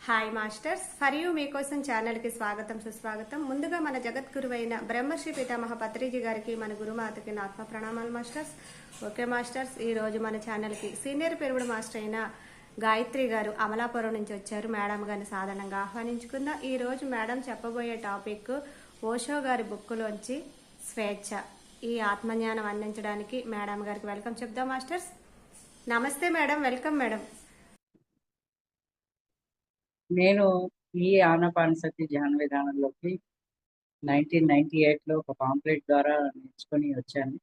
Hi masters, for you మీకోసం ఛానల్కి స్వాగతం సుస్వాగతం. ముందుగా మన జగద్గురువైన బ్రహ్మశ్రీ పితామహ పత్రిజీ గారికి, మన గురుమాతకి నా ఆత్మ ప్రణామాలు మాస్టర్స్. ఓకే మాస్టర్స్, ఈరోజు మన ఛానల్కి సీనియర్ పెరుగుడు మాస్టర్ అయిన గాయత్రి గారు అమలాపురం నుంచి వచ్చారు. మేడం గారిని సాధారణంగా ఆహ్వానించుకుందాం. ఈరోజు మేడం చెప్పబోయే టాపిక్ ఓషో గారి బుక్కులోంచి స్వేచ్ఛ. ఈ ఆత్మజ్ఞానం అందించడానికి మేడం గారికి వెల్కమ్ చెప్దాం మాస్టర్స్. నమస్తే మేడం, వెల్కమ్ మేడం. నేను ఈ ఆనాపానసతి ధ్యాన విధానంలోకి 1998లో ఒక పాంప్లెట్ ద్వారా నేర్చుకొని వచ్చాను.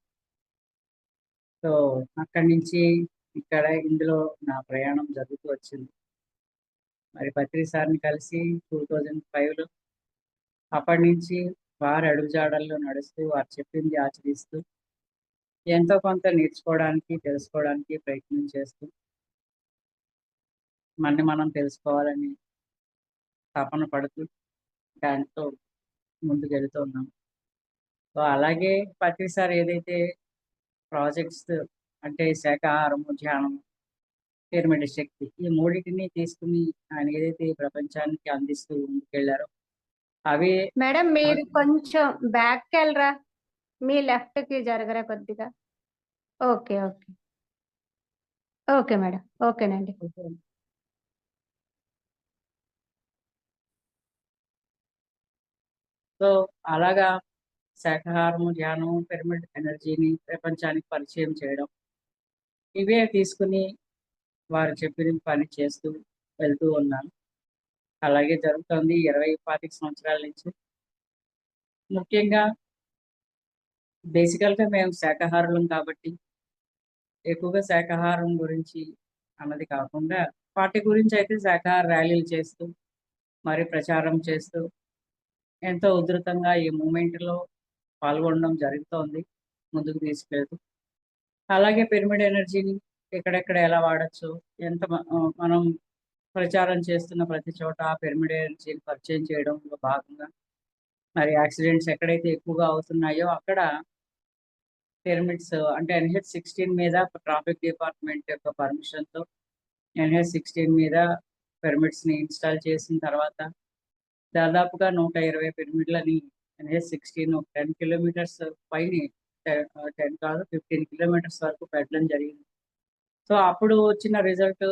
సో అక్కడి నుంచి ఇందులో నా ప్రయాణం జరుగుతూ వచ్చింది. మరి పత్రి సార్ని కలిసి 2005లో అప్పటి నుంచి వారి అడుగుజాడల్లో నడుస్తూ, వారు చెప్పింది ఆచరిస్తూ, ఎంతో కొంత నేర్చుకోవడానికి, తెలుసుకోవడానికి ప్రయత్నం చేస్తూ, మనం తెలుసుకోవాలని తపన పడుతూ దాంతో ముందుకెళ్తూ ఉన్నాం. సో అలాగే పత్రి సార్ ఏదైతే ప్రాజెక్ట్స్ అంటే శాకాహారము, ధ్యానం, పిరమిడ్ శక్తి, ఈ మూడింటిని తీసుకుని ఆయన ఏదైతే ప్రపంచానికి అందిస్తూ ముందుకెళ్లారో అవి మేడం మీరు కొంచెం బ్యాక్ వెళ్ళరా, మీ లెఫ్ట్ కి జరగరా కొద్దిగా. ఓకే ఓకే ఓకే మేడం, ఓకేనండి. సో అలాగా శాకాహారము, ధ్యానం, పిరమిడ్ ఎనర్జీని ప్రపంచానికి పరిచయం చేయడం, ఇవే తీసుకుని వారు చెప్పిన పని చేస్తూ వెళ్తూ ఉన్నాను. అలాగే జరుగుతుంది 25 సంవత్సరాల నుంచి. ముఖ్యంగా బేసికల్గా మేము శాకాహారులం కాబట్టి ఎక్కువగా శాకాహారం గురించి అన్నది కాకుండా వాటి గురించి అయితే శాకాహార ర్యాలీలు చేస్తూ మరి ప్రచారం చేస్తూ ఎంతో ఉధృతంగా ఈ మూమెంట్లో పాల్గొనడం జరుగుతోంది, ముందుకు తీసుకెళ్తూ. అలాగే పిరమిడ్ ఎనర్జీని ఎక్కడెక్కడ ఎలా వాడచ్చు, మనం ప్రచారం చేస్తున్న ప్రతి చోట ఆ పిరమిడ్ ఎనర్జీని పరిచయం చేయడంలో భాగంగా మరి యాక్సిడెంట్స్ ఎక్కడైతే ఎక్కువగా అవుతున్నాయో అక్కడ పిరమిడ్స్ అంటే NH16 మీద ట్రాఫిక్ డిపార్ట్మెంట్ యొక్క పర్మిషన్తో NH16 మీద పిరమిడ్స్ని ఇన్స్టాల్ చేసిన తర్వాత దాదాపుగా 120 పిరమిడ్లని NH16 10 కిలోమీటర్స్ పైన, 10 కాదు 15 కిలోమీటర్స్ వరకు పెట్టడం జరిగింది. సో అప్పుడు వచ్చిన రిజల్ట్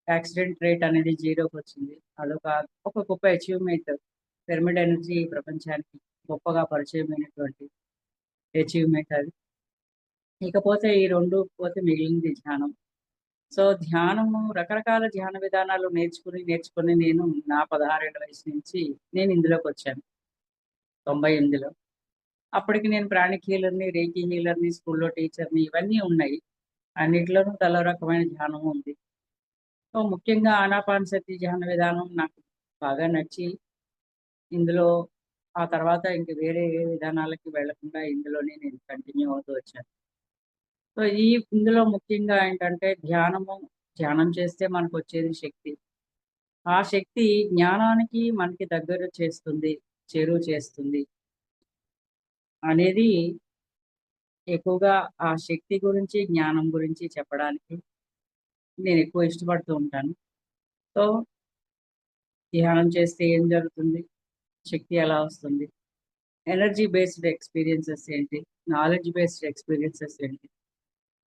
యాక్సిడెంట్ రేట్ అనేది జీరోకి వచ్చింది. అదొక ఒక గొప్ప అచీవ్మెంట్. పిరమిడ్ ఎనర్జీ ప్రపంచానికి గొప్పగా పరిచయమైనటువంటి అచీవ్మెంట్ అది. ఇకపోతే ఈ రెండు పోతే మిగిలింది ధ్యానం. సో ధ్యానము, రకరకాల ధ్యాన విధానాలు నేర్చుకుని నేను నా 16 ఏళ్ల వయసు నుంచి నేను ఇందులోకి వచ్చాను 98లో. అప్పటికి నేను ప్రాణిక్ హీలర్ని, రేకి హీలర్ని, స్కూల్లో టీచర్ని, ఇవన్నీ ఉన్నాయి. అన్నిటిలోనూ తలో రకమైన ధ్యానం ఉంది. సో ముఖ్యంగా ఆనాపానసతి ధ్యాన విధానం నాకు బాగా నచ్చి ఇందులో ఆ తర్వాత ఇంక వేరే ఏ విధానాలకి వెళ్లకుండా ఇందులోనే నేను కంటిన్యూ అవుతూ వచ్చాను. సో ఇందులో ముఖ్యంగా ఏంటంటే ధ్యానం చేస్తే మనకు వచ్చేది శక్తి. ఆ శక్తి జ్ఞానానికి మనకి దగ్గర చేస్తుంది, చేరువ చేస్తుంది అనేది ఎక్కువగా ఆ శక్తి గురించి, జ్ఞానం గురించి చెప్పడానికి నేను ఎక్కువ ఇష్టపడుతూ ఉంటాను. సో ధ్యానం చేస్తే ఏం జరుగుతుంది, శక్తి ఎలా వస్తుంది, ఎనర్జీ బేస్డ్ ఎక్స్పీరియన్సెస్ ఏంటి, నాలెడ్జ్ బేస్డ్ ఎక్స్పీరియన్సెస్ ఏంటి,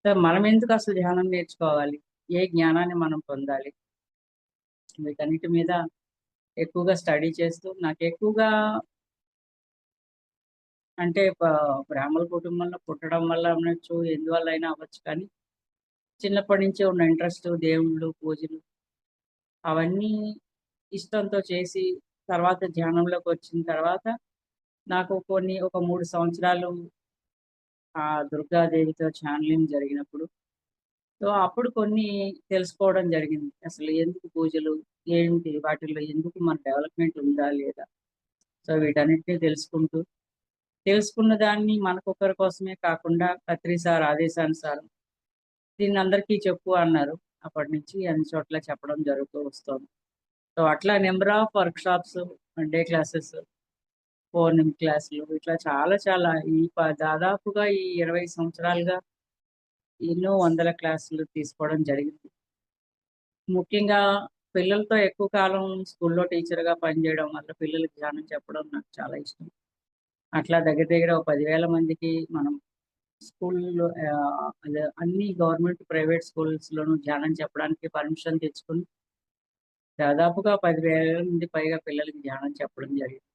సో మనం ఎందుకు అసలు ధ్యానం నేర్చుకోవాలి, ఏ జ్ఞానాన్ని మనం పొందాలి, వీటన్నిటి మీద ఎక్కువగా స్టడీ చేస్తూ నాకు ఎక్కువగా అంటే బ్రాహ్మణ కుటుంబంలో పుట్టడం వల్ల అనొచ్చు, ఎందువల్ల అయినా అవ్వచ్చు, కానీ చిన్నప్పటి నుంచే ఉన్న ఇంట్రెస్ట్, దేవుళ్ళు, పూజలు అవన్నీ ఇష్టంతో చేసి తర్వాత ధ్యానంలోకి వచ్చిన తర్వాత నాకు ఒక 3 సంవత్సరాలు ఆ దుర్గాదేవితో ఛానలింగ్ జరిగినప్పుడు, సో అప్పుడు కొన్ని తెలుసుకోవడం జరిగింది. అసలు ఎందుకు పూజలు, ఏంటి వాటిల్లో ఎందుకు మన డెవలప్మెంట్ ఉందా లేదా. సో వీటన్నిటిని తెలుసుకున్న దాన్ని మనకొకరి కోసమే కాకుండా పత్రి సార్ ఆదేశానుసారం దీన్ని అందరికీ చెప్పు అన్నారు. అప్పటి నుంచి అన్ని చోట్ల చెప్పడం జరుగుతూ వస్తుంది. సో అట్లా number of workshops, day classes, పౌర్ణమి క్లాసులు, ఇట్లా చాలా చాలా దాదాపుగా ఈ 20 సంవత్సరాలుగా ఎన్నో వందల క్లాసులు తీసుకోవడం జరిగింది. ముఖ్యంగా పిల్లలతో ఎక్కువ కాలం స్కూల్లో టీచర్‌గా పనిచేయడం వల్ల పిల్లలకి ధ్యానం చెప్పడం నాకు చాలా ఇష్టం. అట్లా దగ్గర దగ్గర ఒక 10,000 మందికి మనం స్కూల్‌లో అదే అన్ని గవర్నమెంట్, ప్రైవేట్ స్కూల్స్‌లోనూ ధ్యానం చెప్పడానికి పర్మిషన్ తెచ్చుకొని దాదాపుగా 10,000 మంది పైగా పిల్లలకి ధ్యానం చెప్పడం జరిగింది.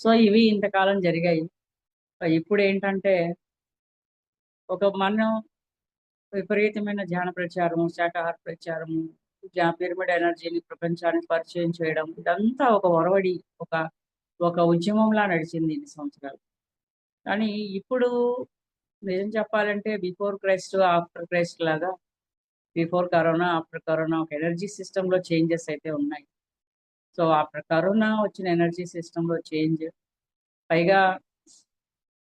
సో, ఇవి ఇంతకాలం జరిగాయి. ఇప్పుడేంటంటే మనం విపరీతమైన ధ్యాన ప్రచారము, శాకాహార ప్రచారము, పిరమిడ్ ఎనర్జీని ప్రపంచానికి పరిచయం చేయడం ఇదంతా ఒక ఒరవడి, ఒక ఒక ఉద్యమంలా నడిచింది ఇన్ని సంవత్సరాలు. కానీ ఇప్పుడు నిజం చెప్పాలంటే బిఫోర్ క్రైస్ట్, ఆఫ్టర్ క్రైస్ట్ లాగా బిఫోర్ కరోనా, ఆఫ్టర్ కరోనా ఒక ఎనర్జీ సిస్టమ్‌లో చేంజెస్ అయితే ఉన్నాయి. సో, ఆఫ్టర్ కరోనా వచ్చిన ఎనర్జీ సిస్టమ్‌లో చేంజ్, పైగా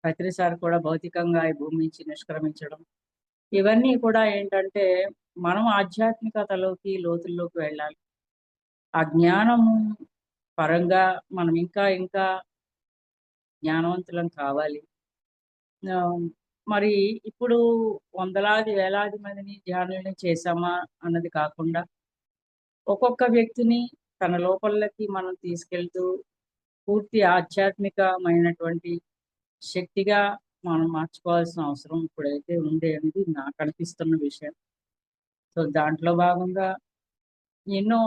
ప్రతిసారి కూడా భౌతికంగా ఈ భూమి నుంచి నిష్క్రమించడం. ఇవన్నీ కూడా ఏంటంటే, మనం ఆధ్యాత్మికతలోకి, లోతుల్లోకి వెళ్ళాలి. ఆ జ్ఞానము పరంగా మనం ఇంకా, ఇంకా జ్ఞానవంతులం కావాలి. ఆహ్, మరి ఇప్పుడు వందలాది, వేలాది మందిని ధ్యానుల్ని చేశామా అన్నది కాకుండా, ఒక్కొక్క వ్యక్తిని తన లోపలికి మనం తీసుకెళ్తూ, పూర్తి ఆధ్యాత్మికమైనటువంటి శక్తిగా మనం మార్చుకోవాల్సిన అవసరం ఇప్పుడైతే ఉంది అనేది నాకు అనిపిస్తున్న విషయం. సో, దాంట్లో భాగంగా ఎన్నో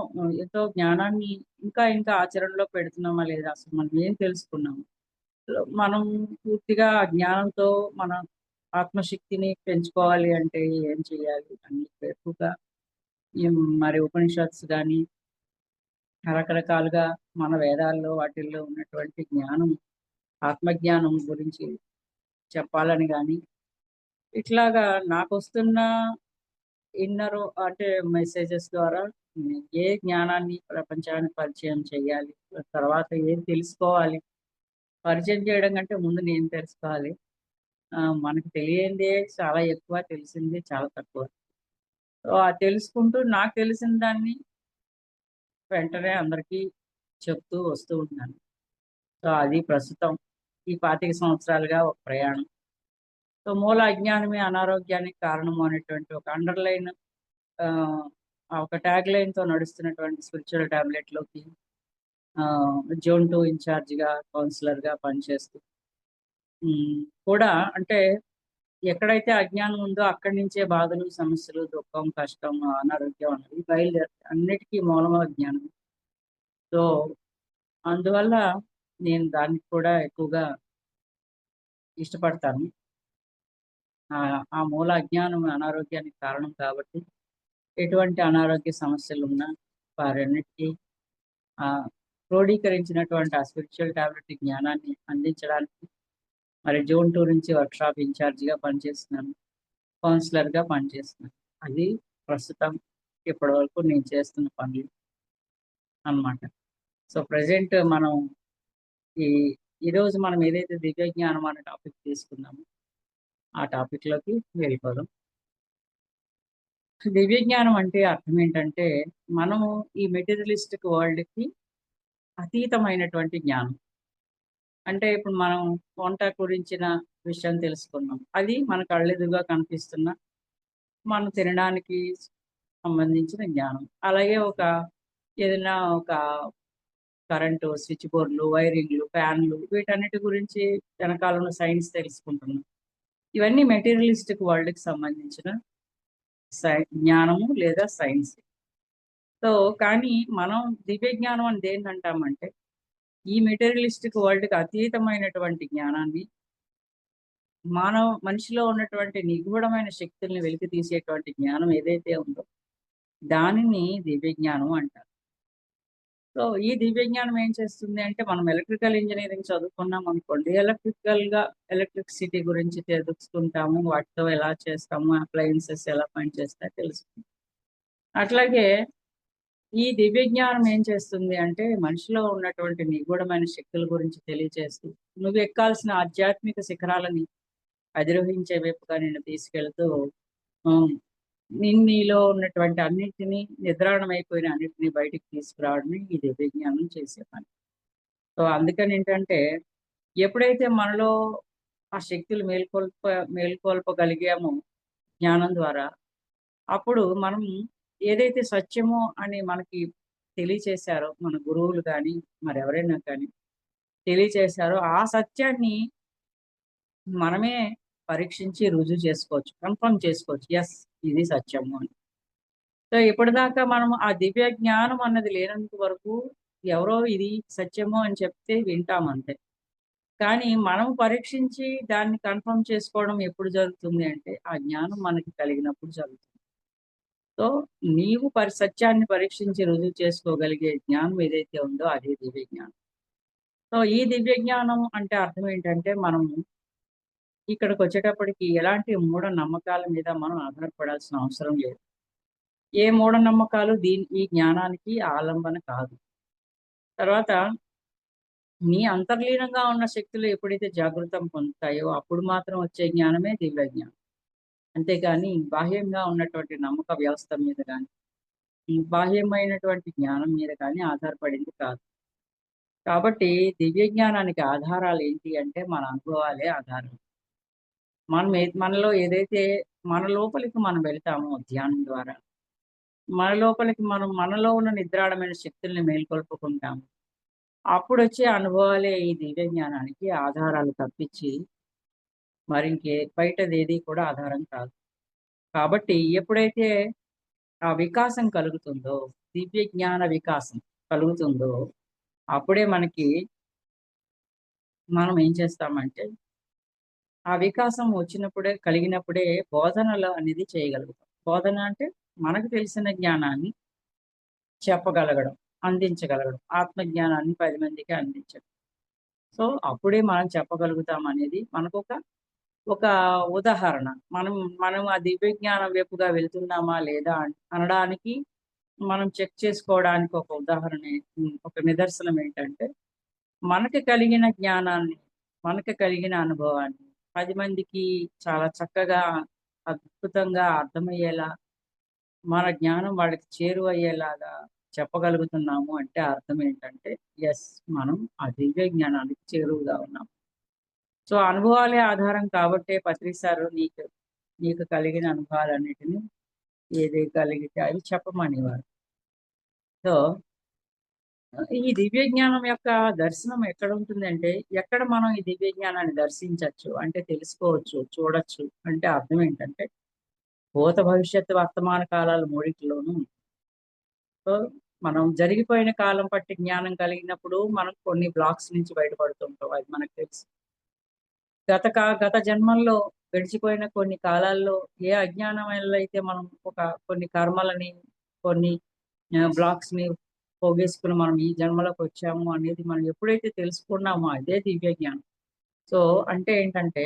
ఎంతో జ్ఞానాన్ని ఇంకా ఇంకా ఆచరణలో పెడుతున్నామా లేదా అసలు మనం ఏం తెలుసుకున్నాము? మనం పూర్తిగా ఆ జ్ఞానంతో మన ఆత్మశక్తిని పెంచుకోవాలి అంటే ఏం చేయాలి అని ఎక్కువగా ఈ మరి ఉపనిషత్స్ గాని, రకరకాలుగా మన వేదాల్లో వాటిల్లో ఉన్నటువంటి జ్ఞానం, ఆత్మజ్ఞానం గురించి చెప్పాలని గాని, ఇట్లాగా నాకొస్తున్న ఇన్నరు అంటే మెసేజెస్ ద్వారా ఏ జ్ఞానాన్ని ప్రపంచానికి పరిచయం చేయాలి? తర్వాత ఏం తెలుసుకోవాలి? పరిచయం చేయడం కంటే ముందు నేను తెలుసుకోవాలి. మనకు తెలియందే చాలా ఎక్కువ, తెలిసింది చాలా తక్కువ. సో, ఆ తెలుసుకుంటూ నాకు తెలిసిన దాన్ని వెంటనే అందరికీ చెప్తూ వస్తూ ఉన్నాను. సో, అది ప్రస్తుతం ఈ 25 సంవత్సరాలుగా ఒక ప్రయాణం. సో, మూల అజ్ఞానమే అనారోగ్యానికి కారణము అనేటువంటి ఒక అండర్‌లైన్ ఆహ్, ఒక ట్యాగ్‌లైన్‌తో నడుస్తున్నటువంటి స్పిరిచ్యువల్ టాబ్లెట్‌లోకి జోన్ 2 ఇన్‌చార్జ్‌గా, కౌన్సిలర్‌గా పనిచేస్తూ హ్మ్. కూడా అంటే ఎక్కడైతే అజ్ఞానం ఉందో అక్కడి నుంచే బాధలు, సమస్యలు, దుఃఖం, కష్టం, అనారోగ్యం అనేవి బయలుదేరుతాయి. అన్నిటికీ మూలం అజ్ఞానం. సో, అందువల్ల నేను దానికి కూడా ఎక్కువగా ఇష్టపడతాను. ఆ మూల అజ్ఞానం అనారోగ్యానికి కారణం కాబట్టి ఎటువంటి అనారోగ్య సమస్యలున్నా వారన్నిటికీ క్రోడీకరించినటువంటి ఆ స్పిరిచ్యువల్ టాబ్లెట్ జ్ఞానాన్ని అందించడానికి మరి జోన్ 2 నుంచి వర్క్‌షాప్ ఇన్‌చార్జ్‌గా పనిచేస్తున్నాను. కౌన్సిలర్‌గా పనిచేస్తున్నాను. అది ప్రస్తుతం ఇప్పటివరకు నేను చేస్తున్న పనులు అన్నమాట. సో, ప్రెజెంట్ మనం ఈ ఈరోజు మనం ఏదైతే దివ్య జ్ఞానం అనే టాపిక్ తీసుకున్నామో, ఆ టాపిక్‌లోకి వెళ్ళిపోదాం. దివ్య జ్ఞానం అంటే అర్థం ఏంటంటే, మనము ఈ మెటీరియలిస్టిక్ వరల్డ్‌కి అతీతమైనటువంటి జ్ఞానం. అంటే ఇప్పుడు మనం వంట గురించిన విషయం తెలుసుకున్నాం. అది మన కళ్ళెదురుగా కనిపిస్తున్న, మనం తినడానికి సంబంధించిన జ్ఞానం. అలాగే ఏదైనా ఒక కరెంటు స్విచ్ బోర్డ్‌లు, వైరింగ్‌లు, ఫ్యాన్‌లు వీటన్నిటి గురించి వెనకాల ఉన్న సైన్స్ తెలుసుకుంటున్నాం. ఇవన్నీ మెటీరియలిస్టిక్ వరల్డ్‌కి సంబంధించిన జ్ఞానము లేదా సైన్స్. సో, కానీ మనం దివ్య జ్ఞానం అని దేన్నంటామంటే, ఈ మెటీరియలిస్టిక్ వరల్డ్‌కి అతీతమైనటువంటి జ్ఞానాన్ని మనిషిలో ఉన్నటువంటి నిగూఢమైన శక్తుల్ని వెలికి తీసేటువంటి జ్ఞానం ఏదైతే ఉందో, దానిని దివ్య జ్ఞానం అంటారు. సో, ఈ దివ్య జ్ఞానం ఏం చేస్తుంది అంటే, మనం ఎలక్ట్రికల్ ఇంజినీరింగ్ చదువుకున్నామనుకోండి, ఎలక్ట్రిసిటీ గురించి తెలుసుకుంటాము. వాటితో ఎలా చేస్తాము, అప్లయెన్సెస్ ఎలా పనిచేస్తాయో తెలుస్తుంది. అట్లాగే ఈ దివ్య జ్ఞానం ఏం చేస్తుంది అంటే, మనిషిలో ఉన్నటువంటి నిగూఢమైన శక్తుల గురించి తెలియచేస్తూ, నువ్వెక్కాల్సిన ఆధ్యాత్మిక శిఖరాలని అధిరోహించే వైపుగా నిన్ను తీసుకెళ్తూ హ్మ్. నీలో ఉన్నటువంటి అన్నిటిని నిద్రాణమైపోయిన అన్నిటిని బయటికి తీసుకురావడమే ఈ దివ్య జ్ఞానం చేసే పని. సో, అందుకనేంటంటే, ఎప్పుడైతే మనలో ఆ శక్తులు మేల్కొల్పగలిగామో జ్ఞానం ద్వారా, అప్పుడు మనం ఏదైతే సత్యమో అని మనకి తెలియచేశారో మన గురువులు కానీ మరెవరైనా కానీ తెలియచేశారో ఆ సత్యాన్ని మనమే పరీక్షించి రుజువు చేసుకోవచ్చు, కన్ఫర్మ్ చేసుకోవచ్చు. యెస్, ఇది సత్యము అని. సో ఇప్పటిదాకా మనం ఆ దివ్య జ్ఞానం అన్నది లేనంత వరకు ఎవరో ఇది సత్యము అని చెప్తే వింటాం అంతే. కానీ మనం పరీక్షించి దాన్ని కన్ఫర్మ్ చేసుకోవడం ఎప్పుడు జరుగుతుంది అంటే, ఆ జ్ఞానం మనకి కలిగినప్పుడు జరుగుతుంది. సో నీవు సత్యాన్ని పరీక్షించి రుజువు చేసుకోగలిగే జ్ఞానం ఏదైతే ఉందో అదే దివ్య జ్ఞానం. సో ఈ దివ్య జ్ఞానం అంటే అర్థం ఏంటంటే, మనం ఇక్కడికొచ్చేటప్పటికి ఎలాంటి మూఢనమ్మకాల మీద మనం ఆధారపడాల్సిన అవసరం లేదు. ఏ మూఢనమ్మకాలు ఈ జ్ఞానానికి ఆలంబన కాదు. తర్వాత నీ అంతర్లీనంగా ఉన్న శక్తులు ఎప్పుడైతే జాగృతం పొందుతాయో అప్పుడు మాత్రం వచ్చే జ్ఞానమే దివ్య జ్ఞానం. అంతేగాని బాహ్యంగా ఉన్నటువంటి నమ్మక వ్యవస్థ మీద గాని, ఈ బాహ్యమైనటువంటి జ్ఞానం మీద కానీ ఆధారపడింది కాదు. కాబట్టి దివ్య జ్ఞానానికి ఆధారాలు ఏంటి అంటే మన అనుభవాలే ఆధారం. మనలో ఏదైతే మన లోపలికి మనం వెళ్తామో ధ్యానం ద్వారా, మన లోపలికి మనం మనలో ఉన్న నిద్రాడమైన శక్తుల్ని మేల్కొల్పుకుంటాము. అప్పుడొచ్చే అనుభవాలే ఈ దివ్య జ్ఞానానికి ఆధారాలు తప్పించి మరింకే బయటదేది కూడా ఆధారం కాదు. కాబట్టి ఎప్పుడైతే ఆ వికాసం కలుగుతుందో, దివ్య జ్ఞాన వికాసం కలుగుతుందో, అప్పుడే మనం ఏం చేస్తామంటే, ఆ వికాసం వచ్చినప్పుడే కలిగినప్పుడే బోధనలు అనేది చేయగలుగుతాం. బోధన అంటే మనకు తెలిసిన జ్ఞానాన్ని చెప్పగలగడం, అందించగలగడం. ఆత్మజ్ఞానాన్ని 10 మందికి అందించడం. సో, అప్పుడే మనం చెప్పగలుగుతాం అనేది ఒక ఉదాహరణ. మనం మనం ఆ దివ్య జ్ఞానం వైపుగా వెళ్తున్నామా లేదా అనడానికి మనం చెక్ చేసుకోవడానికి ఒక ఉదాహరణ ఒక నిదర్శనం ఏంటంటే, మనకి కలిగిన జ్ఞానాన్ని, మనకి కలిగిన అనుభవాన్ని 10 మందికి చాలా చక్కగా, అద్భుతంగా అర్థమయ్యేలా, మన జ్ఞానం వాళ్ళకి చేరువయ్యేలాగా చెప్పగలుగుతున్నాము అంటే అర్థం ఏంటంటే, యెస్, మనం ఆ దివ్య జ్ఞానానికి చేరువగా ఉన్నాం. సో, అనుభవాలే ఆధారం కాబట్టే పత్రి సారు నీకు కలిగిన అనుభవాలన్నిటిని ఏది కలిగితే అవి చెప్పమనేవారు. సో, ఈ దివ్య జ్ఞానం యొక్క దర్శనం ఎక్కడుంటుందంటే, ఎక్కడ మనం ఈ దివ్య జ్ఞానాన్ని దర్శించొచ్చు అంటే తెలుసుకోవచ్చు, చూడొచ్చు అంటే అర్థం ఏంటంటే, భూత భవిష్యత్తు వర్తమాన కాలాలు మూడిటిలోనూ. సో, మనం జరిగిపోయిన కాలం పట్టి జ్ఞానం కలిగినప్పుడు మనం కొన్ని బ్లాక్స్ నుంచి బయటపడుతుంటాం. అది మనకు తెలుసు. గత జన్మల్లో గడిచిపోయిన కొన్ని కాలాల్లో ఏ అజ్ఞానం వల్ల అయితే మనం కొన్ని కర్మలని, కొన్ని బ్లాక్స్‌ని పోగేసుకొని మనం ఈ జన్మలోకి వచ్చాము అనేది మనం ఎప్పుడైతే తెలుసుకున్నామో అదే దివ్య జ్ఞానం. సో, అంటే ఏంటంటే,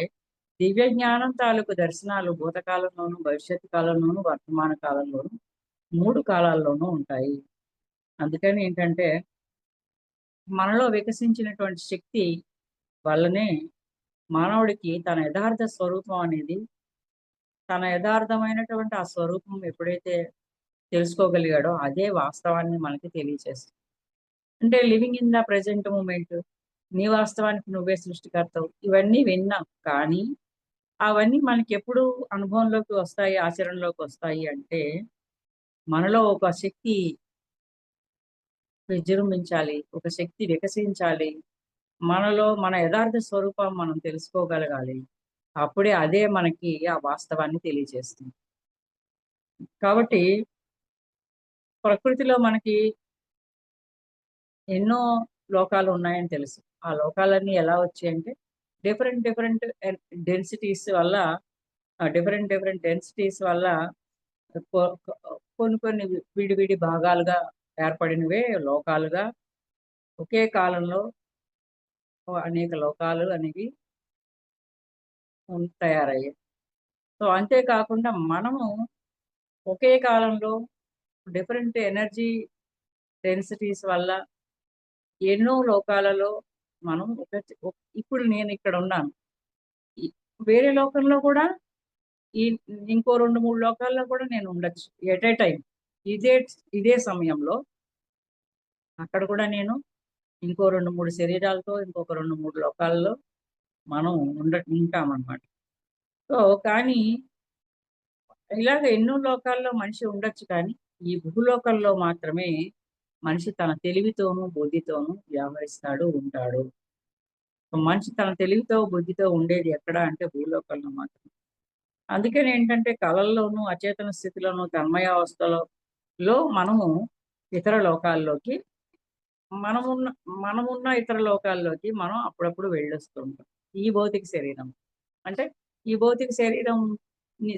దివ్య జ్ఞానం తాలూకు దర్శనాలు భూతకాలంలోను, భవిష్యత్తు కాలంలోను, వర్తమాన కాలంలోను 3 కాలాల్లోనూ ఉంటాయి. అందుకని ఏంటంటే, మనలో వికసించినటువంటి శక్తి వల్లనే మానవుడికి తన యథార్థమైనటువంటి ఆ స్వరూపం ఎప్పుడైతే తెలుసుకోగలిగాడో అదే వాస్తవాన్ని మనకి తెలియచేస్తుంది. అంటే living in the present moment, నీ వాస్తవానికి నువ్వే సృష్టికర్తవు. ఇవన్నీ విన్నాం. కానీ అవన్నీ మనకెప్పుడు అనుభవంలోకి వస్తాయి, ఆచరణలోకి వస్తాయి అంటే, మనలో ఒక శక్తి విజృంభించాలి, ఒక శక్తి వికసించాలి. మనలో మన యథార్థ స్వరూపం మనం తెలుసుకోగలగాలి. అప్పుడే అదే మనకి ఆ వాస్తవాన్ని తెలియజేస్తుంది. కాబట్టి ప్రకృతిలో మనకి ఎన్నో లోకాలు ఉన్నాయని తెలుసు. ఆ లోకాలన్నీ ఎలా వచ్చాయంటే డిఫరెంట్ డెన్సిటీస్ వల్ల డిఫరెంట్ డెన్సిటీస్ వల్ల కొ కొ కొన్ని విడి భాగాలుగా ఏర్పడినవే లోకాలుగా ఒకే కాలంలో అనేక లోకాలు అనేవి తయారయ్యాయి. సో, అంతే కాకుండా మనము ఒకే కాలంలో డిఫరెంట్ ఎనర్జీ డెన్సిటీస్ వల్ల ఎన్నో లోకాలలో మనం ఇప్పుడు నేను ఇక్కడ ఉన్నాను. ఇ వేరే లోకంలో కూడా ఈ ఇంకో 2, 3 లోకాల్లో కూడా నేను ఉండొచ్చు. At a time. ఇదే ఇదే సమయంలో అక్కడ కూడా నేను ఇంకో 2, 3 శరీరాలతో ఇంకొక 2, 3 లోకాల్లో మనం ఉంటామనమాట. సో, కానీ ఇలాగ ఎన్నో లోకాల్లో మనిషి ఉండొచ్చు కానీ, ఈ భూలోకంలో మాత్రమే మనిషి తన తెలివితోనూ బుద్ధితోనూ వ్యవహరిస్తాడు ఉంటాడు. మనిషి తన తెలివితో బుద్ధితో ఉండేది ఎక్కడ అంటే భూలోకంలో మాత్రమే. అందుకని ఏంటంటే కళల్లోనూ అచేతన స్థితిలోనూ తన్మయావస్థలో మనము ఇతర లోకాల్లోకి మనమున్న మనమున్న ఇతర లోకాల్లోకి మనం అప్పుడప్పుడు వెళ్ళొస్తూ ఉంటాం. ఈ భౌతిక శరీరం అంటే ఈ భౌతిక శరీరం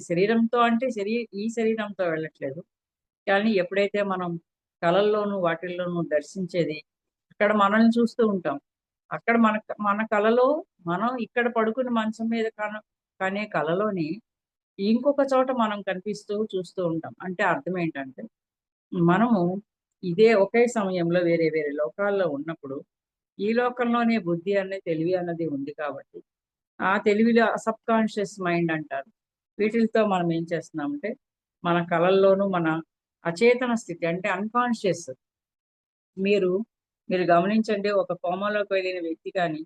శరీరంతో అంటే ఈ శరీరంతో వెళ్ళట్లేదు. కానీ ఎప్పుడైతే మనం కళల్లోనూ వాటిల్లోనూ దర్శించేది అక్కడ మనల్ని చూస్తూ ఉంటాం. అక్కడ మన మన కలలో మనం ఇక్కడ పడుకుని మంచం మీద కనే కలలోని ఇంకొక చోట మనం కనిపిస్తూ చూస్తూ ఉంటాం. అంటే అర్థం ఏంటంటే మనము ఇదే ఒకే సమయంలో వేరే వేరే లోకాల్లో ఉన్నప్పుడు ఈ లోకంలోనే బుద్ధి తెలివి అన్నది ఉంది కాబట్టి ఆ తెలివిలో సబ్కాన్షియస్ మైండ్ అంటారు. వీటితో మనం ఏం చేస్తున్నామంటే మన కళల్లోనూ మన అచేతన స్థితి అంటే అన్కాన్షియస్ మీరు మీరు గమనించండి, ఒక కోమాలోకి వెళ్ళిన వ్యక్తి కానీ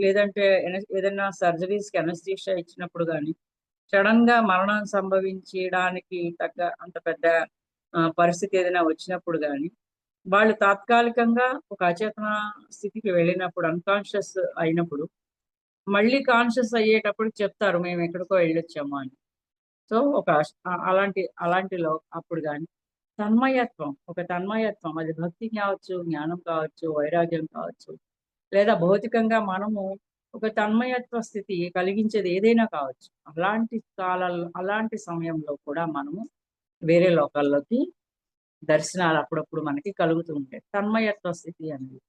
లేదంటే ఏదైనా సర్జరీస్కి అనస్థీషియా ఇచ్చినప్పుడు కానీ సడన్ గా మరణం సంభవించడానికి తగ్గ అంత పెద్ద పరిస్థితి ఏదైనా వచ్చినప్పుడు కానీ వాళ్ళు తాత్కాలికంగా ఒక అచేతన స్థితికి వెళ్ళినప్పుడు అన్కాన్షియస్ అయినప్పుడు మళ్ళీ కాన్షియస్ అయ్యేటప్పుడు చెప్తారు మేము ఎక్కడికో వెళ్ళొచ్చాము అని. సో ఒక అలాంటిలో అప్పుడు కానీ తన్మయత్వం అది భక్తి కావచ్చు, జ్ఞానం కావచ్చు, వైరాగ్యం కావచ్చు, లేదా భౌతికంగా మనము ఒక తన్మయత్వ స్థితి కలిగించేది ఏదైనా కావచ్చు. అలాంటి కాలాల్లో అలాంటి సమయంలో కూడా మనము వేరే లోకాల్లోకి దర్శనాలు అప్పుడప్పుడు మనకి కలుగుతూ ఉంటాయి. తన్మయత్వ స్థితి అనేది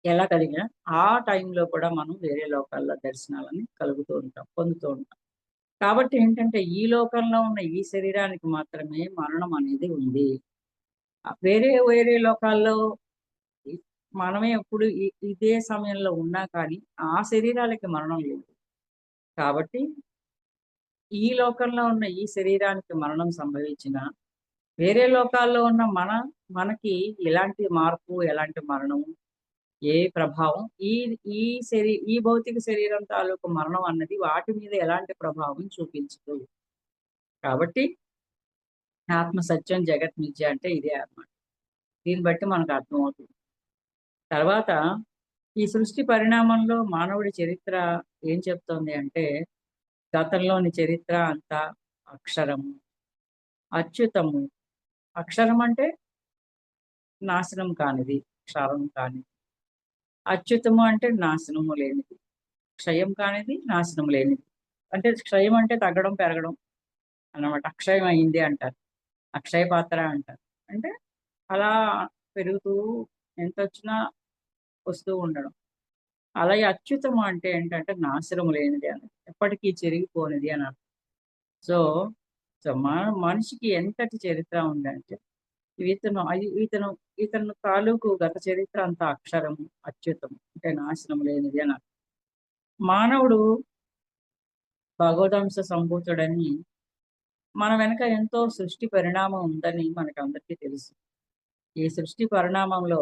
ఎలా కలిగినా ఆ టైంలో కూడా మనం వేరే లోకాల్లో దర్శనాలని పొందుతూ ఉంటాం. కాబట్టి ఏంటంటే ఈ లోకంలో ఉన్న ఈ శరీరానికి మాత్రమే మరణం అనేది ఉంది. వేరే వేరే లోకాల్లో మనమే ఎప్పుడు ఇదే సమయంలో ఉన్నా కానీ ఆ శరీరాలకి మరణం లేదు. కాబట్టి ఈ లోకంలో ఉన్న ఈ శరీరానికి మరణం సంభవించిన వేరే లోకాల్లో ఉన్న మనకి ఎలాంటి మార్పు, ఎలాంటి మరణము, ఏ ప్రభావం ఈ భౌతిక శరీరం తాలూకు మరణం అన్నది వాటి మీద ఎలాంటి ప్రభావం చూపించదు. కాబట్టి ఆత్మ సత్యం, జగత్ మిథ్య అంటే ఇదే అన్నమాట. దీన్ని బట్టి మనకు అర్థమవుతుంది. తర్వాత ఈ సృష్టి పరిణామంలో మానవుడి చరిత్ర ఏం చెప్తోంది అంటే గతంలోని చరిత్ర అంతా అక్షరము, అచ్యుతము. అక్షరం అంటే నాశనం కానిది, క్షరం కానిది. అచ్యుతము అంటే నాశనము లేనిది, క్షయం కానిది, నాశనం లేనిది. అంటే క్షయం అంటే తగ్గడం, పెరగడం అన్నమాట. అక్షయం అయింది అంటారు, అక్షయ పాత్ర అంటారు. అంటే అలా పెరుగుతూ ఎంత వచ్చినా వస్తూ ఉండడం. అలాగే అచ్యుతము అంటే ఏంటంటే నాశనం లేనిది అని, ఎప్పటికీ చెరిగిపోనిది అని అర్థం. సో సో మనిషికి ఎంతటి చరిత్ర ఉందంటే ఇతను తాలూకు గత చరిత్ర అంతా అక్షరము, అచ్యుతము అంటే నాశనం లేనిది అని అర్థం. మానవుడు భగవదంశ సంభూతుడని మన వెనక ఎంతో సృష్టి పరిణామం ఉందని మనకు అందరికీ తెలుసు. ఈ సృష్టి పరిణామంలో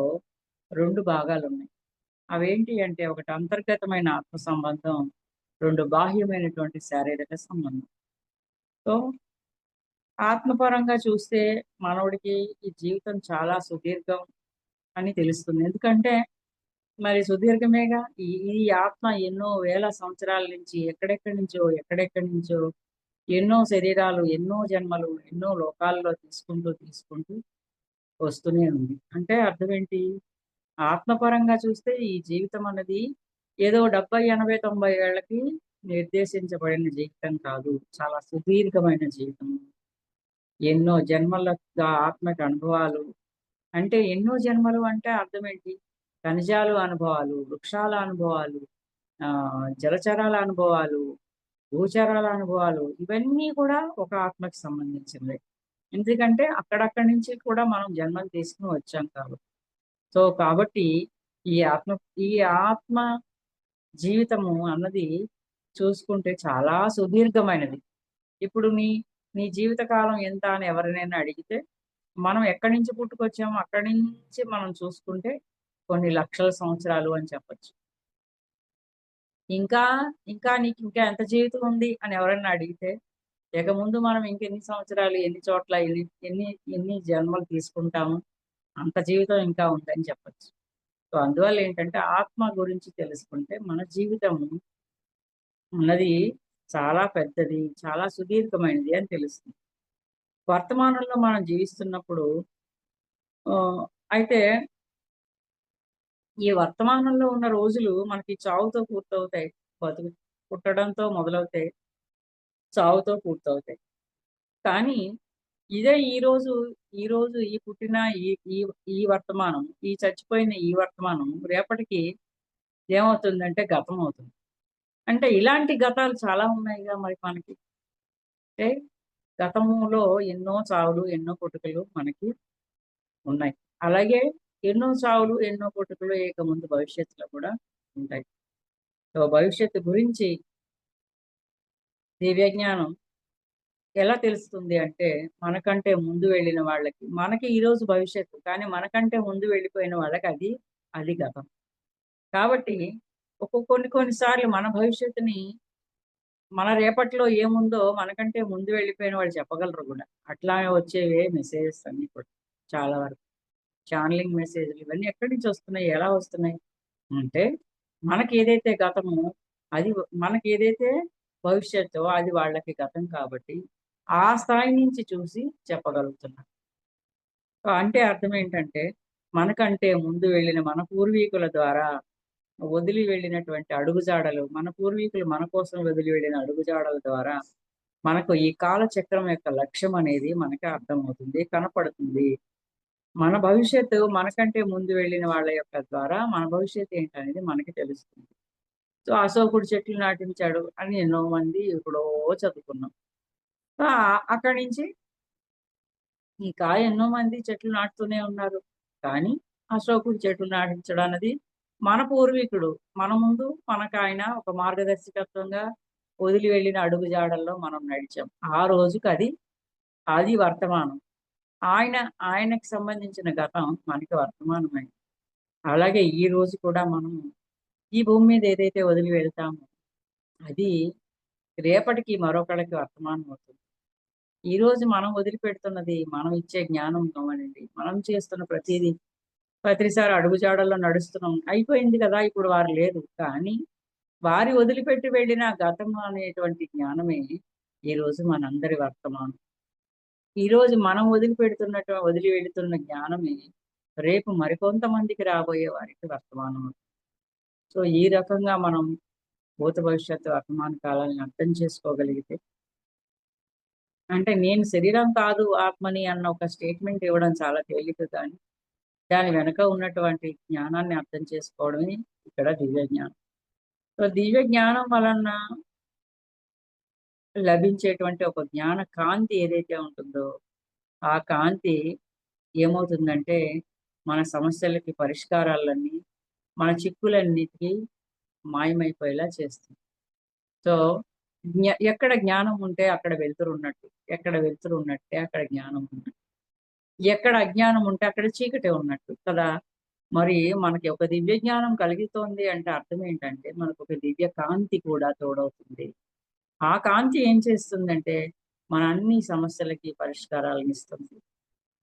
2 భాగాలు ఉన్నాయి. అవేంటి అంటే ఒకటి అంతర్గతమైన ఆత్మ సంబంధం, 2 బాహ్యమైనటువంటి శారీరక సంబంధం. సో ఆత్మపరంగా చూస్తే మానవుడికి ఈ జీవితం చాలా సుదీర్ఘం అని తెలుస్తుంది. ఎందుకంటే మరి సుదీర్ఘమేగా. ఈ ఈ ఆత్మ ఎన్నో వేల సంవత్సరాల నుంచి ఎక్కడెక్కడి నుంచో ఎన్నో శరీరాలు, ఎన్నో జన్మలు, ఎన్నో లోకాల్లో తీసుకుంటూ వస్తూనే ఉంది. అంటే అర్థం ఏంటి? ఆత్మపరంగా చూస్తే ఈ జీవితం అన్నది ఏదో 70, 80, 90 ఏళ్ళకి నిర్దేశించబడిన జీవితం కాదు. చాలా సుదీర్ఘమైన జీవితం. ఎన్నో జన్మల ఆత్మక అనుభవాలు. అంటే ఎన్నో జన్మలు అంటే అర్థం ఏంటి? ఖనిజాలు అనుభవాలు, వృక్షాల అనుభవాలు, జలచరాల అనుభవాలు, భూచరాల అనుభవాలు, ఇవన్నీ కూడా ఒక ఆత్మకి సంబంధించినవే. ఎందుకంటే అక్కడక్కడి నుంచి కూడా మనం జన్మలు తీసుకుని వచ్చాం కాబట్టి. సో కాబట్టి ఈ ఆత్మ జీవితము అన్నది చూసుకుంటే చాలా సుదీర్ఘమైనది. ఇప్పుడు నీ జీవితకాలం ఎంత అని ఎవరినైనా అడిగితే మనం ఎక్కడి నుంచి పుట్టుకొచ్చామో అక్కడి నుంచి మనం చూసుకుంటే కొన్ని లక్షల సంవత్సరాలు అని చెప్పచ్చు. ఇంకా ఇంకా నీకు ఇంకా ఎంత జీవితం ఉంది అని ఎవరైనా అడిగితే ఇక ముందు మనం ఇంకెన్ని సంవత్సరాలు, ఎన్ని చోట్ల, ఎన్ని ఎన్ని ఎన్ని జన్మలు తీసుకుంటాము, అంత జీవితం ఇంకా ఉందని చెప్పొచ్చు. సో, అందువల్ల ఏంటంటే ఆత్మ గురించి తెలుసుకుంటే మన జీవితం అన్నది చాలా పెద్దది, చాలా సుదీర్ఘమైనది అని తెలుస్తుంది. వర్తమానంలో మనం జీవిస్తున్నప్పుడు ఆహ్, అయితే ఈ వర్తమానంలో ఉన్న రోజులు మనకి చావుతో పూర్తవుతాయి. బతుకు పుట్టడంతో మొదలవుతాయి. చావుతో పూర్తవుతాయి. కానీ ఇదే ఈరోజు ఈ పుట్టిన ఈ ఈ ఈ వర్తమానం, ఈ చచ్చిపోయిన ఈ వర్తమానం రేపటికి ఏమవుతుందంటే గతం అవుతుంది. అంటే ఇలాంటి గతాలు చాలా ఉన్నాయిగా మరి మనకి. అంటే గతములో ఎన్నో చావులు, ఎన్నో పుట్టుకలు మనకి ఉన్నాయి. అలాగే ఎన్నో చావులు, ఎన్నో పుట్టుకలు ఇక ముందు భవిష్యత్తులో కూడా ఉంటాయి. సో, భవిష్యత్తు గురించి దివ్య జ్ఞానం ఎలా తెలుస్తుంది అంటే, మనకంటే ముందు వెళ్ళిన వాళ్ళకి మనకి ఈరోజు భవిష్యత్తు. కానీ మనకంటే ముందు వెళ్ళిపోయిన వాళ్ళకి అది గతం. కాబట్టి కొన్ని కొన్ని సార్లు మన భవిష్యత్తుని మన రేపట్లో ఏముందో మనకంటే ముందు వెళ్ళిపోయిన వాళ్ళు చెప్పగలరు గూడా. అట్లా వచ్చేవే మెసేజెస్ అన్నీ కూడా చాలా వరకు. ఛానెలింగ్ మెసేజ్‌లు ఇవన్నీ ఎక్కడి నుంచి వస్తున్నాయి? ఎలా వస్తున్నాయి? అంటే మనకేదైతే గతమో అది మనకేదైతే భవిష్యత్తో అది వాళ్ళకి గతం కాబట్టి, ఆ స్థాయి నుంచి చూసి చెప్పగలుగుతున్నారు. అంటే అర్థం ఏంటంటే, మనకంటే ముందు వెళ్ళిన మన పూర్వీకుల ద్వారా వదిలి వెళ్ళినటువంటి అడుగుజాడలు, మన పూర్వీకులు మన కోసం వదిలి వెళ్ళిన అడుగుజాడల ద్వారా, మనకు ఈ కాలచక్రం యొక్క లక్ష్యం అనేది మనకి అర్థమవుతుంది, కనపడుతుంది. మన భవిష్యత్తు మనకంటే ముందు వెళ్ళిన వాళ్ళ యొక్క ద్వారా మన భవిష్యత్తు ఏంటనేది మనకి తెలుస్తుంది. సో, అశోకుడు చెట్లు నాటించాడు అని ఎన్నో మంది ఎప్పుడో చదువుకున్నాం. సో, అక్కడి నుంచి ఇంకా ఎన్నో మంది చెట్లు నాటుతూనే ఉన్నారు. కానీ అశోకుడు చెట్లు నాటించడం అన్నది మన పూర్వీకుడు. మన ముందు మనకాయన ఒక మార్గదర్శకత్వంగా వదిలి వెళ్ళిన అడుగుజాడల్లో మనం నడిచాం. ఆ రోజుకది, అది వర్తమానం. ఆయన ఆయనకి సంబంధించిన గతం మనకి వర్తమానమైంది. అలాగే ఈ రోజు కూడా మనము ఈ భూమి మీద ఏదైతే వదిలి వెళ్తామో అది రేపటికి మరొకళ్ళకి వర్తమానం అవుతుంది. ఈరోజు మనం వదిలిపెడుతున్నది మనం ఇచ్చే జ్ఞానం గమనండి. మనం చేస్తున్న ప్రతిసారి అడుగుజాడల్లో నడుస్తున్నాం. అయిపోయింది కదా! ఇప్పుడు వారు లేరు. కానీ వారి వదిలిపెట్టి వెళ్ళిన గతం అనేటువంటి జ్ఞానమే ఈరోజు మనందరి వర్తమానం. ఈరోజు మనం వదిలి వెళుతున్న జ్ఞానమే రేపు మరికొంతమందికి రాబోయే వారికి వర్తమానం. సో, ఈ రకంగా మనం భూత భవిష్యత్తు వర్తమాన కాలాన్ని అర్థం చేసుకోగలిగితే అంటే నేను శరీరం కాదు ఆత్మని అన్న ఒక స్టేట్మెంట్ ఇవ్వడం చాలా తేలిక కానీ, దాని వెనక ఉన్నటువంటి జ్ఞానాన్ని అర్థం చేసుకోవడమే ఇక్కడ దివ్య జ్ఞానం. సో, దివ్య జ్ఞానం వలన లభించేటువంటి ఒక జ్ఞాన కాంతి ఏదైతే ఉంటుందో, ఆ కాంతి ఏమవుతుందంటే, మన సమస్యలకి పరిష్కారాలన్నీ, మన చిక్కులన్నిటికి మాయమైపోయేలా చేస్తుంది. సో, ఎక్కడ జ్ఞానం ఉంటే అక్కడ వెలుతురున్నట్టు. ఎక్కడ వెలుతురున్నట్టే అక్కడ జ్ఞానం ఉన్నట్టు. ఎక్కడ అజ్ఞానం ఉంటే అక్కడ చీకటే ఉన్నట్టు కదా! మరి మనకి ఒక దివ్య జ్ఞానం కలుగుతోంది అంటే అర్థం ఏంటంటే, మనకొక దివ్య కాంతి కూడా తోడవుతుంది. ఆ కాంతి ఏం చేస్తుందంటే, మన అన్ని సమస్యలకి పరిష్కారాలనిస్తుంది.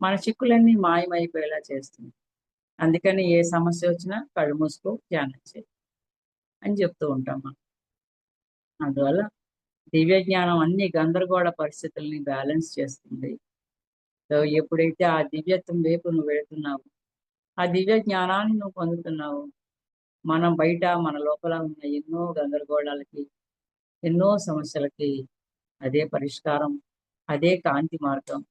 మన చిక్కులన్నీ మాయమైపోయేలా చేస్తుంది. అందుకని ఏ సమస్య వచ్చినా కళ్ళు మూసుకో, ధ్యానం చెయి అని చెప్తూ ఉంటాం మనం. అందువల్ల దివ్య జ్ఞానం అన్ని గందరగోళ పరిస్థితుల్ని బ్యాలెన్స్ చేస్తుంది. సో, ఎప్పుడైతే ఆ దివ్యత్వం వైపు నువ్వు వెళుతున్నావో, ఆ దివ్య జ్ఞానాన్ని నువ్వు పొందుతున్నావో, మనం బయట మన లోపల ఉన్న ఎన్నో గందరగోళాలకి, ఎన్నో సమస్యలకి అదే పరిష్కారం, అదే కాంతి మార్గం.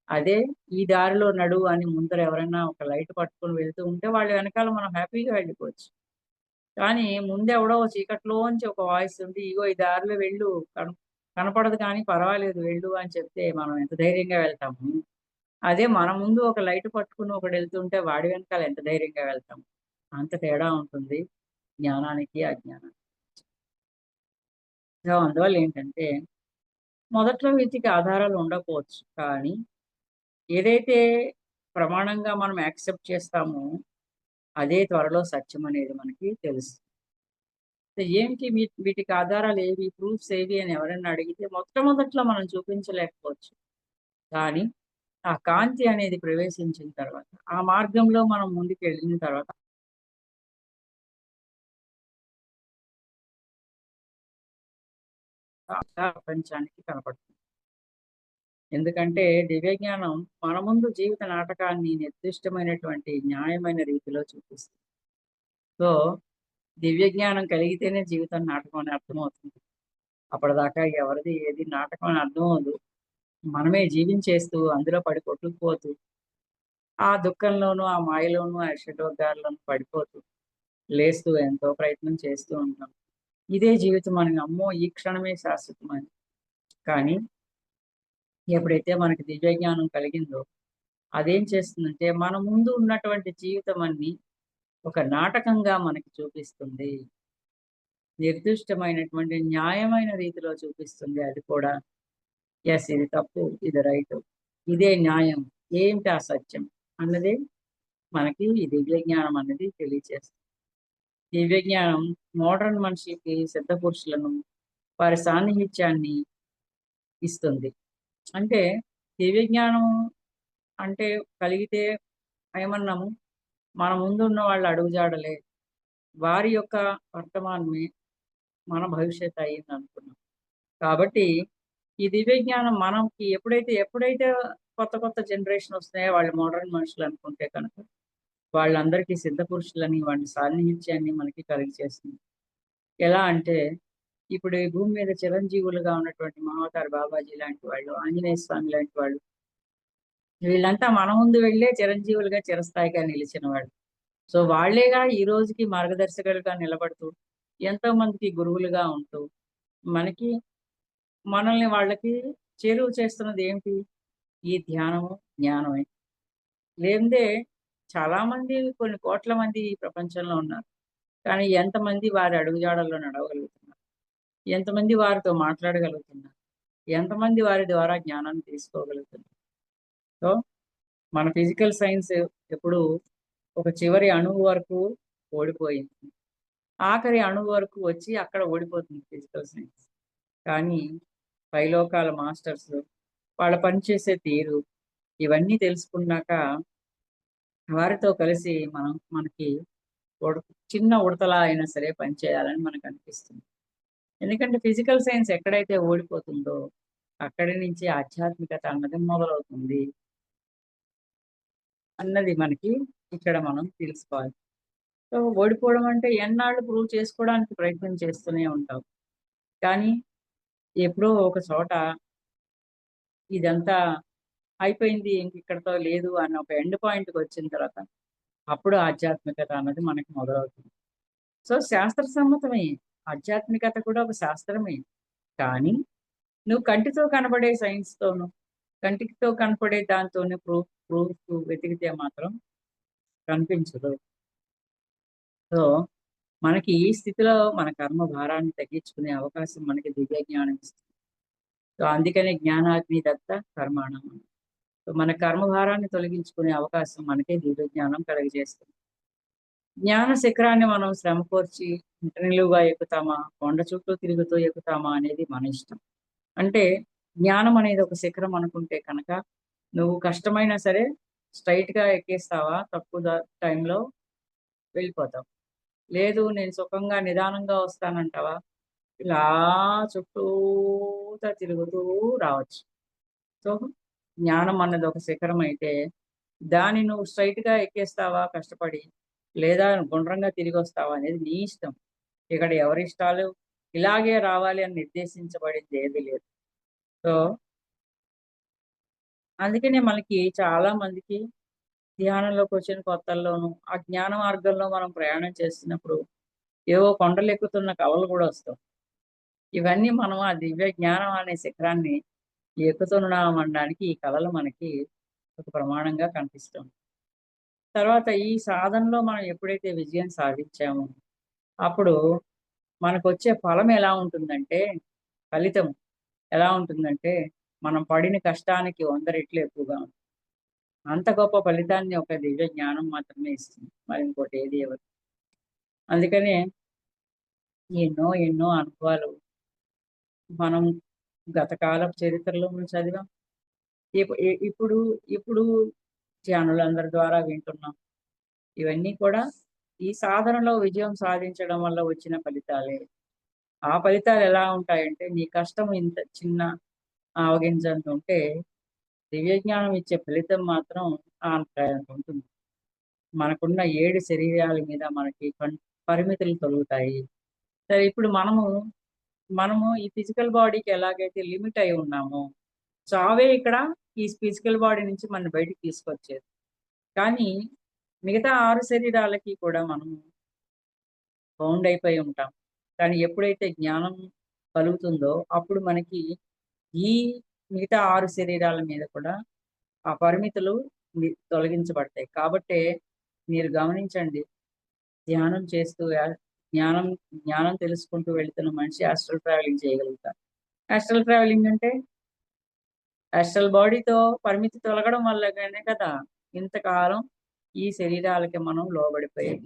అదే ఈ దారిలో నడువు అని ముందర ఎవరైనా ఒక లైట్ పట్టుకొని వెళ్తూ ఉంటే వాళ్ళ వెనకాల మనం హ్యాపీగా వెళ్ళిపోవచ్చు. కానీ ముందెవడో చీకట్లోంచి ఒక వాయిస్ ఉండి, "ఇగో ఈ దారిలో వెళ్ళు. కనపడదు కానీ పర్వాలేదు వెళ్ళు" అని చెప్తే మనం ఎంత ధైర్యంగా వెళ్తాము. అదే మన ముందు ఒక లైట్ పట్టుకొని ఒకడెళ్తుంటే వాడి వెనకాల ఎంత ధైర్యంగా వెళ్తాం. అంత తేడా ఉంటుంది జ్ఞానానికి, అజ్ఞానానికి. సో, అందువల్ల ఏంటంటే మొదట్లో వీటికి ఆధారాలు ఉండకపోవచ్చు. కానీ ఏదైతే ప్రమాణంగా మనం యాక్సెప్ట్ చేస్తామో అదే త్వరలో సత్యం అనేది మనకి తెలుస్తుంది. ఏంటి వీటికి ఆధారాలు ఏవి, ప్రూఫ్స్ ఏవి అని ఎవరైనా అడిగితే మొట్టమొదట్లో మనం చూపించలేకపోవచ్చు. కానీ ఆ కాంతి అనేది ప్రవేశించిన తర్వాత, ఆ మార్గంలో మనం ముందుకు వెళ్ళిన తర్వాత ప్రపంచానికి కనపడుతుంది. ఎందుకంటే దివ్య జ్ఞానం మన ముందు జీవిత నాటకాన్ని నిర్దిష్టమైనటువంటి న్యాయమైన రీతిలో చూపిస్తుంది. సో దివ్య జ్ఞానం కలిగితేనే జీవితం నాటకం అని అర్థమవుతుంది. అప్పటిదాకా ఎవరిది ఏది నాటకం అని అర్థం అవ్వదు. మనమే జీవించేస్తూ అందులో పడి కొట్టుకుపోతూ ఆ దుఃఖంలోనూ, ఆ మాయలోనూ, ఆ షడ్వర్గాల్లోనూ పడిపోతూ, లేస్తూ ఎంతో ప్రయత్నం చేస్తూ ఉంటాం. ఇదే జీవితం అని అమ్మో! ఈ క్షణమే శాశ్వతమని. కానీ ఎప్పుడైతే మనకి దివ్య జ్ఞానం కలిగిందో, అదేం చేస్తుందంటే మన ముందు ఉన్నటువంటి జీవితం అన్ని ఒక నాటకంగా మనకి చూపిస్తుంది. నిర్దిష్టమైనటువంటి న్యాయమైన రీతిలో చూపిస్తుంది అది కూడా. యెస్, ఇది తప్పు, ఇది రైటు. ఇదే న్యాయం, ఏంటి ఆ సత్యం అన్నది మనకి ఈ దివ్య జ్ఞానం అనేది తెలియచేస్తుంది. దివ్య జ్ఞానం మోడర్న్ మనిషికి సిద్ధ పురుషులను, వారి సాన్నిహిత్యాన్ని ఇస్తుంది. అంటే దివ్య జ్ఞానం అంటే కలిగితే ఏమన్నాము, మన ముందున్న వాళ్ళ అడుగుజాడలే, వారి యొక్క వర్తమానమే మన భవిష్యత్తు అయింది అనుకున్నాం. కాబట్టి ఈ దివ్య జ్ఞానం మనకి ఎప్పుడైతే కొత్త కొత్త జనరేషన్ వస్తున్నాయో వాళ్ళు మోడర్న్ మనుషులు అనుకుంటే కనుక వాళ్ళందరికీ సిద్ధ పురుషులని వాళ్ళ సాన్నిహిత్యాన్ని మనకి కలిగజేస్తుంది. ఎలా అంటే ఇప్పుడు ఈ భూమి మీద చిరంజీవులుగా ఉన్నటువంటి మహావతార్ బాబాజీ లాంటి వాళ్ళు, ఆంజనేయ స్వామి లాంటి వాళ్ళు, వీళ్ళంతా మన ముందు వెళ్ళే చిరంజీవులుగా చిరస్థాయిగా నిలిచిన వాళ్ళు. సో వాళ్ళేగా ఈ రోజుకి మార్గదర్శకులుగా నిలబడుతూ ఎంతో మందికి గురువులుగా ఉంటూ మనకి మనల్ని వాళ్ళకి చేరువ చేస్తున్నది ఏమిటి? ఈ ధ్యానము, జ్ఞానమే. లేనిదే చాలా మంది, కొన్ని కోట్ల మంది ఈ ప్రపంచంలో ఉన్నారు. కానీ ఎంతమంది వారి అడుగుజాడల్లో నడవగలుగుతున్నారు? ఎంతమంది వారితో మాట్లాడగలుగుతున్నారు? ఎంతమంది వారి ద్వారా జ్ఞానాన్ని తీసుకోగలుగుతున్నారు? సో మన ఫిజికల్ సైన్స్ ఎప్పుడు ఒక చివరి అణువు వరకు ఓడిపోయింది. ఆఖరి అణువు వరకు వచ్చి అక్కడ ఓడిపోతుంది ఫిజికల్ సైన్స్. కానీ పైలోకాల మాస్టర్స్, వాళ్ళ పనిచేసే తీరు, ఇవన్నీ తెలుసుకున్నాక వారితో కలిసి మనకి చిన్న ఉడతలా అయినా సరే పనిచేయాలని మనకు అనిపిస్తుంది. ఎందుకంటే ఫిజికల్ సైన్స్ ఎక్కడైతే ఓడిపోతుందో అక్కడి నుంచి ఆధ్యాత్మికత అన్నది మొదలవుతుంది అన్నది మనకి ఇక్కడ మనం తెలుసుకోవాలి. సో ఓడిపోవడం అంటే ఎన్నాళ్ళు ప్రూవ్ చేసుకోవడానికి ప్రయత్నం చేస్తూనే ఉంటాం. కానీ ఎప్పుడో ఒక చోట ఇదంతా అయిపోయింది, ఇంక ఇక్కడితో లేదు అన్న ఒక ఎండ్ పాయింట్‌కి వచ్చిన తర్వాత అప్పుడు ఆధ్యాత్మికత అన్నది మనకి మొదలవుతుంది. సో శాస్త్ర సమ్మతమే. ఆధ్యాత్మికత కూడా ఒక శాస్త్రమే. కానీ నువ్వు కంటితో కనబడే సైన్స్‌తోను, కంటితో కనపడే దాంతోనే ప్రూఫ్ వెతికితే మాత్రం కనిపించదు. సో మనకి ఈ స్థితిలో మన కర్మ భారాన్ని తగ్గించుకునే అవకాశం మనకి దివ్య జ్ఞానం ఇస్తుంది. సో అందుకనే జ్ఞానాగ్ని దత్త కర్మాణం. సో మన కర్మభారాన్ని తొలగించుకునే అవకాశం మనకే దివ్య జ్ఞానం కలుగజేస్తుంది. జ్ఞాన శిఖరాన్ని మనం శ్రమ కోర్చి నిలువుగా ఎక్కుతామా, కొండ చుట్టూ తిరుగుతూ ఎక్కుతామా అనేది మన ఇష్టం. అంటే జ్ఞానం అనేది ఒక శిఖరం అనుకుంటే కనుక నువ్వు కష్టమైనా సరే స్ట్రైట్ గా ఎక్కేస్తావా, తక్కువ టైంలో వెళ్ళిపోతావు. లేదు నేను సుఖంగా నిదానంగా వస్తానంటావా, ఇలా చుట్టూతా తిరుగుతూ రావచ్చు. సో జ్ఞానం అన్నది ఒక శిఖరం అయితే దాన్ని నువ్వు స్ట్రైట్ గా ఎక్కేస్తావా కష్టపడి, లేదా గుండ్రంగా తిరిగి వస్తావా అనేది నీ ఇష్టం. ఇక్కడ ఎవరి ఇష్టాలు ఇలాగే రావాలి అని నిర్దేశించబడింది ఏది లేదు. సో అందుకనే మనకి చాలా మందికి ధ్యానంలోకి వచ్చిన కొత్తల్లోనూ ఆ జ్ఞాన మార్గంలో మనం ప్రయాణం చేస్తున్నప్పుడు ఏవో కొండలు ఎక్కుతున్న కవలు కూడా వస్తాం. ఇవన్నీ మనం ఆ దివ్య జ్ఞానం అనే శిఖరాన్ని ఎక్కుతున్నామనడానికి ఈ కళలు మనకి ఒక ప్రమాణంగా కనిపిస్తుంది. తర్వాత ఈ సాధనలో మనం ఎప్పుడైతే విజయం సాధించామో అప్పుడు మనకొచ్చే ఫలం ఎలా ఉంటుందంటే, ఫలితం ఎలా ఉంటుందంటే మనం పడిన కష్టానికి 100 రెట్లు ఎక్కువగా ఉంటుంది. అంత గొప్ప ఫలితాన్ని ఒక దివ్య జ్ఞానం మాత్రమే ఇస్తుంది. మరి ఇంకోటి ఏది ఇవ్వదు. అందుకనే ఎన్నో ఎన్నో అనుభవాలు మనం గత కాలపు చరిత్రలో చదివాం. ఇప్పుడు ఇప్పుడు ఛానళ్ళందరి ద్వారా వింటున్నాం. ఇవన్నీ కూడా ఈ సాధనలో విజయం సాధించడం వల్ల వచ్చిన ఫలితాలే. ఆ ఫలితాలు ఎలా ఉంటాయంటే, నీ కష్టం ఇంత చిన్న ఆవగింజంత ఉంటే, దివ్య జ్ఞానం ఇచ్చే ఫలితం మాత్రం అంత ఉంటుంది. మనకున్న 7 శరీరాల మీద మనకి పరిమితులు తొలుగుతాయి. సరే, ఇప్పుడు మనము ఈ ఫిజికల్ బాడీకి ఎలాగైతే లిమిట్ అయి ఉన్నామో, చావే ఇక్కడ ఈ ఫిజికల్ బాడీ నుంచి మనల్ని బయటికి తీసుకొచ్చేది. కానీ మిగతా 6 శరీరాలకి కూడా మనము బౌండ్ అయిపోయి ఉంటాం. కానీ ఎప్పుడైతే జ్ఞానం కలుగుతుందో, అప్పుడు మనకి ఈ మిగతా 6 శరీరాల మీద కూడా ఆ పరిమితులు తొలగించబడతాయి. కాబట్టే మీరు గమనించండి, ధ్యానం చేస్తూ జ్ఞానం జ్ఞానం తెలుసుకుంటూ వెళ్తున్న మనిషి ఆస్ట్రల్ ట్రావెలింగ్ చేయగలుగుతారు. ఆస్ట్రల్ ట్రావెలింగ్ అంటే ఆస్ట్రల్ బాడీతో పరిమితి తొలగడం వల్లనే కదా ఇంతకాలం ఈ శరీరాలకి మనం లోబడిపోయాం.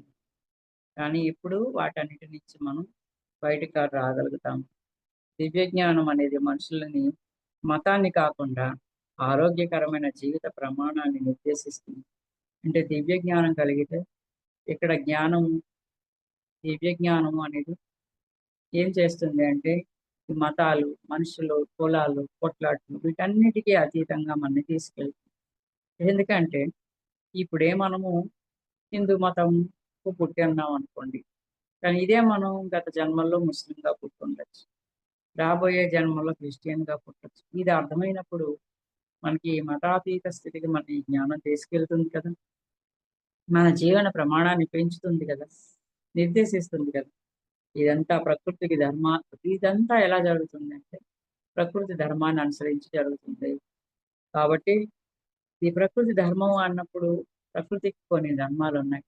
కానీ ఇప్పుడు వాటన్నిటి నుంచి మనం బయటికి రాగలుగుతాం. దివ్య జ్ఞానం అనేది మనుషులని మతాన్ని కాకుండా ఆరోగ్యకరమైన జీవిత ప్రమాణాన్ని నిర్దేశిస్తుంది. అంటే దివ్య జ్ఞానం కలిగితే ఇక్కడ దివ్య జ్ఞానం అనేది ఏం చేస్తుంది అంటే, ఈ మతాలు, మనుషులు, కులాలు, కొట్లాట్లు వీటన్నిటికీ అతీతంగా మనని తీసుకెళ్తుంది. ఎందుకంటే ఇప్పుడే మనము హిందూ మతంకు పుట్టి ఉన్నాం అనుకోండి. కానీ ఇదే మనం గత జన్మల్లో ముస్లింగా పుట్టుండొచ్చు. రాబోయే జన్మలో క్రిస్టియన్‌గా పుట్టొచ్చు. ఇది అర్థమైనప్పుడు మనకి మతాతీత స్థితికి మన ఈ జ్ఞానం తీసుకెళ్తుంది కదా! మన జీవన ప్రమాణాన్ని పెంచుతుంది కదా! నిర్దేశిస్తుంది కదా! ఇదంతా ప్రకృతికి ఇదంతా ఎలా జరుగుతుందంటే, ప్రకృతి ధర్మాన్ని అనుసరించి జరుగుతుంది. కాబట్టి ఈ ప్రకృతి ధర్మం అన్నప్పుడు ప్రకృతికి కొన్ని ధర్మాలున్నాయి.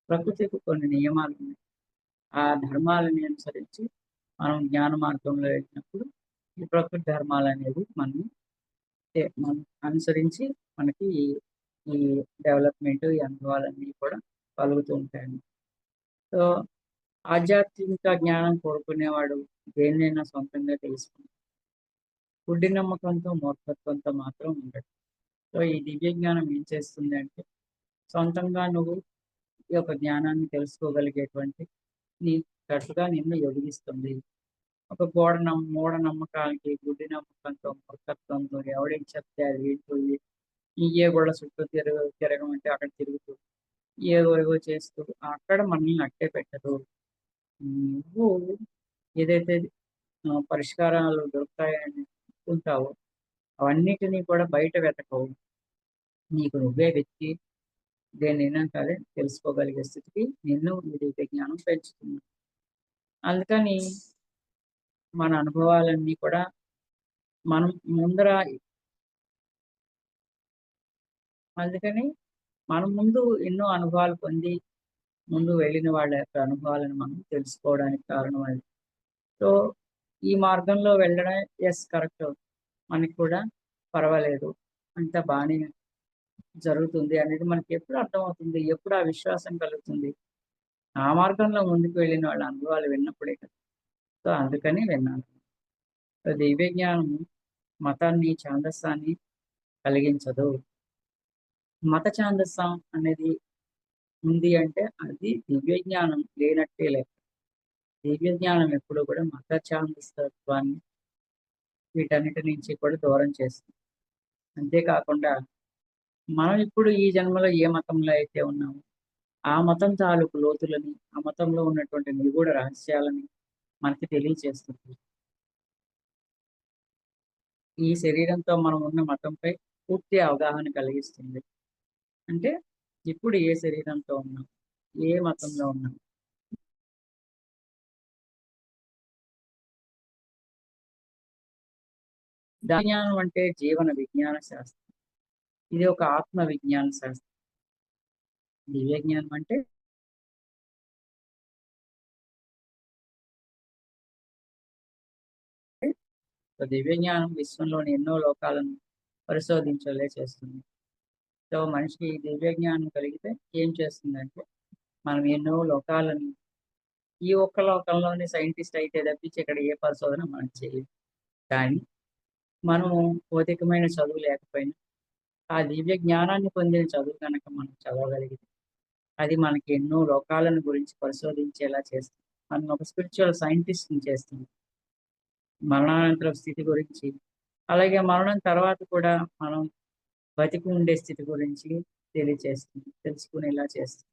ప్రకృతికి కొన్ని నియమాలున్నాయి. ఆ ధర్మాలని అనుసరించి మనం జ్ఞాన మార్గంలో వెళ్ళినప్పుడు ఈ ప్రకృతి ధర్మాలనేవి మనం అనుసరించి మనకి ఈ డెవలప్‌మెంట్, ఈ అనుభవాలన్నీ కూడా కలుగుతూ ఉంటాయండి. సో, ఆధ్యాత్మిక జ్ఞానం కోరుకునేవాడు దేన్నైనా సొంతంగా తెలుసుకుంటాడు. గుడ్డి నమ్మకంతో, మూర్ఖత్వంతో మాత్రం ఉండడు. సో, ఈ దివ్య జ్ఞానం ఏం చేస్తుంది అంటే, సొంతంగా నువ్వు ఈ యొక్క జ్ఞానాన్ని తెలుసుకోగలిగేటువంటి నీ తరచుగా నిన్ను ఎదిగిస్తుంది. ఒక మూఢనమ్మకాలకి, గుడ్డి నమ్మకంతో, మూర్ఖత్వంతో ఎవడేం చెప్తే అది వింటూ ఈ గోళ్ళ చుట్టూ తిరగమంటే అక్కడ తిరుగుతూ, ఏవేవో చేస్తూ అక్కడ మనల్ని అట్టే పెట్టదు. నువ్వు ఏదైతే పరిష్కారాలు దొరుకుతాయని అనుకుంటావో, అవన్నిటిని కూడా బయట వెతకవు. నీకు నువ్వే వెతికి దేన్నైనా సరే తెలుసుకోగలిగే స్థితికి నిన్ను ఈ దివ్య జ్ఞానం పెంచుతుంది. అందుకని మన అనుభవాలన్నీ కూడా మనం ముందర అందుకని మనం ముందు ఎన్నో అనుభవాలు పొంది ముందు వెళ్ళిన వాళ్ళ యొక్క అనుభవాలను మనం తెలుసుకోవడానికి కారణం అది. సో, ఈ మార్గంలో వెళ్ళడం కరెక్ట్. మనకి కూడా పర్వాలేదు. అంతా బానే జరుగుతుంది అనేది మనకి ఎప్పుడు అర్థమవుతుంది? ఎప్పుడు ఆ విశ్వాసం కలుగుతుంది? ఆ మార్గంలో ముందుకు వెళ్ళిన వాళ్ళ అనుభవాలు విన్నప్పుడే కదా! సో, అందుకని విన్నాను. సో, దివ్య జ్ఞానం మతాన్ని, ఛాందస్సాన్ని కలిగించదు. మత ఛాందస్సం అనేది ఉంది అంటే అది దివ్య జ్ఞానం లేనట్టే లెక్క. దివ్య జ్ఞానం ఎప్పుడు కూడా మత ఛాందసత్వాన్ని వీటన్నిటి నుంచి కూడా దూరం చేస్తుంది. అంతేకాకుండా మనం ఇప్పుడు ఈ జన్మలో ఏ మతంలో అయితే ఉన్నామో, ఆ మతం తాలూకు లోతులని, ఆ మతంలో ఉన్నటువంటి నిగూఢ రహస్యాలని మనకి తెలియచేస్తుంది. ఈ శరీరంతో మనం ఉన్న మతంపై పూర్తి అవగాహన కలిగిస్తుంది. అంటే ఇప్పుడు ఏ శరీరంతో ఉన్నాం, ఏ మతంలో ఉన్నాం. జ్ఞానం అంటే జీవన విజ్ఞాన శాస్త్రం. ఇది ఒక ఆత్మ విజ్ఞాన శాస్త్రం. దివ్య జ్ఞానం అంటే దివ్య జ్ఞానం విశ్వంలోని ఎన్నో లోకాలను పరిశోధించేలా చేస్తుంది. సో, మనిషికి ఈ దివ్య జ్ఞానం కలిగితే ఏం చేస్తుందంటే, మనం ఎన్నో లోకాలను ఈ ఒక్క లోకంలోనే సైంటిస్ట్ అయితే తప్పించి ఇక్కడ ఏ పరిశోధన మనం చేయలేం. కానీ మనము భౌతికమైన చదువు లేకపోయినా ఆ దివ్య జ్ఞానాన్ని పొందిన చదువు కనుక మనం చదవగలిగితే అది మనకి ఎన్నో లోకాలను గురించి పరిశోధించేలా చేస్తుంది. మనం ఒక స్పిరిచువల్ సైంటిస్ట్‌ని చేస్తుంది. మరణానంతర స్థితి గురించి, అలాగే మరణం తర్వాత కూడా మనం బతికి ఉండే స్థితి గురించి తెలియచేస్తుంది. తెలుసుకునేలా చేస్తుంది.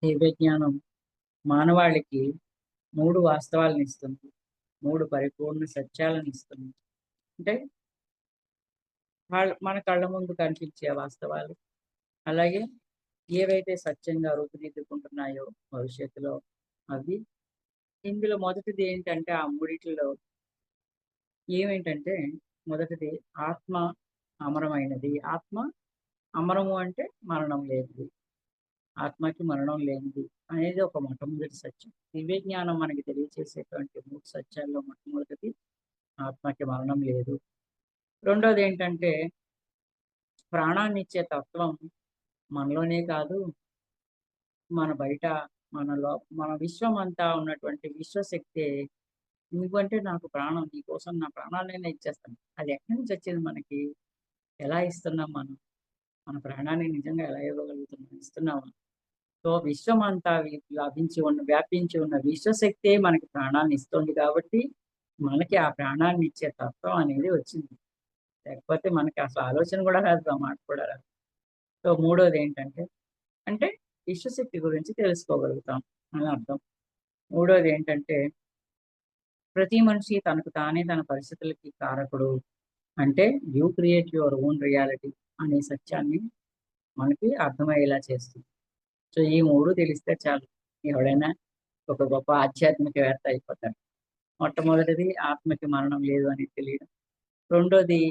దివ్య జ్ఞానం మానవాళికి 3 వాస్తవాలనిస్తుంది. 3 పరిపూర్ణ సత్యాలనిస్తుంది. అంటే మన కళ్ళ ముందు కనిపించే వాస్తవాలు, అలాగే ఏవైతే సత్యంగా రూపుదిద్దుకుంటున్నాయో భవిష్యత్తులో అవి. ఇందులో మొదటిది ఏంటంటే ఆ మూడిట్లో ఏమేంటంటే మొదటిది ఆత్మ అమరమైనది. ఆత్మ అమరము అంటే మరణం లేనిది. ఆత్మకి మరణం లేనిది అనేది ఒక మొట్టమొదటి సత్యం. దివ్య జ్ఞానం మనకి తెలియచేసేటువంటి 3 సత్యాల్లో మొట్టమొదటిది ఆత్మకి మరణం లేదు. రెండోదేంటంటే ప్రాణాన్నిచ్చే తత్వం మనలోనే కాదు, మన బయట మన విశ్వం అంతా ఉన్నటువంటి విశ్వశక్తే. నువ్వంటే నాకు ప్రాణం. నీకోసం నా ప్రాణాలైనా ఇచ్చేస్తాను. అది ఎక్కడి నుంచి వచ్చింది మనకి? ఎలా ఇస్తున్నాం మనం? మన ప్రాణాన్ని నిజంగా ఎలా ఇవ్వగలుగుతున్నాం? ఇస్తున్నామా? సో, విశ్వమంతా వ్యాపించి ఉన్న విశ్వశక్తే మనకి ప్రాణాన్ని ఇస్తుంది కాబట్టి, మనకి ఆ ప్రాణాన్ని ఇచ్చే తత్వం అనేది వచ్చింది. లేకపోతే మనకి అసలు ఆలోచన కూడా రాదు. ఆ మాట కూడా రాదు. సో, మూడోదేంటంటే అంటే విశ్వశక్తి గురించి తెలుసుకోగలుగుతాం అని అర్థం. మూడోదేంటంటే ప్రతి మనిషి తనకు తానే తన పరిస్థితులకి కారకుడు. అంటే you create your own reality అనే సత్యాన్ని మనకి అర్థమయ్యేలా చేస్తుంది. సో, ఈ 3 తెలిస్తే చాలు. ఎవడైనా ఒక గొప్ప ఆధ్యాత్మికవేత్త అయిపోతాడు. మొట్టమొదటిది ఆత్మకి మరణం లేదు అని తెలియడం. రెండోది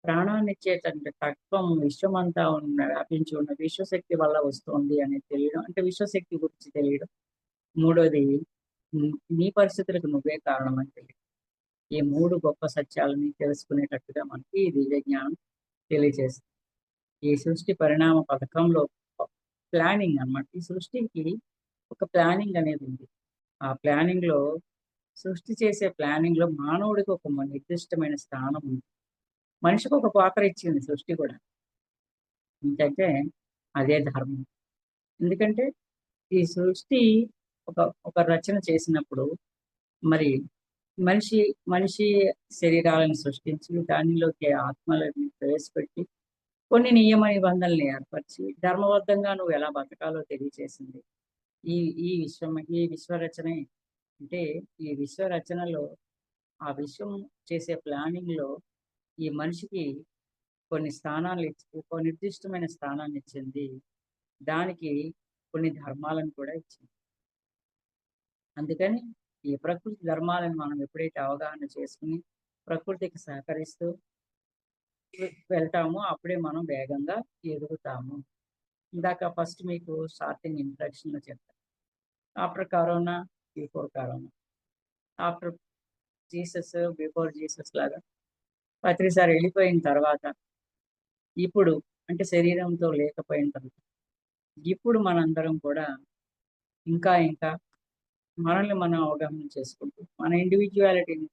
ప్రాణాన్నిచ్చేటువంటి తత్వం విశ్వమంతా వ్యాపించి ఉన్న విశ్వశక్తి వల్ల వస్తుంది అని తెలియడం. అంటే విశ్వశక్తి గురించి తెలియడం. మూడోది నీ పరిస్థితులకు నువ్వే కారణం అని తెలియడం. ఈ 3 గొప్ప సత్యాలని తెలుసుకునేటట్టుగా మనకి ఈ దివ్య జ్ఞానం తెలియజేస్తుంది. ఈ సృష్టి పరిణామ పథకంలో ప్లానింగ్ అన్నమాట. ఈ సృష్టికి ఒక ప్లానింగ్ అనేది ఉంది. ఆ ప్లానింగ్‌లో సృష్టి చేసే ప్లానింగ్‌లో మానవుడికి ఒక నిర్దిష్టమైన స్థానం ఉంది. మనిషికి ఒక పాత్ర ఇచ్చింది సృష్టి కూడా. ఏంటంటే అదే ధర్మం. ఎందుకంటే ఈ సృష్టి ఒక ఒక రచన చేసినప్పుడు మరి మనిషి మనిషి శరీరాలను సృష్టించి దానిలోకి ఆత్మలని ప్రవేశపెట్టి కొన్ని నియమ నిబంధనల్ని ఏర్పరిచి ధర్మబద్ధంగా నువ్వు ఎలా బతకాలో తెలియచేసింది. ఈ ఈ విశ్వరచనే. అంటే ఈ విశ్వరచనలో ఆ విశ్వం చేసే ప్లానింగ్‌లో ఈ మనిషికి కొన్ని స్థానాలు ఇచ్చి ఒక నిర్దిష్టమైన స్థానాన్ని ఇచ్చింది. దానికి కొన్ని ధర్మాలను కూడా ఇచ్చింది. అందుకని ఈ ప్రకృతి ధర్మాలను మనం ఎప్పుడైతే అవగాహన చేసుకొని ప్రకృతికి సహకరిస్తూ వెళ్తామో అప్పుడే మనం వేగంగా ఎదుగుతాము. ఇందాక ఫస్ట్ మీకు స్టార్టింగ్ ఇంట్రడక్షన్‌లో చెప్పాను. After corona, before corona. After Jesus, before Jesus లాగా ప్రతిసారి వెళ్ళిపోయిన తర్వాత ఇప్పుడు అంటే శరీరంతో లేకపోయిన తర్వాత ఇప్పుడు మనందరం కూడా ఇంకా మనల్ని మనం అవగాహన చేసుకుంటూ మన ఇండివిడ్యువాలిటీని,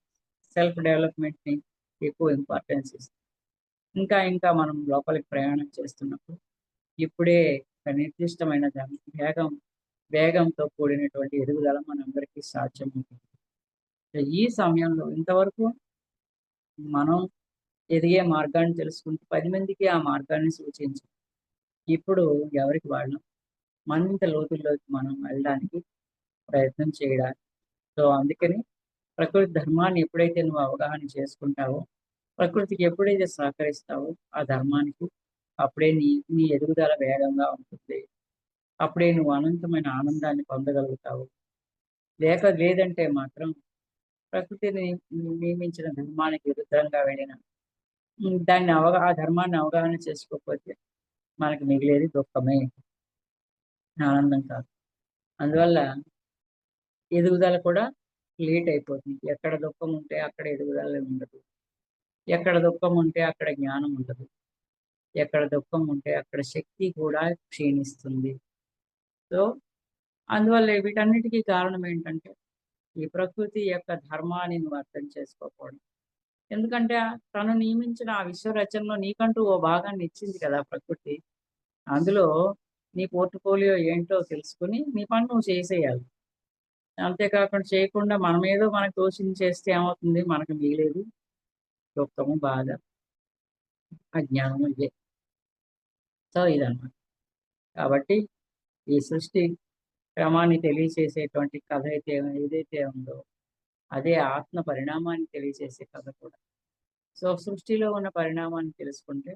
సెల్ఫ్ డెవలప్‌మెంట్‌ని ఎక్కువ ఇంపార్టెన్స్ ఇస్తూ ఇంకా మనం లోపలికి ప్రయాణం చేస్తున్నప్పుడు ఇప్పుడే ఒక నిర్దిష్టమైన వేగంతో కూడినటువంటి ఎదుగుదల మనందరికీ సాధ్యమవుతుంది. ఈ సమయంలో ఇంతవరకు మనం ఎదిగే మార్గాన్ని తెలుసుకుంటూ 10 మందికి ఆ మార్గాన్ని సూచించాం. ఇప్పుడు ఎవరికి వాళ్ళు మరింత లోతుల్లోకి మనం వెళ్ళడానికి ప్రయత్నం చేయడానికి. సో, అందుకని ప్రకృతి ధర్మాన్ని ఎప్పుడైతే నువ్వు అవగాహన చేసుకుంటావో, ప్రకృతికి ఎప్పుడైతే సహకరిస్తావో ఆ ధర్మానికి, అప్పుడే నీ నీ ఎదుగుదల వేగంగా ఉంటుంది. అప్పుడే నువ్వు అనంతమైన ఆనందాన్ని పొందగలుగుతావు. లేదంటే మాత్రం ప్రకృతిని నియమించిన ధర్మానికి విరుద్ధంగా వెళ్ళిన ఆ ధర్మాన్ని అవగాహన చేసుకోకపోతే మనకు మిగిలేది దుఃఖమే, ఆనందం కాదు. అందువల్ల ఎదుగుదల కూడా లేట్ అయిపోతుంది. ఎక్కడ దుఃఖం ఉంటే అక్కడ ఎదుగుదల ఉండదు. ఎక్కడ దుఃఖం ఉంటే అక్కడ జ్ఞానం ఉండదు. ఎక్కడ దుఃఖం ఉంటే అక్కడ శక్తి కూడా క్షీణిస్తుంది. సో, అందువల్ల వీటన్నిటికీ కారణం ఏంటంటే ఈ ప్రకృతి యొక్క ధర్మాన్ని నువ్వు అర్థం చేసుకోకపోవడం. ఎందుకంటే తను నియమించిన ఆ విశ్వ రచనలో నీకంటూ ఓ భాగాన్ని ఇచ్చింది కదా ప్రకృతి. అందులో నీ పోర్ట్‌ఫోలియో ఏంటో తెలుసుకొని నీ పని నువ్వు చేసేయాలి. అంతేకాకుండా చేయకుండా మనమేదో మనకు తోచింది చేస్తే ఏమవుతుంది? మనకు మిగిలేది దుఃఖము, బాధ, అజ్ఞానము ఇవే. సో, ఇదన్నమాట. కాబట్టి ఈ సృష్టి క్రమాన్ని తెలియచేసేటువంటి కథ అయితే ఏదైతే ఉందో అదే ఆత్మ పరిణామాన్ని తెలియచేసే కథ కూడా. సో, సృష్టిలో ఉన్న పరిణామాన్ని తెలుసుకుంటే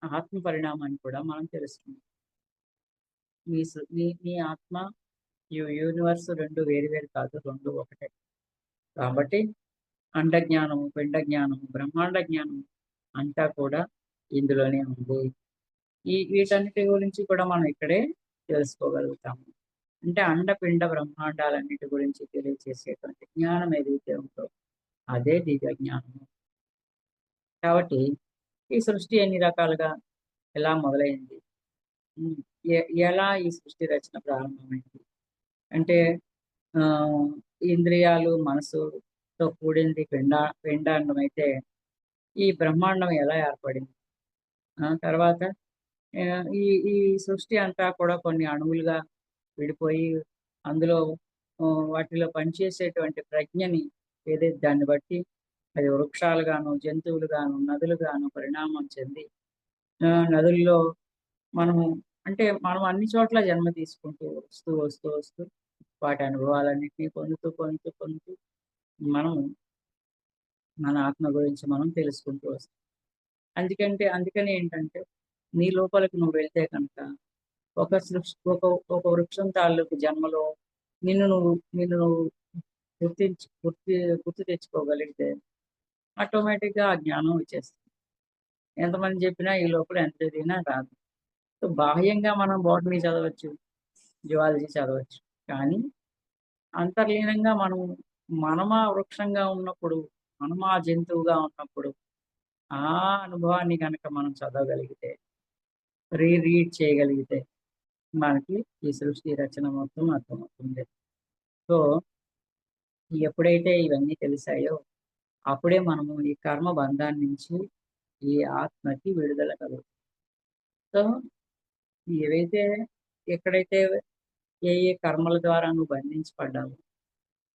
ఆత్మ పరిణామాన్ని కూడా మనం తెలుసుకుంటాం. నీ ఆత్మ, యూనివర్స్ 2 వేరు వేరు కాదు. 2 ఒకటే. కాబట్టి అండ జ్ఞానము, పిండ జ్ఞానము, బ్రహ్మాండ జ్ఞానము అంతా కూడా ఇందులోనే ఉంది. వీటన్నిటి గురించి కూడా మనం ఇక్కడే తెలుసుకోగలుగుతాము. అంటే అండపిండ బ్రహ్మాండాలన్నిటి గురించి తెలియచేసేటువంటి జ్ఞానం ఏదైతే ఉందో అదే దివ్య జ్ఞానము. కాబట్టి ఈ సృష్టి ఎన్ని రకాలుగా ఎలా మొదలైంది? హ్మ్. ఎలా ఈ సృష్టి రచన ప్రారంభమైంది? అంటే ఆహ్, ఇంద్రియాలు, మనసుతో కూడింది పిండాండం అయితే ఈ బ్రహ్మాండం ఎలా ఏర్పడింది? తర్వాత ఈ ఈ సృష్టి అంతా కూడా కొన్ని అణువులుగా విడిపోయి అందులో వాటిలో పనిచేసేటువంటి ప్రజ్ఞని ఏదైతే దాన్ని బట్టి అది వృక్షాలుగాను, జంతువులుగాను, నదులుగాను పరిణామం చెంది నదుల్లో మనము అంటే మనం అన్ని చోట్ల జన్మ తీసుకుంటూ వస్తూ వాటి అనుభవాలన్నిటినీ పొందుతూ మనం మన ఆత్మ గురించి మనం తెలుసుకుంటూ వస్తాం. అందుకని ఏంటంటే నీ లోపలికి నువ్వు వెళ్తే కనుక ఒక వృక్షం తాలూకు జన్మలో నిన్ను నువ్వు గుర్తు తెచ్చుకోగలిగితే ఆటోమేటిక్‌గా ఆ జ్ఞానం వచ్చేస్తుంది. ఎంతమంది చెప్పినా ఈ లోపల ఎంత చదివినా రాదు. సో, బాహ్యంగా మనం బోటనీ చదవచ్చు, జువాలజీ చదవచ్చు. కానీ అంతర్లీనంగా మనమా వృక్షంగా ఉన్నప్పుడు, మనమా జంతువుగా ఉన్నప్పుడు, ఆ అనుభవాన్ని గనక మనం చదవగలిగితే, రీడ్ చేయగలిగితే, మనకి ఈ సృష్టి రచన మొత్తం అర్థమవుతుంది. సో, ఎప్పుడైతే ఇవన్నీ తెలిసాయో, అప్పుడే మనము ఈ కర్మ బంధాన్ని నుంచి ఈ ఆత్మకి విడుదల కలుగుతుంది. సో, ఏవైతే ఎక్కడైతే ఏ కర్మల ద్వారా నువ్వు బంధించబడ్డావో,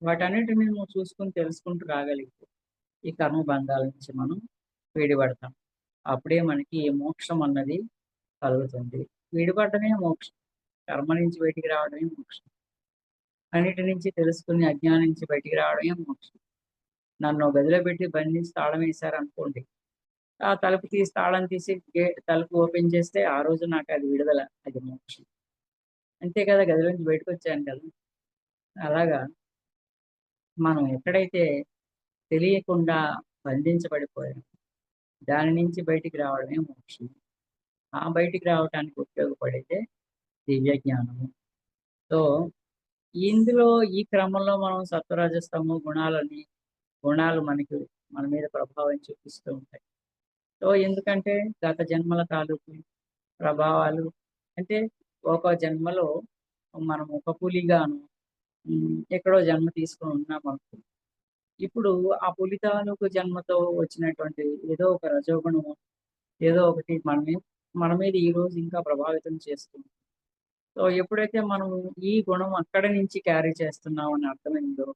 వాటన్నిటిని నువ్వు చూసుకొని తెలుసుకుంటూ రాగలిగితే, ఈ కర్మ బంధాల నుంచి మనం విడిపడతాం. అప్పుడే మనకి ఈ మోక్షం అన్నది కలుగుతుంది. విడిపడడమే మోక్షం. కర్మ నుంచి బయటికి రావడమే మోక్షం. అన్నిటి నుంచి తెలుసుకుని అజ్ఞానం నుంచి బయటికి రావడమే మోక్షం. నన్ను గదిలో పెట్టి బంధించి తాళం వేశారనుకోండి. ఆ తాళం తీసి తలుపు ఓపెన్ చేస్తే ఆ రోజు నాకు అది విడుదల. అది మోక్షం. అంతే కదా! గదిలో నుంచి బయటకొచ్చాను కదా! అలాగా మనం ఎక్కడైతే తెలియకుండా బంధించబడిపోయామో దాని నుంచి బయటికి రావడమే మోక్షం. ఆ బయటికి రావటానికి ఉపయోగపడేదే దివ్య జ్ఞానము. సో, ఇందులో ఈ క్రమంలో మనం సత్వరజస్తమో గుణాలు మన మీద ప్రభావం చూపిస్తూ ఉంటాయి. సో, ఎందుకంటే గత జన్మల తాలూకు ప్రభావాలు అంటే ఒక జన్మలో మనం ఒక పులిగాను ఎక్కడో జన్మ తీసుకొని ఉన్నామనుకో. ఇప్పుడు ఆ పులి తాలూకు జన్మతో వచ్చినటువంటి ఏదో ఒక రజోగుణం ఏదో ఒకటి మన మీద ఈరోజు ఇంకా ప్రభావితం చేస్తుంది. సో, ఎప్పుడైతే మనం ఈ గుణం అక్కడి నుంచి క్యారీ చేస్తున్నామని అర్థమైందో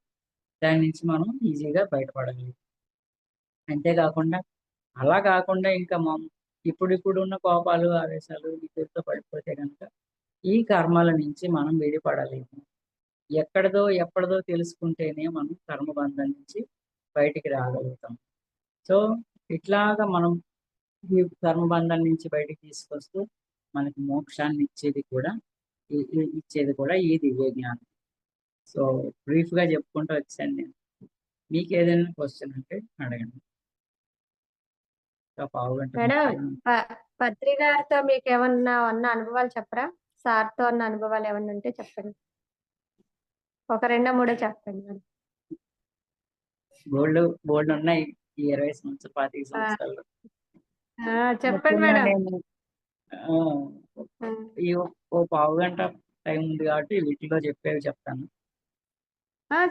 దాని నుంచి మనం ఈజీగా బయటపడగలుగుతాం. అంతేకాకుండా అలా కాకుండా ఇంకా ఇప్పుడున్న కోపాలు, ఆవేశాలు వీటితో పడిపోతే గనక ఈ కర్మల నుంచి మనం విడిపడలేము. ఎప్పటిదో తెలుసుకుంటేనే మనం కర్మబంధం నుంచి బయటికి రాగలుగుతాం. సో, ఇట్లాగా మనం ఈ కర్మబంధం నుంచి బయటికి తీసుకొస్తూ మనకి మోక్షాన్ని ఇచ్చేది కూడా ఈ దివ్య జ్ఞానం. సో, బ్రీఫ్‌గా చెప్పుకుంటూ వచ్చాను నేను. మీకేదైనా క్వెషన్ ఉంటే అడగండి. పావుగంట మేడం, పత్రి గారితో మీకు ఏమన్నా ఉన్న అనుభవాలు చెప్పరా? సార్‌తో ఉన్న అనుభవాలు ఏమన్నా ఉంటే చెప్పండి. ఒక 2 3 చెప్పండి మేడం. బోలెడున్నాయి. ఈ 20 సంవత్సరాలు, 25 సంవత్సరాల్లో. చెప్పండి ముఖ్యంగా మేడం. నేను ఈ ఓ పావుగంట టైం ఉంది కాబట్టి వీటిలో చెప్పేవి చెప్తాను.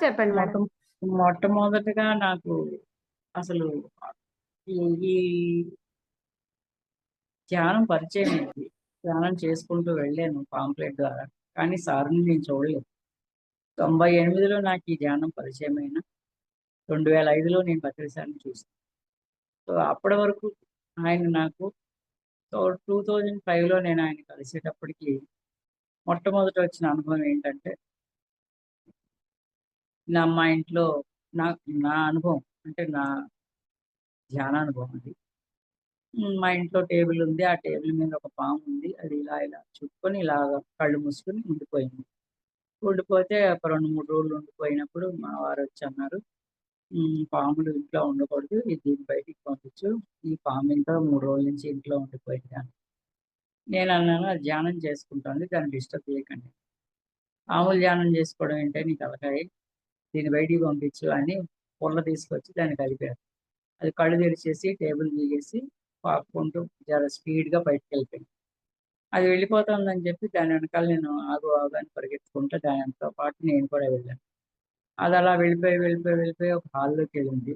చెప్పండి మొట్ట మేడం. మొట్టమొదటిగా నాకు అసలు ఈ ఈ ధ్యానం పరిచయం అయింది. ధ్యానం చేసుకుంటూ వెళ్ళాను పాంప్లెట్ ద్వారా. కానీ సార్‌ని నేను చూడలేదు. 98లో నాకు ఈ ధ్యానం పరిచయమైన 2005లో నేను పత్రి సార్‌ని చూసాను. సో, అప్పటి వరకు ఆయన నాకు 2005లో నేను ఆయన్ని కలిసేటప్పటికి మొట్టమొదట వచ్చిన అనుభవం ఏంటంటే, మా ఇంట్లో నా నా అనుభవం అంటే నా ధ్యానానుభవం అది. మా ఇంట్లో టేబుల్ ఉంది. ఆ టేబుల్ మీద ఒక పాము ఉంది. అది ఇలా ఇలా చుట్టుకొని ఇలాగ కళ్ళు మూసుకొని ఉండిపోయింది. ఉండిపోతే ఒక 2, 3 రోజులు ఉండిపోయినప్పుడు మా వారొచ్చి అన్నారు, పాములు ఇంట్లో ఉండకూడదు. దీన్ని బయటికి పంపించు. ఈ పాము ఇంకా 3 రోజుల నుంచి ఇంట్లో ఉండిపోయింది అని. నేనన్నాను, అది ధ్యానం చేసుకుంటోంది. దాన్ని డిస్టర్బ్ చేయకండి. మామూలు ధ్యానం చేసుకోవడం ఏంటే నీ తలకాయ. దీన్ని బయటికి పంపించు అని పుల్ల తీసుకొచ్చి దాన్ని కలిపారు. అది కళ్ళు తెరిచేసి టేబుల్ దిగేసి పాక్కుంటూ జర స్పీడ్‌గా బయటికెళ్ళిపోయింది. అది వెళ్ళిపోతోందని చెప్పి దాని వెనకాల నేను ఆగు ఆగు అని పరిగెత్తుకుంటూ దానితో పాటు నేను కూడా వెళ్ళాను. అది అలా వెళ్ళిపోయి ఒక హాల్‌లోకెళ్ళింది.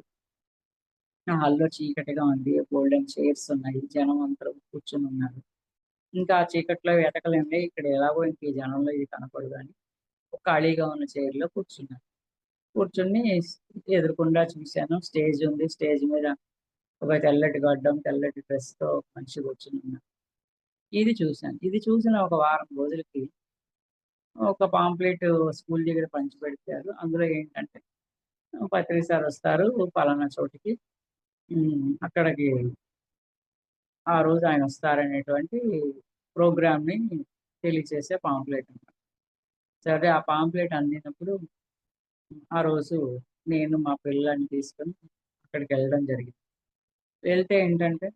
ఆ హాల్‌లో చీకటిగా ఉంది. బోలెడన్ని చైర్స్ ఉన్నాయి. జనం అందరూ కూర్చొనున్నారు. ఇంకా ఆ చీకట్లో వెతకలేంలే ఇక్కడ ఎలాగో ఇంక ఈ జనంలో ఇది కనపడదు అని ఒక ఖాళీగా ఉన్న చైర్‌లో కూర్చున్నాను. కూర్చొని ఎదురుగుండా చూశాను. స్టేజ్ ఉంది. స్టేజ్ మీద ఒక తెల్లటి గడ్డం, తెల్లటి డ్రెస్‌తో ఒక మనిషి కూర్చొనున్నారు. ఇది చూశాను. ఇది చూసిన ఒక వారం రోజులకి ఒక పాంప్లెట్ స్కూల్ దగ్గర పంచిపెట్టారు. అందులో ఏంటంటే పత్రి సార్ వస్తారు పలానా చోటికి. అక్కడికి ఆ రోజు ఆయన వస్తారనేటువంటి ప్రోగ్రామ్‌ని తెలియచేసే పాంప్లెట్ అన్నమాట. సరే ఆ పాంప్లెట్ అందినప్పుడు ఆ రోజు నేను మా పిల్లల్ని తీసుకొని అక్కడికెళ్ళడం జరిగింది. వెళ్తే ఏంటంటే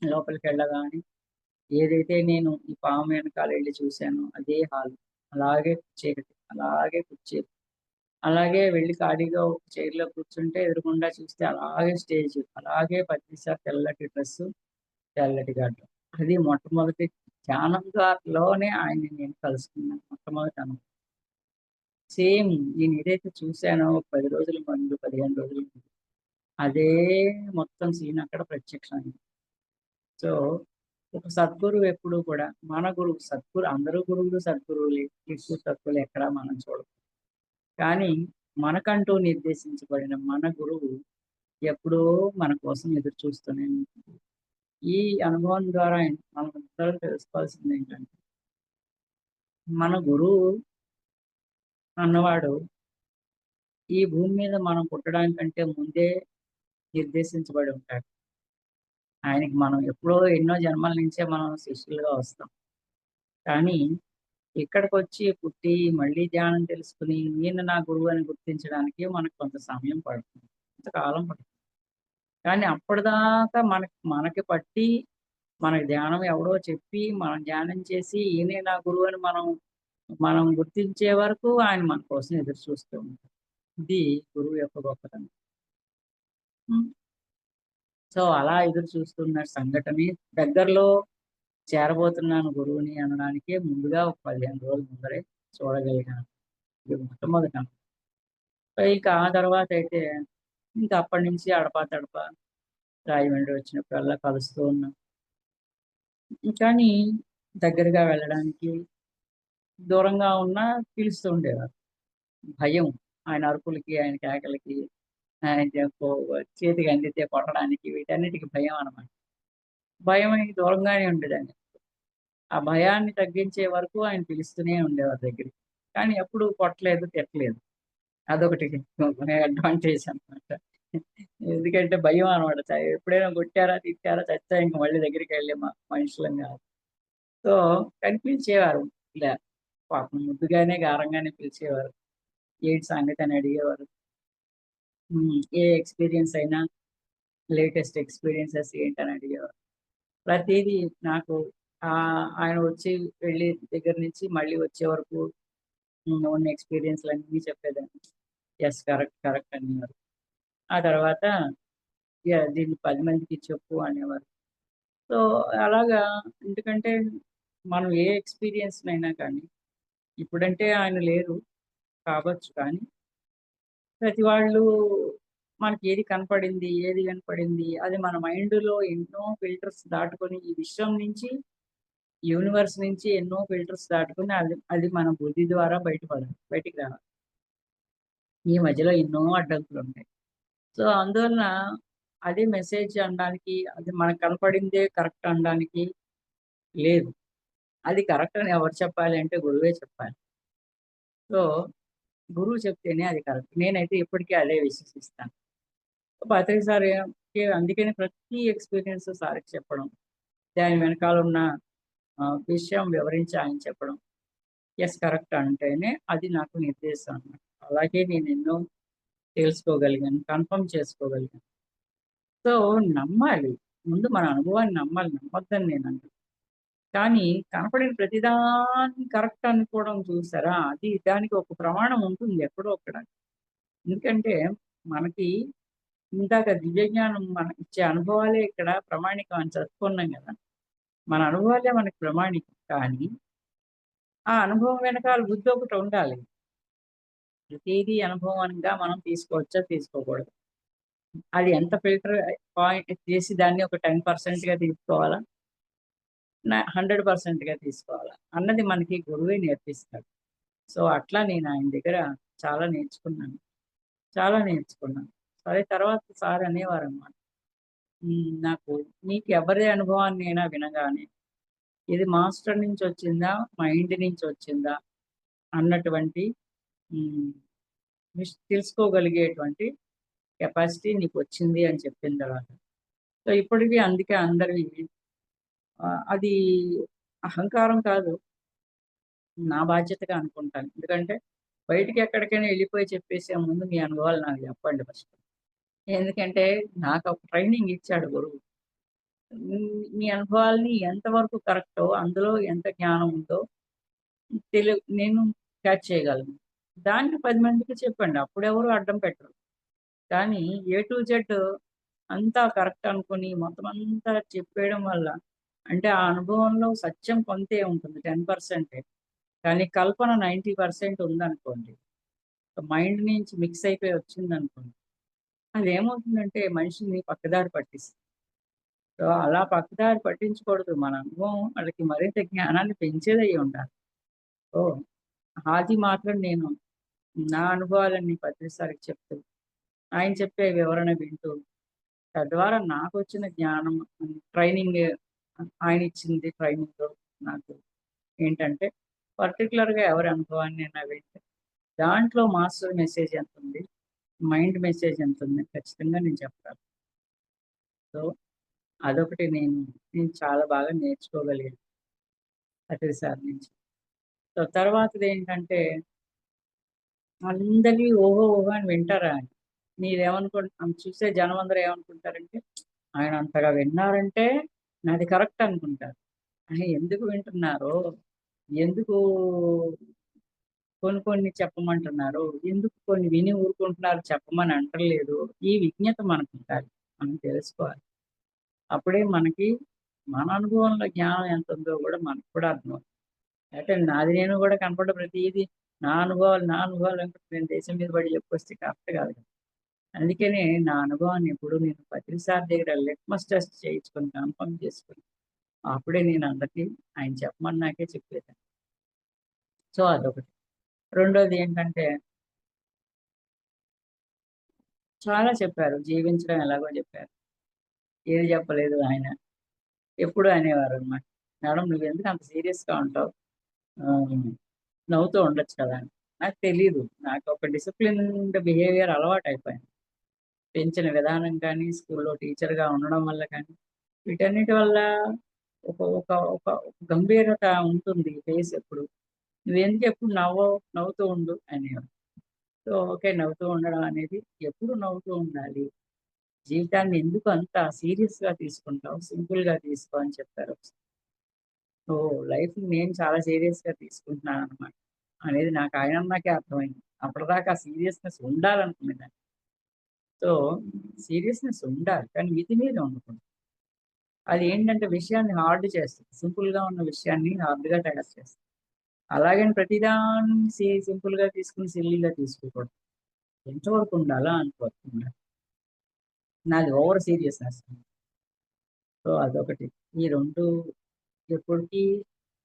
లోపలికెళ్ళగానే ఏదైతే నేను ఈ పాము వెనకాల ఎళ్లి చూసానో అదే హాలు. అలాగే చీకటి. అలాగే కుర్చీలు. అలాగే వెళ్లి ఖాళీగా ఒక చైర్‌లో కూర్చుంటే ఎదురుగుండా చూస్తే అలాగే స్టేజ్. అలాగే ప్రతిసారి తెల్లటి డ్రెస్సు, తెల్లటి గడ్డం. అది మొట్టమొదటి ధ్యానంగాలోనే ఆయన్ని నేను కలుసుకున్నాను. మొట్టమొదటి అనుభవం. సేమ్ నేను ఏదైతే చూసానో ఒక 10 రోజుల ముందు, 15 రోజుల ముందు అదే మొత్తం సీన్ అక్కడ ప్రత్యక్షమైంది. సో, ఒక సద్గురువు ఎప్పుడూ కూడా మన గురువు అందరూ గురువులు సద్గురువులే. ఎక్కువ తక్కువలు ఎక్కడా మనం చూడం. కానీ మనకంటూ నిర్దేశించబడిన మన గురువు ఎప్పుడో మన కోసం ఎదురు చూస్తూనే ఉంటాడు. ఈ అనుభవం ద్వారా మనమందరం తెలుసుకోవాల్సిందేంటంటే, మన గురువు అన్నవాడు ఈ భూమి మీద మనం పుట్టడానికంటే ముందే నిర్దేశించబడి ఉంటాడు. ఆయనకి మనం ఎప్పుడో ఎన్నో జన్మల నుంచే మనం శిష్యులుగా వస్తాం. కానీ ఇక్కడికొచ్చి పుట్టి మళ్ళీ ధ్యానం తెలుసుకొని ఈయన నా గురువు అని గుర్తించడానికి మనకు కొంత సమయం పడుతుంది. కొంతకాలం పడుతుంది. కానీ అప్పటిదాకా మనకి పట్టి మనకి ధ్యానం ఎవడో చెప్పి మనం ధ్యానం చేసి ఈయనే నా గురువు అని మనం గుర్తించే వరకు ఆయన మన కోసం ఎదురు చూస్తూ ఉంటారు. ఇది గురువు యొక్క గొప్పతనం. హ్మ్. సో, అలా ఎదురు చూస్తున్న సంఘటనే దగ్గరలో చేరబోతున్నాను గురువుని అనడానికే ముందుగా ఒక 15 రోజుల ముందరే చూడగలిగాను. ఇది మొట్టమొదట. ఇక ఆ తర్వాతయితే ఇంక అప్పటినుంచి అడపా-దడపా రాజమండ్రి వచ్చినప్పుడల్లా కలుస్తూ ఉన్నాం. కానీ దగ్గరగా వెళ్ళడానికి దూరంగా ఉన్నా పిలుస్తూ ఉండేవారు. భయం. ఆయన అరుపులకి, ఆయన కేకలకి, ఆయన చేతికి అందితే కొట్టడానికి వీటన్నిటికి భయం అనమాట. భయమై దూరంగానే ఉండేదాన్ని. ఆ భయాన్ని తగ్గించే వరకు ఆయన పిలుస్తూనే ఉండేవారు దగ్గరికి. కానీ ఎప్పుడు కొట్టలేదు, తిట్టలేదు. అదొకటి అడ్వాంటేజ్ అన్నమాట. ఎందుకంటే భయం అనమాట. ఎప్పుడైనా కొట్టారా, తిట్టారా చచ్చా ఇంక మళ్ళీ దగ్గరికెళ్ళే మనుషులం కాదు. సో, కానీ పిలిచేవారు. ఇలా పాపం ముద్దుగానే, గారంగానే పిలిచేవారు. ఏంటి సంగతి అని అడిగేవారు. ఏ ఎక్స్‌పీరియన్స్ అయినా లేటెస్ట్ ఎక్స్‌పీరియన్సెస్ ఏంటని అడిగేవారు. ప్రతీదీ నాకు ఆయన వచ్చి వెళ్ళి దగ్గర నుంచి మళ్ళీ వచ్చే వరకు ఉన్న ఎక్స్‌పీరియన్స్‌లన్నీ చెప్పేదాన్ని. యెస్. కరెక్ట్, కరెక్ట్ అనేవారు. ఆ తర్వాత దీన్ని 10 మందికి చెప్పు అనేవారు. సో, అలాగా ఎందుకంటే మనం ఏ ఎక్స్‌పీరియన్స్‌నైనా కానీ ఇప్పుడంటే ఆయన లేరు కావచ్చు కానీ, ప్రతి వాళ్ళు మనకి ఏది కనపడింది, ఏది కనపడింది అది మన మైండ్‌లో ఎన్నో ఫిల్టర్స్ దాటుకొని ఈ విశ్వం నుంచి, యూనివర్స్ నుంచి ఎన్నో ఫిల్టర్స్ దాటుకొని అది అది మన బుద్ధి ద్వారా బయటికి రావాలి. ఈ మధ్యలో ఎన్నో అడ్డంకులుంటాయి. సో, అందువలన అదే మెసేజ్ అనడానికి, అది మనకు కనపడిందే కరెక్ట్ అనడానికి లేదు. అది కరెక్ట్ అని ఎవరు చెప్పాలి అంటే గురువే చెప్పాలి. సో, గురువు చెప్తేనే అది కరెక్ట్. నేనైతే ఇప్పటికీ అదే విశ్వసిస్తాను. పాత్రిక సార్‌కి అందుకని ప్రతి ఎక్స్‌పీరియన్స్ సార్‌కి చెప్పడం. దాని వెనకాల ఉన్న విషయం వివరించి ఆయన చెప్పడం. యెస్ కరెక్ట్ అంటేనే అది నాకు నిర్దేశం అన్నమాట. అలాగే నేను ఎన్నో తెలుసుకోగలిగాను. కన్ఫర్మ్ చేసుకోగలిగాను. సో, నమ్మాలి. ముందు మన అనుభవాన్ని నమ్మాలి. నమ్మొద్దని నేననను. కానీ కనపడిన ప్రతిదాన్ని కరెక్ట్ అనుకోవడం చూసారా? అది దానికి ఒక ప్రమాణం ఉంటుంది ఎక్కడో అక్కడ. ఎందుకంటే మనకి ఇందాక దివ్య జ్ఞానం మనకిచ్చే అనుభవాలే ఇక్కడ ప్రమాణికం అని చెప్పుకున్నాం గదా! మన అనుభవాలే మనకి ప్రమాణికం. కానీ ఆ అనుభవం వెనకాల బుద్ధి ఒకటి ఉండాలి. ప్రతీదీ అనుభవంగా మనం తీసుకోవచ్చా? తీసుకోకూడదా? అది ఎంత ఫిల్టర్ పాయింట్ చేసి దాన్ని ఒక 10%గా తీసుకోవాలా? 100%గా తీసుకోవాలా? అన్నది మనకి గురువే నేర్పిస్తాడు. సో, అట్లా నేను ఆయన దగ్గర చాలా నేర్చుకున్నాను. చాలా నేర్చుకున్నాను. సరే తర్వాత సార్ అనేవారనమాట. నాకు "నీకు ఎవరి అనుభవాన్నైనా వినగానే, ఇది మాస్టర్ నుంచొచ్చిందా? మైండ్ నుంచొచ్చిందా?" అన్నటువంటి హ్మ్. తెలుసుకోగలిగేటువంటి కెపాసిటీ నీకొచ్చింది అని చెప్పిన తర్వాత. సో, ఇప్పటికి అందుకే అందరివి అది అహంకారం కాదు. నా బాధ్యతగా అనుకుంటాను. ఎందుకంటే బయటికి ఎక్కడికైనా ఎళ్ళిపోయి చెప్పేసే ముందు మీ అనుభవాలు నాకు చెప్పండి ఫస్ట్. ఎందుకంటే నాకు ఒక ట్రైనింగ్ ఇచ్చాడు గురువు. మీ అనుభవాల్ని ఎంతవరకు కరెక్టో, అందులో ఎంత జ్ఞానం ఉందో నేను క్యాచ్ చేయగలను. దాన్ని 10 మందికి చెప్పండి. అప్పుడెవరు అడ్డం పెట్టరు. కానీ ఏ టు జెడ్ అంతా కరెక్ట్ అనుకుని మొత్తం అంతా చెప్పేయడం వల్ల అంటే ఆ అనుభవంలో సత్యం కొంతే ఉంటుంది. 10% కానీ కల్పన 90% ఉందనుకోండి. మైండ్ నుంచి మిక్స్ అయిపోయి వచ్చిందనుకోండి. అదేమవుతుందంటే మనిషిని పక్కదారి పట్టిస్తుంది. సో, అలా పక్కదారి పట్టించకూడదు. మన అనుభవం వాళ్ళకి మరింత జ్ఞానాన్ని పెంచేదయ్యి ఉండాలి. సో, అది మాత్రం నేను నా అనుభవాలన్నీ ప్రతిసారికి చెప్తూ, ఆయన చెప్పే వివరణ వింటూ, తద్వారా నాకొచ్చిన జ్ఞానం ట్రైనింగ్ ఆయనిచ్చింది ట్రైనింగ్‌లో నాకు ఏంటంటే, పర్టిక్యులర్‌గా ఎవరి అనుభవాన్నైనా వింటే, దాంట్లో మాస్టర్ మెసేజ్ ఎంతుంది? మైండ్ మెసేజ్ ఎంతుంది? ఖచ్చితంగా నేను చెప్పగలను. సో, అదొకటి నేను చాలా బాగా నేర్చుకోగలిగాను అతడి సార్ నుంచి. సో, తర్వాతదేంటంటే అందరివి ఓహో! ఓహో! అని వింటారు ఆయన. చూసే జనమందరూ ఏమనుకుంటారంటే, ఆయన అంతగా విన్నారంటే నాది కరెక్ట్ అనుకుంటారు. ఎందుకు వింటున్నారో, ఎందుకు కొన్ని కొన్ని చెప్పమంటున్నారు, ఎందుకు కొన్ని విని ఊరుకుంటున్నారు చెప్పమని అంటలేదు. ఈ విజ్ఞత మనకుండాలి. మనం తెలుసుకోవాలి. అప్పుడే మనకి మన అనుభవంలో జ్ఞానం ఎంతుందో గూడా మనకు కూడా అర్థమవుతుంది. అయితే నాది నేను గూడా కనపడ్డ ప్రతీది నా అనుభవాలు అనుకుంటే నేను దేశం మీద పడి చెప్పొస్తే కరెక్ట్ కాదు కదా! అందుకనే నా అనుభవాన్ని ఎప్పుడు నేను ప్రతి సార్ దగ్గర లిట్మస్ టెస్ట్ చేయించుకొని కన్ఫర్మ్ చేసుకొని, అప్పుడే నేను అందరికి ఆయన చెప్పమన్నాకే చెప్పేదాన్ని. సో, అదొకటి. రెండోది ఏంటంటే చాలా చెప్పారు. జీవించడం ఎలాగో చెప్పారు. ఏది చెప్పలేదు ఆయన. ఎప్పుడూ అనేవారనమాట. "మేడం నువ్వెందుకు అంత సీరియస్‌గా ఉంటావు? ఆహ్, నవ్వుతూ ఉండొచ్చు కదా!" అని. నాకు తెలీదు. నాకొక డిసిప్లిన్డ్ బిహేవియర్ అలవాటయిపోయింది. పెంచిన విధానం కానీ, స్కూల్‌లో టీచర్‌గా ఉండడం వల్ల కానీ, వీటన్నిటి వల్ల ఒక ఒక ఒక గంభీరత ఉంటుంది ఫేస్ ఎప్పుడు. "నువ్వెందుకు ఎప్పుడు నవ్వవు? నవ్వుతూ ఉండు" అనేవారు. So, okay. నవ్వుతూ ఉండడం అనేది ఎప్పుడు నవ్వుతూ ఉండాలి. జీవితాన్ని ఎందుకు అంత సీరియస్‌గా తీసుకుంటావు? సింపుల్‌గా తీసుకో అని చెప్పారు. సో, లైఫ్‌ని నేను చాలా సీరియస్‌గా తీసుకుంటున్నాననమాట. అనేది నాకు ఆయనన్నాకే అర్థమైంది. అప్పటిదాకా సీరియస్‌నెస్ ఉండాలనుకునేదాన్ని. సో, సీరియస్‌నెస్ ఉండాలి. కానీ మితి మీద ఉండకూడదు. అది ఏంటంటే విషయాన్ని హార్డ్ చేస్తది. సింపుల్‌గా ఉన్న విషయాన్ని హార్డ్‌గా తయారు చేస్తది. అలాగని ప్రతిదాన్ని సింపుల్గా తీసుకుని సిల్లీగా తీసుకోకూడదు. ఎంతవరకు ఉండాలా అనుకోకుండా నాది ఓవర్ సీరియస్నెస్. సో అదొకటి. ఈ రెండు ఎప్పటికీ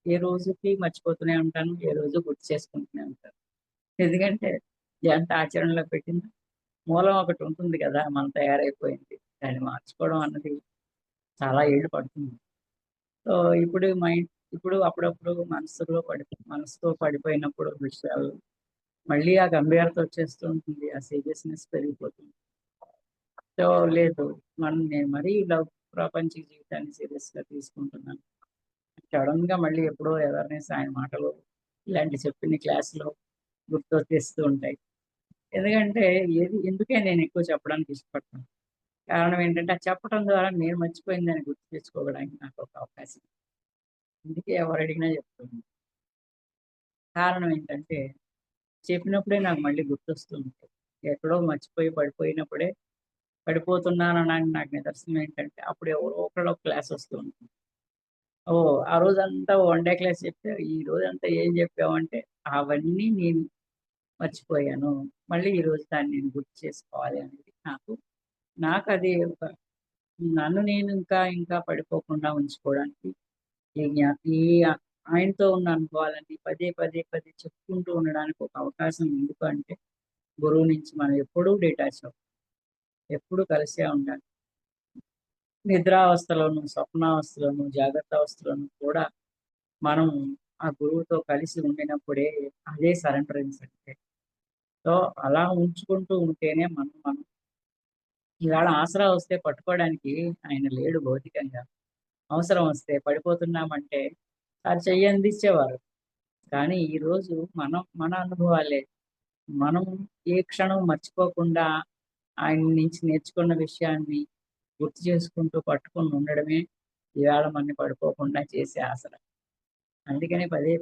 ఏ రోజుకి మర్చిపోతూనే ఉంటాను, ఏ రోజు గుర్తు చేసుకుంటూనే ఉంటాను. ఎందుకంటే ఎంత ఆచరణలో పెట్టింది మూలం ఒకటి ఉంటుంది కదా, మనం తయారైపోయింది. దాన్ని మార్చుకోవడం అన్నది చాలా ఏళ్ళు పడుతుంది. సో ఇప్పుడు అప్పుడప్పుడు మనసుతో పడిపోయినప్పుడు విషయాలు మళ్ళీ ఆ గంభీరత వచ్చేస్తూ ఉంటుంది, ఆ సీరియస్నెస్ పెరిగిపోతుంది. సో లేదు, నేను మరీ ప్రపంచ జీవితాన్ని సీరియస్ గా తీసుకుంటున్నాను. సడన్ గా మళ్ళీ ఎప్పుడో అవేర్నెస్ ఆయన మాటలు ఇలాంటి చెప్పిన క్లాసులో గుర్తొచ్చేస్తూ ఉంటాయి. ఎందుకంటే ఎందుకే నేను ఎక్కువ చెప్పడానికి ఇష్టపడతాను. కారణం ఏంటంటే అది చెప్పడం ద్వారా నేను మర్చిపోయిందని గుర్తు తెచ్చుకోవడానికి నాకు ఒక అవకాశం. అందుకే ఎవరు అడిగినా చెప్తుంది. కారణం ఏంటంటే చెప్పినప్పుడే నాకు మళ్ళీ గుర్తొస్తూ ఉంటాయి. ఎక్కడో మర్చిపోయి పడిపోయినప్పుడే పడిపోతున్నాననడానికి నాకు నిదర్శనం ఏంటంటే అప్పుడు ఎవరో ఒకళ్ళు ఒక క్లాస్ వస్తూ ఉంటుంది. ఓహ్! ఆ రోజంతా వన్ డే క్లాస్ చెప్తే, ఈ రోజంతా ఏం చెప్పావంటే, అవన్నీ నేను మర్చిపోయాను. మళ్ళీ ఈరోజు దాన్ని నేను గుర్తు చేసుకోవాలి అనేది నాకది ఒక నన్ను నేను ఇంకా పడిపోకుండా ఉంచుకోవడానికి ఈ జ్ఞా ఈ ఆయనతో ఉన్న అనుభవాలన్నీ పదే చెప్పుకుంటూ ఉండడానికి ఒక అవకాశం. ఎందుకు అంటే, గురువు నుంచి మనం ఎప్పుడూ డిటాచ్ అవ్వం. ఎప్పుడూ కలిసే ఉండాలి. నిద్రావస్థలోను, స్వప్నావస్థలోను, జాగ్రత్త అవస్థలోను కూడా మనం ఆ గురువుతో కలిసి ఉండినప్పుడే అదే సరెండరెన్స్ అంటే. సో అలా ఉంచుకుంటూ ఉంటేనే మనం ఇవాళ ఆసరా వస్తే పట్టుకోవడానికి ఆయన లేడు భౌతికంగా. అవసరం వస్తే పడిపోతున్నామంటే అది చెయ్యి అందించేవారు. కానీ ఈరోజు మన అనుభవాలే మనం ఏ క్షణం మర్చిపోకుండా ఆయన నుంచి నేర్చుకున్న విషయాన్ని గుర్తు చేసుకుంటూ పట్టుకొని ఉండడమే ఇవాళ మనని పడిపోకుండా చేసే ఆసరా. అందుకనే పదే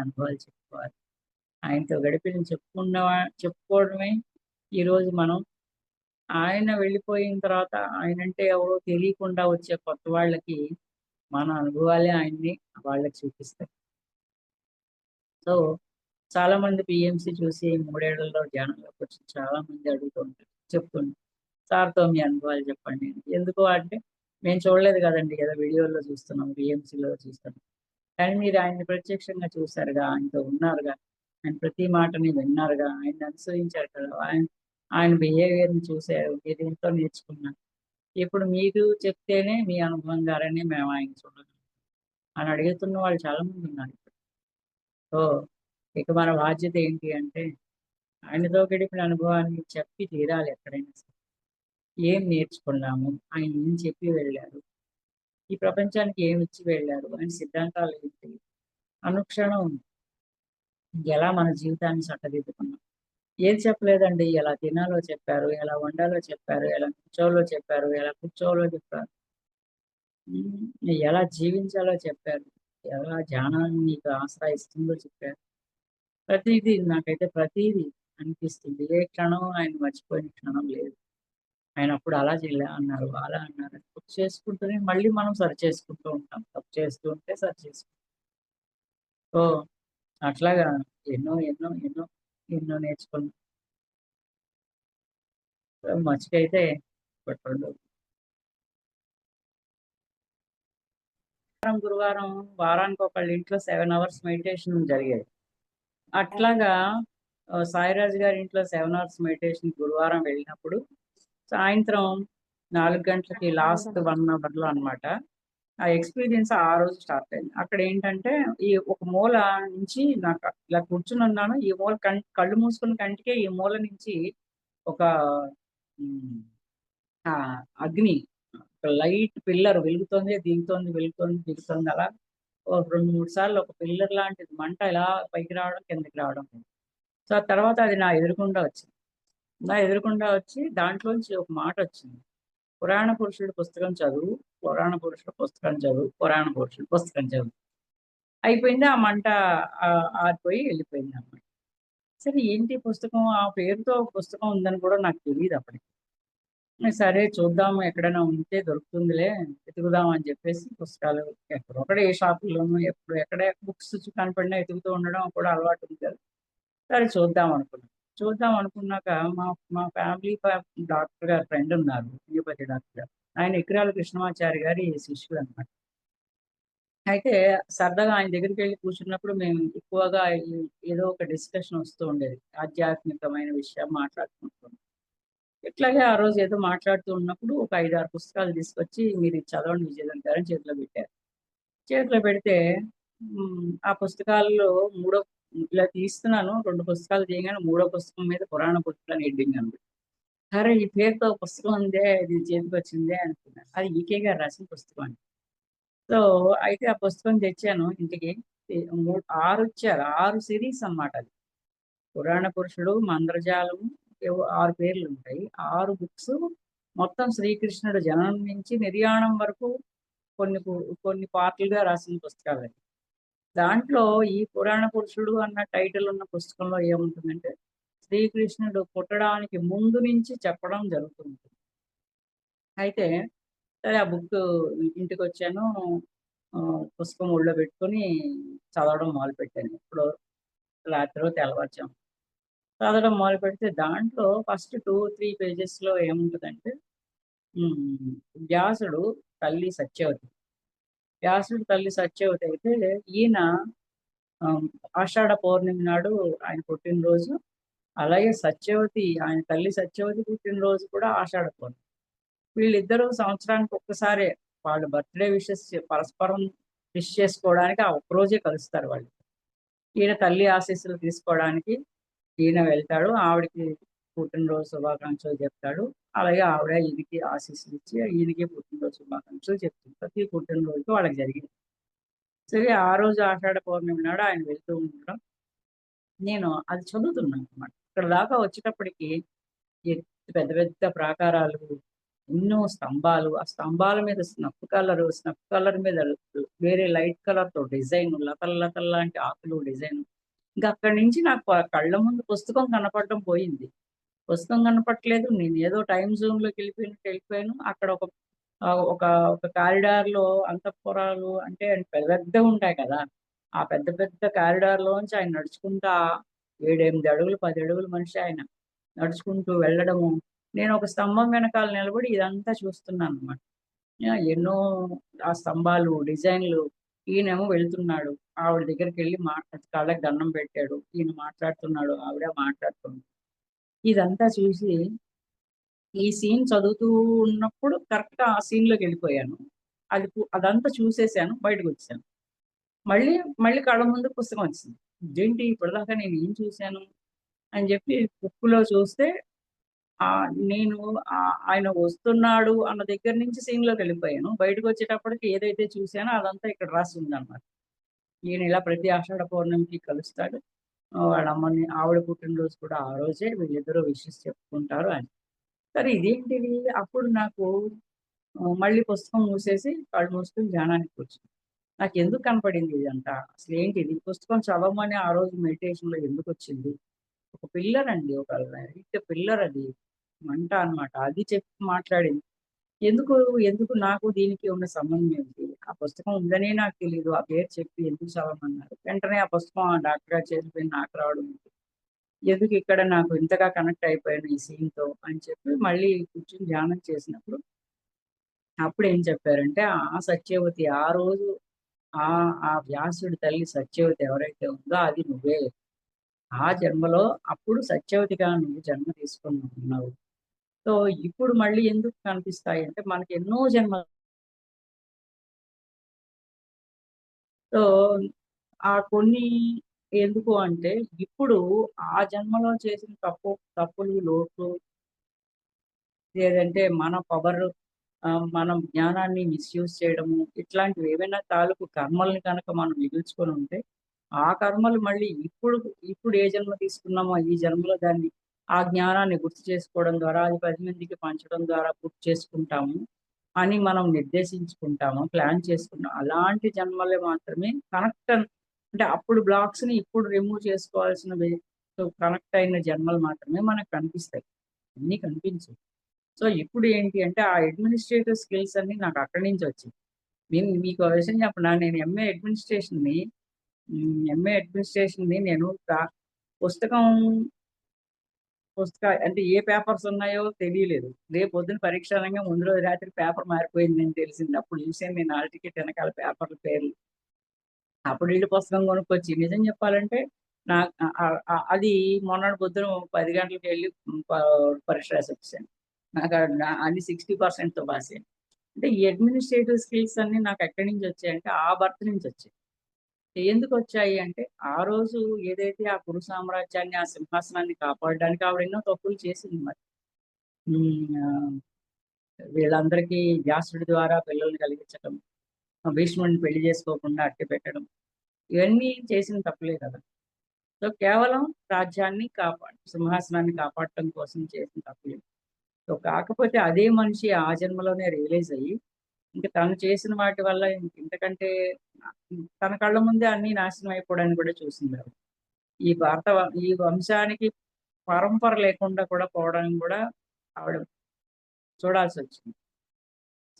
అనుభవాలు చెప్పుకోవాలి. ఆయనతో గడిపిన చెప్పుకోవడమే ఈరోజు మనం ఆయన వెళ్ళిపోయిన తర్వాత ఆయనంటే ఎవరో తెలియకుండా వచ్చే కొత్త వాళ్ళకి మన అనుభవాలే ఆయన్ని వాళ్ళకి చూపిస్తాయి. సో చాలా మంది పిఎంసి చూసి 3 ఏళ్లలో ధ్యానంలోకి వచ్చి చాలా మంది అడుగుతూ ఉంటారు, చెప్తుంటారు, సార్తో మీ అనుభవాలు చెప్పండి. ఎందుకు అంటే మేము చూడలేదు కదండి, ఏదో వీడియోలో చూస్తున్నాం, పిఎంసిలో చూస్తున్నాం. కానీ మీరు ఆయన్ని ప్రత్యక్షంగా చూశారుగా, ఆయనతో ఉన్నారుగా, ఆయన ప్రతి మాటని విన్నారుగా, ఆయన్ని అనుసరించారు కదా, ఆయన బిహేవియర్ని చూశారు, మీరు ఎంతో నేర్చుకున్నారు. ఇప్పుడు మీరు చెప్తేనే మీ అనుభవం ద్వారానే మేము ఆయన చూడగలం అని అడుగుతున్న వాళ్ళు చాలా మంది ఉన్నారు ఇప్పుడు. సో ఇక మన బాధ్యత ఏంటి అంటే ఆయనతో గడిపిన అనుభవాన్ని చెప్పి తీరాలి ఎక్కడైనా సరే. ఏం నేర్చుకున్నాము, ఆయన ఏం చెప్పి వెళ్ళారు, ఈ ప్రపంచానికి ఏమి ఇచ్చి వెళ్ళారు, ఆయన సిద్ధాంతాలు ఏంటి, అనుక్షణం ఎలా మన జీవితాన్ని చక్కదిద్దుకున్నాం. ఏది చెప్పలేదండి, ఎలా తినాలో చెప్పారు, ఎలా వండాలో చెప్పారు, ఎలా కూర్చోలో చెప్పారు, ఎలా కూర్చోవాలో చెప్పారు, ఎలా జీవించాలో చెప్పారు, ఎలా ధ్యానాన్ని నీకు ఆశ్రయిస్తుందో చెప్పారు. ప్రతిదీ అనిపిస్తుంది. ఏ క్షణం ఆయన మర్చిపోయిన క్షణం లేదు. ఆయన అప్పుడు అలా అన్నారు, అలా అన్నారు అని గుర్తు చేసుకుంటూనే మళ్ళీ మనం సరి చేసుకుంటూ ఉంటాం. తప్పు చేస్తూ ఉంటే సరి చేసుకుంటాం. సో అట్లాగా ఎన్నో నేర్చుకున్నాం. మర్చికైతే పెట్టండు. గురువారం వారానికి ఒకళ్ళ ఇంట్లో 7 అవర్స్ మెడిటేషన్ జరిగేది. అట్లాగా సాయిరాజు గారి ఇంట్లో 7 అవర్స్ మెడిటేషన్ గురువారం వెళ్ళినప్పుడు సాయంత్రం 4 గంటలకి లాస్ట్ 1 అవర్లో అనమాట. ఆ ఎక్స్పీరియన్స్ ఆ రోజు స్టార్ట్ అయింది. అక్కడ ఏంటంటే ఈ ఒక మూల నుంచి నాకు ఇలా కూర్చుని ఉన్నాను. ఈ మూల కళ్ళు మూసుకున్న కంటికే ఈ మూల నుంచి ఒక హ్మ్. ఆ! అగ్ని, ఒక లైట్ పిల్లర్ వెలుగుతోంది, దిగుతోంది, వెలుగుతోంది, దిగుతోంది. అలా ఒక 2, 3 సార్లు ఒక పిల్లర్ లాంటిది మంట ఇలా పైకి రావడం, కిందకి రావడం. సో, ఆ తర్వాత అది నా ఎదురుగుండా వచ్చింది. నా ఎదురుగుండా వచ్చి దాంట్లోంచి ఒక మాటొచ్చింది. పురాణ పురుషుడు పుస్తకం చదువు, పురాణ పురుషుడు పుస్తకం చదువు, పురాణ పురుషుడు పుస్తకం చదువు. అయిపోయింది. ఆ మంట ఆరిపోయి వెళ్ళిపోయిందనమాట. సరే ఏంటి పుస్తకం, ఆ పేరుతో పుస్తకం ఉందని కూడా నాకు తెలీదప్పటికి. సరే చూద్దాము ఎక్కడైనా ఉంటే దొరుకుతుందిలే వెతుకుదాం అని చెప్పేసి పుస్తకాలు ఎక్కడొక్కడ ఏ షాపుల్లోనూ ఎప్పుడు ఎక్కడ బుక్స్ కనపడినా వెతుకుతూ ఉండడం కూడా అలవాటు ఉంది కదా. సరే చూద్దాం అనుకున్నాం. చూద్దాం అనుకున్నాక మా మా ఫ్యామిలీ డాక్టర్ గారు ఫ్రెండ్ ఉన్నారు, హోమియోపతి డాక్టర్ గారు. ఆయన ఎకిరాల కృష్ణమాచారి గారి శిష్యుడు అనమాట. అయితే సరదాగా ఆయన దగ్గరికి వెళ్ళి కూర్చున్నప్పుడు మేము ఎక్కువగా ఏదో ఒక డిస్కషన్ వస్తూ ఉండేది. ఆధ్యాత్మికమైన విషయం మాట్లాడుకుంటాం. ఇట్లాగే ఆ రోజు ఏదో మాట్లాడుతూ ఉన్నప్పుడు ఒక 5, 6 పుస్తకాలు తీసుకొచ్చి మీరు ఇది చదవండి విజయలక్ష్మి గారు అని చేతిలో పెట్టారు. చేతిలో పెడితే ఆ పుస్తకాల్లో మూడో ఇలా తీస్తున్నాను. 2 పుస్తకాలు తీయగానే మూడో పుస్తకం మీద పురాణ పురుషులు అని హెడ్డింగ్ ఉంది. అరే! ఈ పేరుతో పుస్తకం ఉందే ఇది చేతికొచ్చిందే అనుకున్నాను. అది ఈకే గారు రాసిన పుస్తకం అండి. సో, అయితే ఆ పుస్తకం తెచ్చాను ఇంటికి. 6 ఇచ్చారు. 6 సిరీస్ అన్నమాట అది. పురాణ పురుషుడు, మంత్రజాలం ఏవో 6 పేర్లుంటాయి. 6 బుక్స్ మొత్తం శ్రీకృష్ణుడు జననం నుంచి నిర్యాణం వరకు కొన్ని పార్ట్‌లుగా రాసిన పుస్తకాలవి. దాంట్లో ఈ పురాణ పురుషుడు అన్న టైటిల్ ఉన్న పుస్తకంలో ఏముంటుందంటే, శ్రీకృష్ణుడు పుట్టడానికి ముందు నుంచి చెప్పడం జరుగుతుంది. అయితే సరే ఆ బుక్కు ఇంటికొచ్చాను. పుస్తకం ఒళ్ళో పెట్టుకొని చదవడం మొదలుపెట్టాను. ఎప్పుడో రాత్రో తెల్లవారుజామున. చదవడం మొదలుపెడితే దాంట్లో ఫస్ట్ 2, 3 పేజెస్‌లో ఏముంటదంటే హ్మ్. వ్యాసుడు తల్లి సత్యవతి. వ్యాసుడు తల్లి సత్యవతి అయితే ఈయన ఆహ్, ఆషాఢ పౌర్ణమి నాడు ఆయన పుట్టినరోజు. అలాగే సత్యవతి ఆయన తల్లి సత్యవతి పుట్టినరోజు కూడా ఆషాఢ పౌర్ణమి. వీళ్ళిద్దరూ సంవత్సరానికి ఒక్కసారే వాళ్ళ బర్త్‌డే విషెస్ పరస్పరం విష్ చేసుకోవడానికి ఆ ఒక్కరోజే కలుస్తారు వాళ్ళు. ఈయన తల్లి ఆశీస్సులు తీసుకోవడానికి ఈయన వెళ్తాడు. ఆవిడకి పుట్టినరోజు శుభాకాంక్షలు చెప్తాడు. అలాగే ఆవిడ ఈయనకి ఆశీస్సులు ఇచ్చి ఈయనకి పుట్టినరోజు శుభాకాంక్షలు చెప్తుంది. ప్రతి పుట్టినరోజుకి వాళ్ళకి జరిగింది. సరే ఆ రోజు ఆషాఢ పౌర్ణమి నాడు ఆయన వెళ్తూ ఉండడం, నేను అది చదువుతున్నాననమాట. అక్కడి దాకా వచ్చేటప్పటికి పెద్ద పెద్ద ప్రాకారాలు, ఎన్నో స్తంభాలు, ఆ స్తంభాల మీద స్నఫ్ కలర్ మీద వేరే లైట్ కలర్‌తో డిజైన్ లతలు లతలు లాంటి ఆకులు డిజైన్. ఇంక అక్కడి నుంచి నాకు కళ్ళ ముందు పుస్తకం కనపడడం పోయింది. పుస్తకం కనపట్లేదు. నేనేదో టైమ్ జోన్‌లోకి వెళ్ళిపోయాను. అక్కడ ఒక ఒక కారిడార్‌లో అంతఃపురాలు అంటే పెద్ద పెద్దగుంటాయి కదా! ఆ పెద్ద పెద్ద కారిడార్‌లోంచి ఆయన నడుచుకుంటా 7, 8 అడుగులు, 10 అడుగుల మనిషి ఆయన. నడుచుకుంటూ వెళ్ళడము. నేను ఒక స్తంభం వెనకాల నిలబడి ఇదంతా చూస్తున్నాననమాట. ఎన్నో ఆ స్తంభాలు, డిజైన్‌లు. ఈయనేమో వెళ్తున్నాడు. ఆవిడ దగ్గరికెళ్ళి కాళ్ళకి దండం పెట్టాడు. ఈయన మాట్లాడుతున్నాడు. ఆవిడ మాట్లాడుతుంది. ఇదంతా చూసి ఈ సీన్ చదువుతూ ఉన్నప్పుడు కరెక్ట్‌గా ఆ సీన్‌లోకెళ్ళిపోయాను. అదంతా చూసేసాను. బయటకొచ్చేసాను. మళ్ళీ, మళ్ళీ కళ్ళ ముందు పుస్తకం వచ్చింది. ఇదేంటి ఇప్పటిదాకా నేనేం చూసాను అని చెప్పి బుక్‌లో చూస్తే నేను ఆయన వస్తున్నాడు అన్న దగ్గర నుంచి సీన్‌లోకెళ్ళిపోయాను. బయటకొచ్చేటప్పటికి ఏదైతే చూసానో అదంతా ఇక్కడ రాసుందనమాట. ఈయన ఇలా ప్రతి ఆషాఢ పౌర్ణమికి కలుస్తాడు. వాళ్ళ అమ్మని ఆవిడ పుట్టినరోజు కూడా ఆ రోజే వీళ్ళిద్దరూ విషెస్ చెప్పుకుంటారు అని. సరే ఇదేంటిది? అప్పుడు నాకు మళ్ళీ పుస్తకం మూసేసి కళ్ళు మూసుకొని ధ్యానానికి కూర్చున్నా. నాకెందుకు కనపడింది ఇదంతా? అసలేంటిది? పుస్తకం చదవమని ఆ రోజు మెడిటేషన్‌లో ఎందుకొచ్చింది? ఒక పిల్లర్ అండి. ఒక లైట్ పిల్లర్ అది. మంట అన్నమాట. అది చెప్పి మాట్లాడింది. ఎందుకు, ఎందుకు నాకు దీనికి ఉన్న సంబంధం ఏంటి? ఆ పుస్తకం ఉందనే నాకు తెలీదు. ఆ పేరు చెప్పి ఎందుకు చదవమన్నారు? వెంటనే ఆ పుస్తకం ఆ డాక్టర్ గారి చేతిలో పోయి నాకు రావడం ఏంటి? ఎందుకు ఇక్కడ నాకు ఇంతగా కనెక్ట్ అయిపోయాను ఈ సీన్‌తో అని చెప్పి మళ్ళీ కూర్చొని ధ్యానం చేసినప్పుడు అప్పుడేం చెప్పారంటే, ఆ సత్యవతి ఆ రోజు ఆ వ్యాసుడి తల్లి సత్యవతి ఎవరైతే ఉందో అది నువ్వే. ఆ జన్మలో అప్పుడు సత్యవతిగా నువ్వు జన్మ తీసుకొని ఉన్నావు. సో, ఇప్పుడు మళ్ళీ ఎందుకు కనిపిస్తాయంటే మనకి ఎన్నో జన్మలు. సో, ఆ కొన్ని ఎందుకు అంటే ఇప్పుడు ఆ జన్మలో చేసిన తప్పులు, లోట్లు లేదంటే మన మనం జ్ఞానాన్ని మిస్‌యూజ్ చేయడము, ఇట్లాంటివి ఏవైనా తాలూకు కర్మల్ని కనుక మనం మిగుల్చుకొనుంటే, ఆ కర్మలు మళ్ళీ ఇప్పుడు ఏ జన్మ తీసుకున్నామో ఈ జన్మలో దాన్ని ఆ జ్ఞానాన్ని గుర్తు చేసుకోవడం ద్వారా, అది 10 మందికి పంచడం ద్వారా గుర్తు చేసుకుంటాము అని మనం నిర్దేశించుకుంటాము, ప్లాన్ చేసుకున్నాం. అలాంటి జన్మలే మాత్రమే అంటే అప్పుడు బ్లాక్స్‌ని ఇప్పుడు రిమూవ్ చేసుకోవాల్సినవి కనెక్ట్ అయిన జన్మలు మాత్రమే మనకు కనిపిస్తాయి. అన్నీ కనిపించవు. సో ఇప్పుడు ఏంటి అంటే ఆ అడ్మినిస్ట్రేటివ్ స్కిల్స్ అన్ని నాకు అక్కడి నుంచి వచ్చాయి. నేను మీకు ఒక విషయం చెప్పనా, నేను ఎంఏ అడ్మినిస్ట్రేషన్‌ని నేను పుస్తకం అంటే ఏ పేపర్స్ ఉన్నాయో తెలియలేదు. రేపొద్దున పరీక్ష అనంగా ముందు రోజు రాత్రి పేపర్ మారిపోయిందని తెలిసింది. అప్పుడు చూసాను నేను హాల్ టికెట్ వెనకాల పేపర్ల పేర్లు. అప్పుడు ఈళ్ళు పుస్తకం కొనుక్కొచ్చి నిజం చెప్పాలంటే నాకు అది మొన్నటి పొద్దున 10 గంటలకెళ్ళి పరీక్ష రాసొచ్చేసాను. నాకు అన్ని 60%తో పాసయ్యాను. అంటే ఈ అడ్మినిస్ట్రేటివ్ స్కిల్స్ అన్నీ నాకు ఎక్కడి నుంచి వచ్చాయంటే ఆ బర్త్ నుంచి వచ్చాయి. ఎందుకొచ్చాయి అంటే, ఆ రోజు ఏదైతే ఆ కురు సామ్రాజ్యాన్ని, ఆ సింహాసనాన్ని కాపాడడానికి ఆవిడ ఎన్నో తప్పులు చేసింది మరి. హ్మ్. వీళ్ళందరికీ వ్యాసుడి ద్వారా పిల్లల్ని కలిగించటం, భీష్ముడిని పెళ్లి చేసుకోకుండా అట్టిపెట్టడం, ఇవన్నీ చేసిన తప్పులే కదా! సో, కేవలం రాజ్యాన్ని సింహాసనాన్ని కాపాడటం కోసం చేసిన తప్పులే. సో, కాకపోతే అదే మనిషి ఆ జన్మలోనే రియలైజ్ అయ్యి, ఇంక తను చేసిన వాటి వల్ల ఇంతకంటే తన కళ్ళ ముందే అన్నీ నాశనం అయిపోవడాన్ని కూడా చూసిందావిడ. ఈ వంశానికి పరంపర లేకుండా కూడా పోవడానికి కూడా ఆవిడ చూడాల్సొచ్చింది.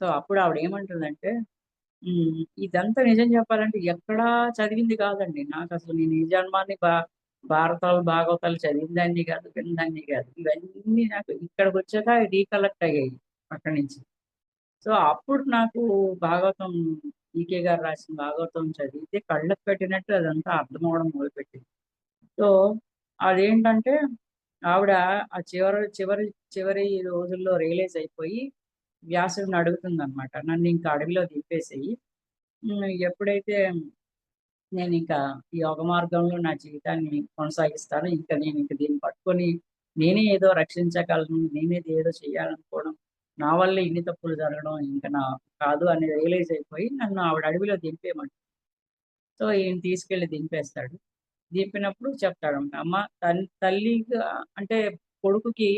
సో, అప్పుడు ఆవిడేమంటుందంటే ఇదంతా నిజం చెప్పాలంటే ఎక్కడా చదివింది కాదండి. నాకసలు నేను ఈ జన్మాన్ని భారతాలు, భాగవతాలు చదివినదాన్ని కాదు, విన్నదాన్ని కాదు. ఇవన్నీ నాకు ఇక్కడికొచ్చాక రీకలెక్ట్ అయ్యాయి అక్కడి నుంచి. సో, అప్పుడు నాకు భాగవతం ఈకే గారు రాసిన భాగవతం చదివితే కళ్ళకు కట్టినట్టు అదంతా అర్థమవ్వడం మొదలుపెట్టింది. సో, అదేంటంటే ఆవిడ ఆ చివరి చివరి రోజుల్లో రియలైజ్ అయిపోయి వ్యాసుడిని అడుగుతుందనమాట. నన్నింక అడవిలో దింపేసేయి. ఎప్పుడైతే నేనింకా ఈ యోగ మార్గంలో నా జీవితాన్ని కొనసాగిస్తాను. నేనింక దీన్ని పట్టుకొని నేనే ఏదో రక్షించగలను. ఏదో చేయాలనుకోవడం. నా వల్లే ఇన్ని తప్పులు జరగడం ఇంక కాదు అని రియలైజ్ అయిపోయి నన్ను ఆవిడ అడవిలో దింపేయమంటుంది. సో, ఈయన తీసుకెళ్ళి దింపేస్తాడు. దింపినప్పుడు చెప్తాడనమాట. అమ్మ తల్లిగా అంటే కొడుకుకి,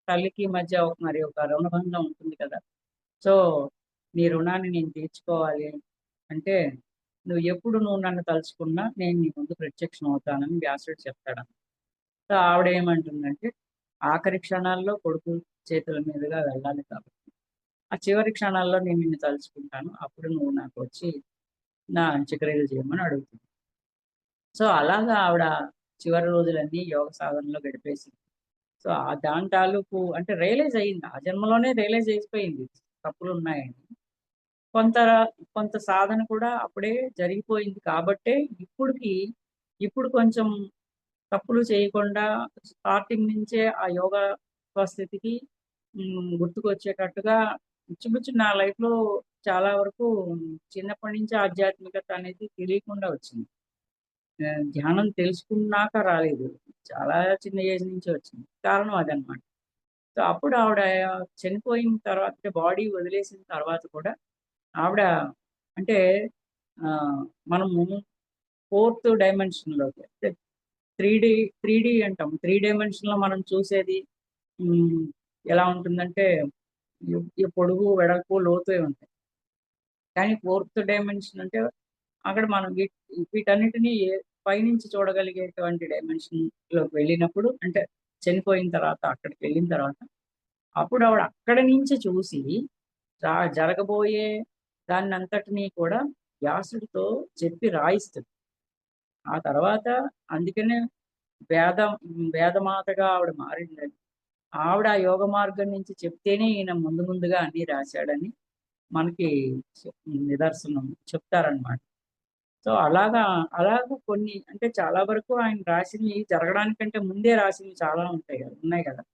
తల్లికి మధ్య మరి ఒక రుణబంధం ఉంటుంది కదా! సో, నీ రుణాన్ని నేను తీర్చుకోవాలి అంటే, నువ్వు నన్ను తలుచుకున్నా నేను నీ ముందు ప్రత్యక్షం అవుతానని వ్యాసుడు చెప్తాడన్నమాట. సో, ఆవిడేమంటుందంటే, ఆఖరి క్షణాల్లో కొడుకు చేతుల మీదుగా వెళ్ళాలి కాబట్టి, ఆ చివరి క్షణాల్లో నేను నిన్ను తలుచుకుంటాను. అప్పుడు నువ్వు నాకొచ్చి నా అంత్యక్రియలు చేయమని అడుగుతుంది. సో, అలాగా ఆవిడ చివరి రోజులన్నీ యోగ సాధనలో గడిపేసింది. సో, దాని తాలూకు అంటే రియలైజ్ అయింది. ఆ జన్మలోనే రియలైజ్ అయిపోయింది తప్పులున్నాయని. కొంత కొంత సాధన కూడా అప్పుడే జరిగిపోయింది కాబట్టే ఇప్పుడు కొంచెం తప్పులు చేయకుండా స్టార్టింగ్ నుంచే ఆ యోగా స్వస్థితికి గుర్తుకొచ్చేటట్టుగా ఇంచుమించు నా లైఫ్‌లో చాలా వరకు చిన్నప్పటి నుంచి ఆధ్యాత్మికత అనేది తెలియకుండా వచ్చింది. ధ్యానం తెలుసుకున్నాక రాలేదు. చాలా చిన్న ఏజ్ నుంచే వచ్చింది. కారణం అదనమాట. సో, అప్పుడు ఆవిడ చనిపోయిన తర్వాత అంటే బాడీ వదిలేసిన తర్వాత కూడా ఆవిడ అంటే మనము ఫోర్త్ డైమెన్షన్‌లోకి అంటే 3 3 అంటాం. 3 డైమెన్షన్‌లో మనం చూసేది హ్మ్. ఎలా ఉంటుందంటే ఈ పొడుగు, వెడల్పు, లోతే ఉంటాయి. కానీ ఫోర్త్ డైమెన్షన్ అంటే అక్కడ మనం వీటన్నిటిని పైనుంచి చూడగలిగేటువంటి డైమెన్షన్‌లోకి వెళ్ళినప్పుడు అంటే చనిపోయిన తర్వాత అక్కడికెళ్ళిన తర్వాత అప్పుడు ఆవిడ అక్కడి నుంచి చూసి జరగబోయే దాన్నంతటిని కూడా వ్యాసుడితో చెప్పి రాయిస్తది. ఆ తర్వాత అందుకనే వేదం వేదమాతగా ఆవిడ మారిందని. ఆవిడ ఆ యోగ మార్గం నుంచి చెప్తేనే ఈయన ముందుగా అన్నీ రాశాడని మనకి నిదర్శనం చెప్తారనమాట. సో, అలాగా కొన్ని అంటే చాలా వరకు ఆయన రాసినవి జరగడానికంటే ముందే రాసినవి చాలా ఉన్నాయి గదా!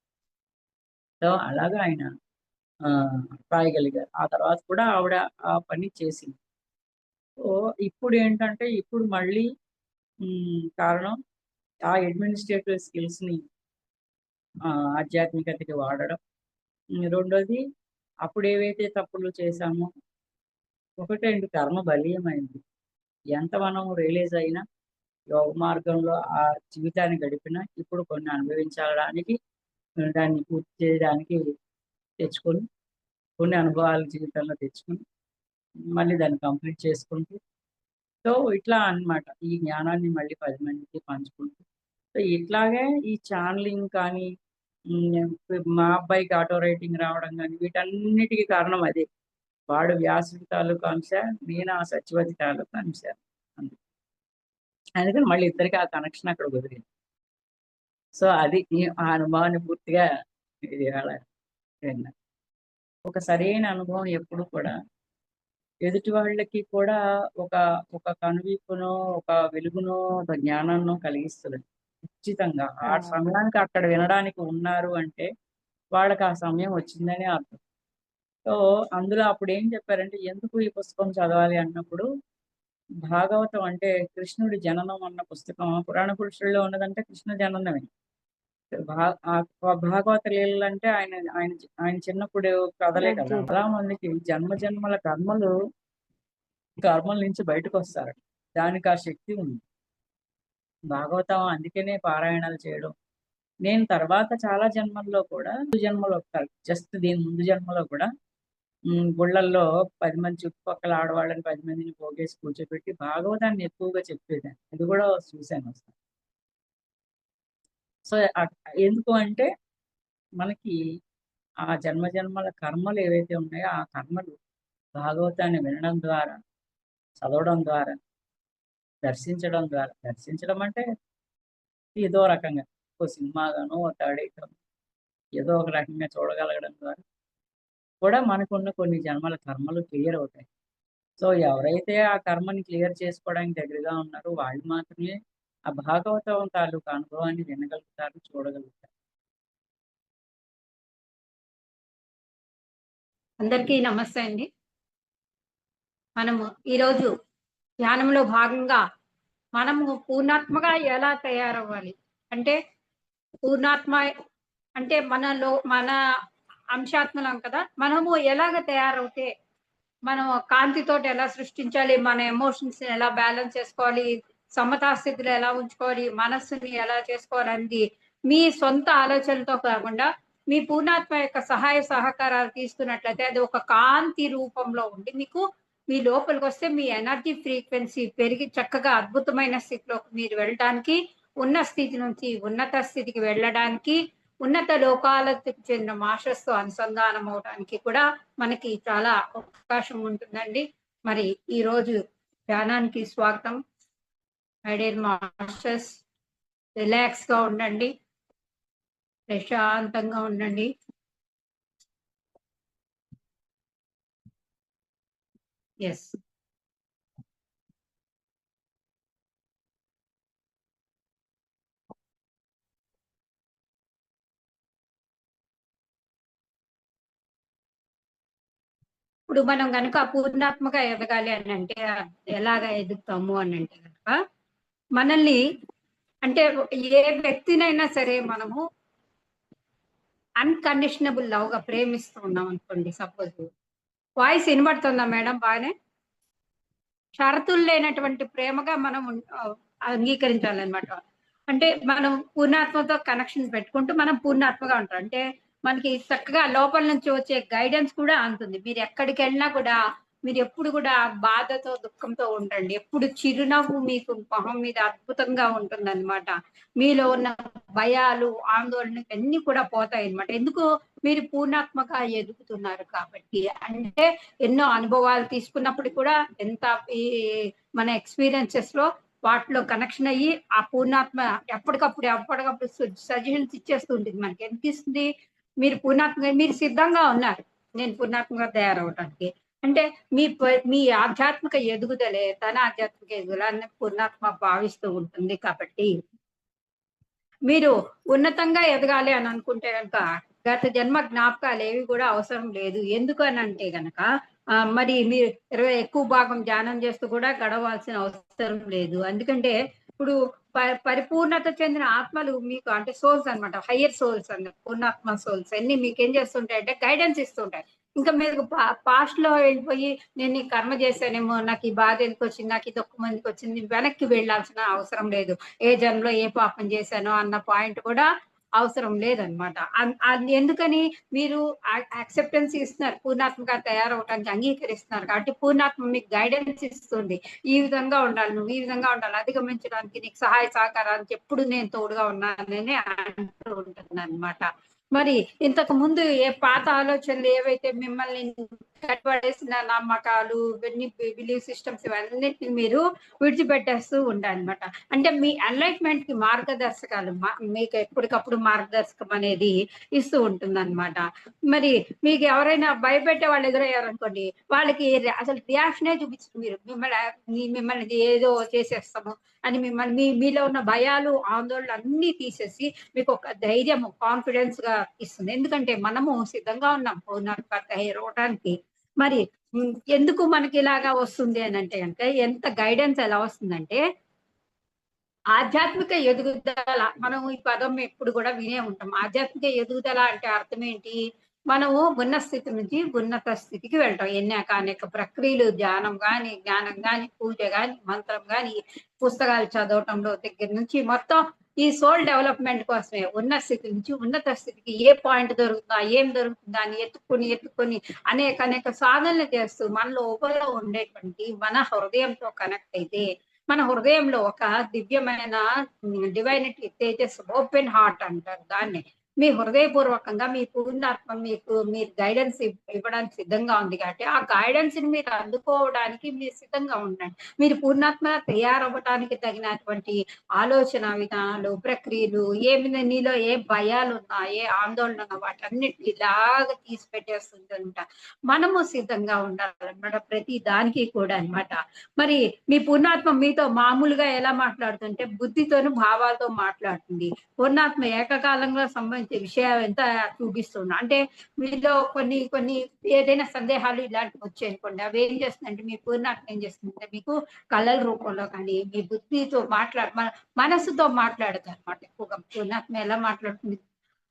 సో, అలాగా ఆయన రాయగలిగారు. ఆ తర్వాత కూడా ఆవిడ ఆ పని చేసింది. సో, ఇప్పుడు మళ్ళీ కారణం ఆ అడ్మినిస్ట్రేటివ్ స్కిల్స్‌ని ఆధ్యాత్మికతకి వాడడం. రెండోది అప్పుడేవైతే తప్పులు చేశామో ఒకటండి కర్మ బలీయమైంది. ఎంత మనం రియలైజ్ అయినా యోగ మార్గంలో ఆ జీవితాన్ని గడిపినా ఇప్పుడు కొన్ని అనుభవించడానికి దాన్ని పూర్తి చేయడానికి తెచ్చుకొని కొన్ని అనుభవాలు జీవితంలో తెచ్చుకొని మళ్ళీ దాన్ని కంప్లీట్ చేసుకుంటూ సో, ఇట్లా అన్నమాట. ఈ జ్ఞానాన్ని మళ్ళీ 10 మందికి పంచుకుంటూ సో, ఇట్లాగే ఈ ఛానెలింగ్ కానీ, మా అబ్బాయికి ఆటో రైటింగ్ రావడం కానీ వీటన్నిటికీ కారణం అదే. వాడు వ్యాసుడి తాలూకు అంశ, నేను ఆ సత్యవతి తాలూకు అంశ. అందుకని మళ్ళీ ఇద్దరికి ఆ కనెక్షన్ అక్కడ కుదిరింది. సో అది ఆ అనుభవాన్ని పూర్తిగా ఇది విన్నా. ఒక సరైన అనుభవం ఎప్పుడు కూడా ఎదుటి వాళ్ళకి కూడా ఒక ఒక కనువిప్పునో, ఒక వెలుగునో, ఒక జ్ఞానాన్నో కలిగిస్తుంది. ఖచ్చితంగా ఆ సమయానికి అక్కడ వినడానికి ఉన్నారు అంటే వాళ్ళకి ఆ సమయం వచ్చిందని అర్థం. సో అందులో అప్పుడు ఏం చెప్పారంటే ఎందుకు ఈ పుస్తకం చదవాలి అన్నప్పుడు, భాగవతం అంటే కృష్ణుడి జననం అన్న పుస్తకం పురాణ పురుషుల్లో ఉన్నదంటే కృష్ణ జననమే. భాగవత లీలలంటే ఆయన ఆయన ఆయన చిన్నప్పుడు కథలే కదా. చాలా మందికి జన్మ జన్మల కర్మల నుంచి బయటకు వస్తారు. దానికి ఆ శక్తి ఉంది. భాగవతం అందుకనే పారాయణాలు చేయడం. నేను తర్వాత చాలా జన్మల్లో కూడా జన్మలో జస్ట్ దీని ముందు జన్మలో కూడా గుళ్ళల్లో 10 మంది చుట్టుపక్కల ఆడవాళ్ళని 10 మందిని పోగేసి కూర్చోబెట్టి భాగవతాన్ని ఎక్కువగా చెప్పేదాన్ని. అది కూడా చూశాను అసలు. సో ఎందుకు అంటే మనకి ఆ జన్మ జన్మల కర్మలు ఏవైతే ఉన్నాయో ఆ కర్మలు భాగవతాన్ని వినడం ద్వారా, చదవడం ద్వారా, దర్శించడం అంటే ఏదో రకంగా ఓ సినిమాగానో, ఓ తాడేకం ఏదో ఒక రకంగా చూడగలగడం ద్వారా కూడా మనకున్న కొన్ని జన్మల కర్మలు క్లియర్ అవుతాయి. సో ఎవరైతే ఆ కర్మని క్లియర్ చేసుకోవడానికి దగ్గరగా ఉన్నారో వాళ్ళు మాత్రమే ఆ భాగవతం తాలూకు అనుభవాన్ని వినగలుగుతారు, చూడగలుగుతారు. అందరికీ నమస్తే అండి. మనము ఈరోజు ధ్యానంలో భాగంగా మనము పూర్ణాత్మగా ఎలా తయారవ్వాలి అంటే, పూర్ణాత్మ అంటే మన అంశాత్మలం కదా. మనము ఎలాగ తయారవుతే మనం కాంతితోటి ఎలా సృష్టించాలి, మన ఎమోషన్స్ ఎలా బ్యాలెన్స్ చేసుకోవాలి, సమతా స్థితిలో ఎలా ఉంచుకోవాలి, మనస్సుని ఎలా చేసుకోవాలనేది మీ సొంత ఆలోచనలతో కాకుండా మీ పూర్ణాత్మ యొక్క సహాయ సహకారాలు తీసుకున్నట్లయితే అది ఒక కాంతి రూపంలో ఉండి మీకు మీ లోపలికి వస్తే మీ ఎనర్జీ ఫ్రీక్వెన్సీ పెరిగి చక్కగా అద్భుతమైన స్థితిలోకి మీరు వెళ్ళడానికి, ఉన్న స్థితి నుంచి ఉన్నత స్థితికి వెళ్ళడానికి, ఉన్నత లోకాలకు చెందిన మాస్టర్స్ తో అనుసంధానం అవడానికి కూడా మనకి చాలా అవకాశం ఉంటుందండి. మరి ఈ రోజు ధ్యానానికి స్వాగతం. మై డియర్ మాస్టర్స్, రిలాక్స్ గా ఉండండి, ప్రశాంతంగా ఉండండి. ఎస్, ఇప్పుడు మనం కనుక పూర్ణాత్మక ఎదగాలి అని అంటే ఎలాగ ఎదుగుతాము అని అంటే కనుక మనల్ని అంటే ఏ వ్యక్తినైనా సరే మనము అన్కండిషనబుల్ లవ్ గా ప్రేమిస్తూ ఉన్నాం అనుకోండి. సపోజ్ వాయిస్ వినబడుతుందా మేడం? బాగానే షరతులు లేనటువంటి ప్రేమగా మనం అంగీకరించాలన్నమాట. అంటే మనం పూర్ణాత్మతో కనెక్షన్ పెట్టుకుంటూ మనం పూర్ణాత్మగా ఉంటాం. అంటే మనకి చక్కగా లోపల నుంచి వచ్చే గైడెన్స్ కూడా అందుతుంది. మీరు ఎక్కడికి వెళ్ళినా కూడా మీరు ఎప్పుడు కూడా బాధతో దుఃఖంతో ఉండండి. ఎప్పుడు చిరునవ్వు మీకు మొహం మీద అద్భుతంగా ఉంటుంది అనమాట. మీలో ఉన్న భయాలు, ఆందోళన అన్ని కూడా పోతాయి అనమాట. ఎందుకు? మీరు పూర్ణాత్మక ఎదుగుతున్నారు కాబట్టి. అంటే ఎన్నో అనుభవాలు తీసుకున్నప్పుడు కూడా ఎంత ఈ మన ఎక్స్పీరియన్సెస్ లో వాటిలో కనెక్షన్ అయ్యి ఆ పూర్ణాత్మ ఎప్పటికప్పుడు సజెషన్స్ ఇచ్చేస్తూ ఉంటుంది. మనకి ఎంత ఇస్తుంది? మీరు పూర్ణాత్మక, మీరు సిద్ధంగా ఉన్నారు నేను పూర్ణాత్మకంగా తయారవడానికి. అంటే మీ ఆధ్యాత్మిక ఎదుగుదలే తన ఆధ్యాత్మిక ఎదుగుదల పూర్ణాత్మ భావిస్తూ ఉంటుంది. కాబట్టి మీరు ఉన్నతంగా ఎదగాలి అని అనుకుంటే కనుక గత జన్మ జ్ఞాపకాలు ఏవి కూడా అవసరం లేదు. ఎందుకు అని అంటే గనక మరి మీరు ఎక్కువ భాగం ధ్యానం చేస్తూ కూడా గడవాల్సిన అవసరం లేదు. ఎందుకంటే ఇప్పుడు పరిపూర్ణత చెందిన ఆత్మలు మీకు అంటే సోల్స్ అన్నమాట, హయ్యర్ సోల్స్ అన్నమాట, పూర్ణాత్మ సోల్స్ అన్ని మీకు ఏం చేస్తుంటాయి అంటే గైడెన్స్ ఇస్తుంటాయి. ఇంకా మీరు పాస్ట్ లో వెళ్ళిపోయి నేను ఈ కర్మ చేశానేమో, నాకు ఈ బాధ ఎందుకు వచ్చింది, నాకు ఈ దుఃఖం ఎందుకు వచ్చింది, వెనక్కి వెళ్ళాల్సిన అవసరం లేదు. ఏ జన్మలో ఏ పాపం చేశానో అన్న పాయింట్ కూడా అవసరం లేదనమాట. ఎందుకని? మీరు యాక్సెప్టెన్స్ ఇస్తున్నారు, పూర్ణాత్మగా తయారవడానికి అంగీకరిస్తున్నారు కాబట్టి పూర్ణాత్మ మీకు గైడెన్స్ ఇస్తుంది. ఈ విధంగా ఉండాలి, నువ్వు ఈ విధంగా ఉండాలి, అధిగమించడానికి నీకు సహాయ సహకారానికి ఎప్పుడు నేను తోడుగా ఉన్నానని అంటూ ఉంటుంది అనమాట. మరి ఇంతకు ముందు ఏ పాత ఆలోచనలు ఏవైతే మిమ్మల్ని కట్టుబడేసిన నమ్మకాలు, ఇవన్నీ బిలీఫ్ సిస్టమ్స్ ఇవన్నిటిని మీరు విడిచిపెట్టేస్తూ ఉండాలన్నమాట. అంటే మీ ఎన్లైట్మెంట్ కి మార్గదర్శకాలు మీకు ఎప్పటికప్పుడు మార్గదర్శకం అనేది ఇస్తూ ఉంటుందన్నమాట. మరి మీకు ఎవరైనా భయపెట్టే వాళ్ళు ఎదురయ్యారనుకోండి, వాళ్ళకి అసలు రియాక్షనే చూపించరు. మీరు మిమ్మల్ని ఏదో చేసేస్తాము అని మిమ్మల్ని మీలో ఉన్న భయాలు, ఆందోళనలు అన్ని తీసేసి మీకు ఒక ధైర్యం, కాన్ఫిడెన్స్ గా ఇస్తుంది. ఎందుకంటే మనము సిద్ధంగా ఉన్నాం ఎరవటానికి. మరి ఎందుకు మనకి ఇలాగా వస్తుంది అని అంటే కనుక ఎంత గైడెన్స్ ఎలా వస్తుందంటే ఆధ్యాత్మిక ఎదుగుదల. మనం ఈ పదం ఎప్పుడు కూడా వినే ఉంటాం. ఆధ్యాత్మిక ఎదుగుదల అంటే అర్థం ఏంటి? మనము ఉన్న స్థితి నుంచి ఉన్నత స్థితికి వెళ్ళటం. అనేక ప్రక్రియలు, ధ్యానం గాని, జ్ఞానం గాని, పూజ గాని, మంత్రం గాని, పుస్తకాలు చదవటంలో దగ్గర నుంచి మొత్తం ఈ సోల్ డెవలప్మెంట్ కోసమే. ఉన్న స్థితి నుంచి ఉన్నత స్థితికి ఏ పాయింట్ దొరుకుతుందా, ఏం దొరుకుతుందా అని ఎత్తుకొని అనేక సాధనలు చేస్తూ మన లోపల ఉండేటువంటి మన హృదయంతో కనెక్ట్ అయితే మన హృదయంలో ఒక దివ్యమైన డివైనిటీ తేజస్, ఓపెన్ హార్ట్ అంటారు దాన్ని. మీ హృదయపూర్వకంగా మీ పూర్ణాత్మ మీరు గైడెన్స్ ఇవ్వడానికి సిద్ధంగా ఉంది కాబట్టి ఆ గైడెన్స్ ని మీరు అందుకోవడానికి మీరు సిద్ధంగా ఉండండి. మీరు పూర్ణాత్మ తయారవ్వటానికి తగినటువంటి ఆలోచన విధానాలు, ప్రక్రియలు, నీలో ఏ భయాలు ఉన్నా, ఏ ఆందోళన ఉన్నా వాటన్నిటిని ఇలాగా తీసి పెట్టేస్తుందంట. మనము సిద్ధంగా ఉండాలన్నమాట ప్రతి దానికి కూడా అన్నమాట. మరి మీ పూర్ణాత్మ మీతో మామూలుగా ఎలా మాట్లాడుతుంటే బుద్ధితోను, భావాలతో మాట్లాడుతుంది. పూర్ణాత్మ ఏకకాలంలో సంబంధించిన విషయాలు ఎంత చూపిస్తున్నా అంటే మీలో కొన్ని ఏదైనా సందేహాలు ఇలాంటివి వచ్చాయనుకోండి, అవి ఏం చేస్తుందంటే మీ పూర్ణాత్మ ఏం చేస్తుందంటే మీకు కళల రూపంలో కానీ మీ బుద్ధితో మనసుతో మాట్లాడతారు అనమాట. ఎక్కువగా పూర్ణాత్మ ఎలా మాట్లాడుతుంది?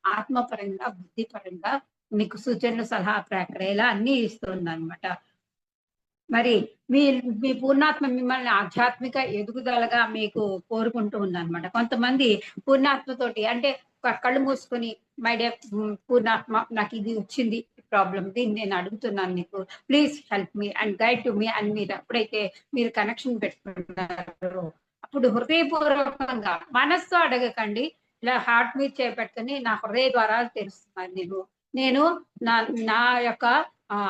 ఆత్మపరంగా, బుద్ధిపరంగా మీకు సూచనలు, సలహా, ప్రక్రియలు అన్ని ఇస్తుంది అనమాట. మరి మీ పూర్ణాత్మ మిమ్మల్ని ఆధ్యాత్మిక ఎదుగుదలగా మీకు కోరుకుంటూ ఉందన్నమాట. కొంతమంది పూర్ణాత్మతోటి అంటే కళ్ళు మూసుకొని మై డే పూర్ణాత్మ నాకు ఇది వచ్చింది ప్రాబ్లం, దీన్ని నేను అడుగుతున్నాను, నీకు please help me and guide to me అని ఎప్పుడైతే మీరు కనెక్షన్ పెట్టుకుంటారో అప్పుడు హృదయపూర్వకంగా మనస్సు అడగకండి. ఇలా హార్ట్ మీద చేపెట్టుకుని నా హృదయ ద్వారా తెలుస్తున్నాను నేను నా యొక్క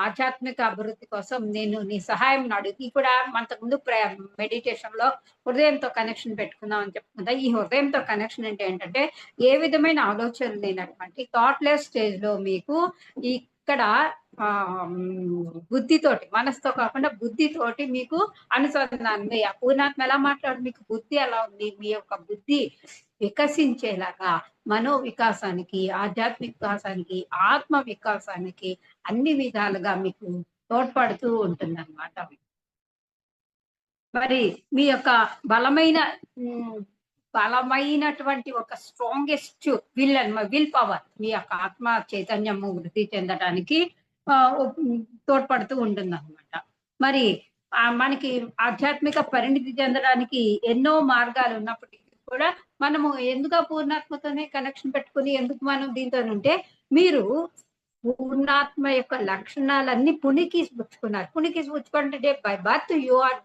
ఆధ్యాత్మిక అభివృద్ధి కోసం నేను నీ సహాయం అడుగు. కూడా అంతకుముందు మెడిటేషన్ లో హృదయంతో కనెక్షన్ పెట్టుకుందాం అని చెప్పుకుందా. ఈ హృదయంతో కనెక్షన్ అంటే ఏంటంటే ఏ విధమైన ఆలోచనలు లేనటువంటి థాట్లెస్ స్టేజ్ లో మీకు ఇక్కడ బుద్ధితోటి, మనసుతో కాకుండా బుద్ధితోటి మీకు అనుసంధానం. పూర్ణాత్మ ఎలా మాట్లాడు, మీకు బుద్ధి ఎలా ఉంది, మీ యొక్క బుద్ధి వికసించేలాగా మనో వికాసానికి, ఆధ్యాత్మిక వికాసానికి, ఆత్మ వికాసానికి అన్ని విధాలుగా మీకు తోడ్పడుతూ ఉంటుంది అన్నమాట. మరి మీ యొక్క బలమైనటువంటి ఒక స్ట్రాంగెస్ట్ విల్ పవర్ మీ యొక్క ఆత్మ చైతన్యము వృద్ధి చెందడానికి తోడ్పడుతూ ఉంటుంది అన్నమాట. మరి మనకి ఆధ్యాత్మిక పరిణితి చెందడానికి ఎన్నో మార్గాలు ఉన్నప్పటికీ కూడా మనము ఎందుకు పూర్ణాత్మతోనే కనెక్షన్ పెట్టుకుని ఎందుకు మనం దీంతో ఉంటే మీరు పూర్ణాత్మ యొక్క లక్షణాలన్నీ పుణికిపుచ్చుకుంటే బై బర్త్ యు ఆర్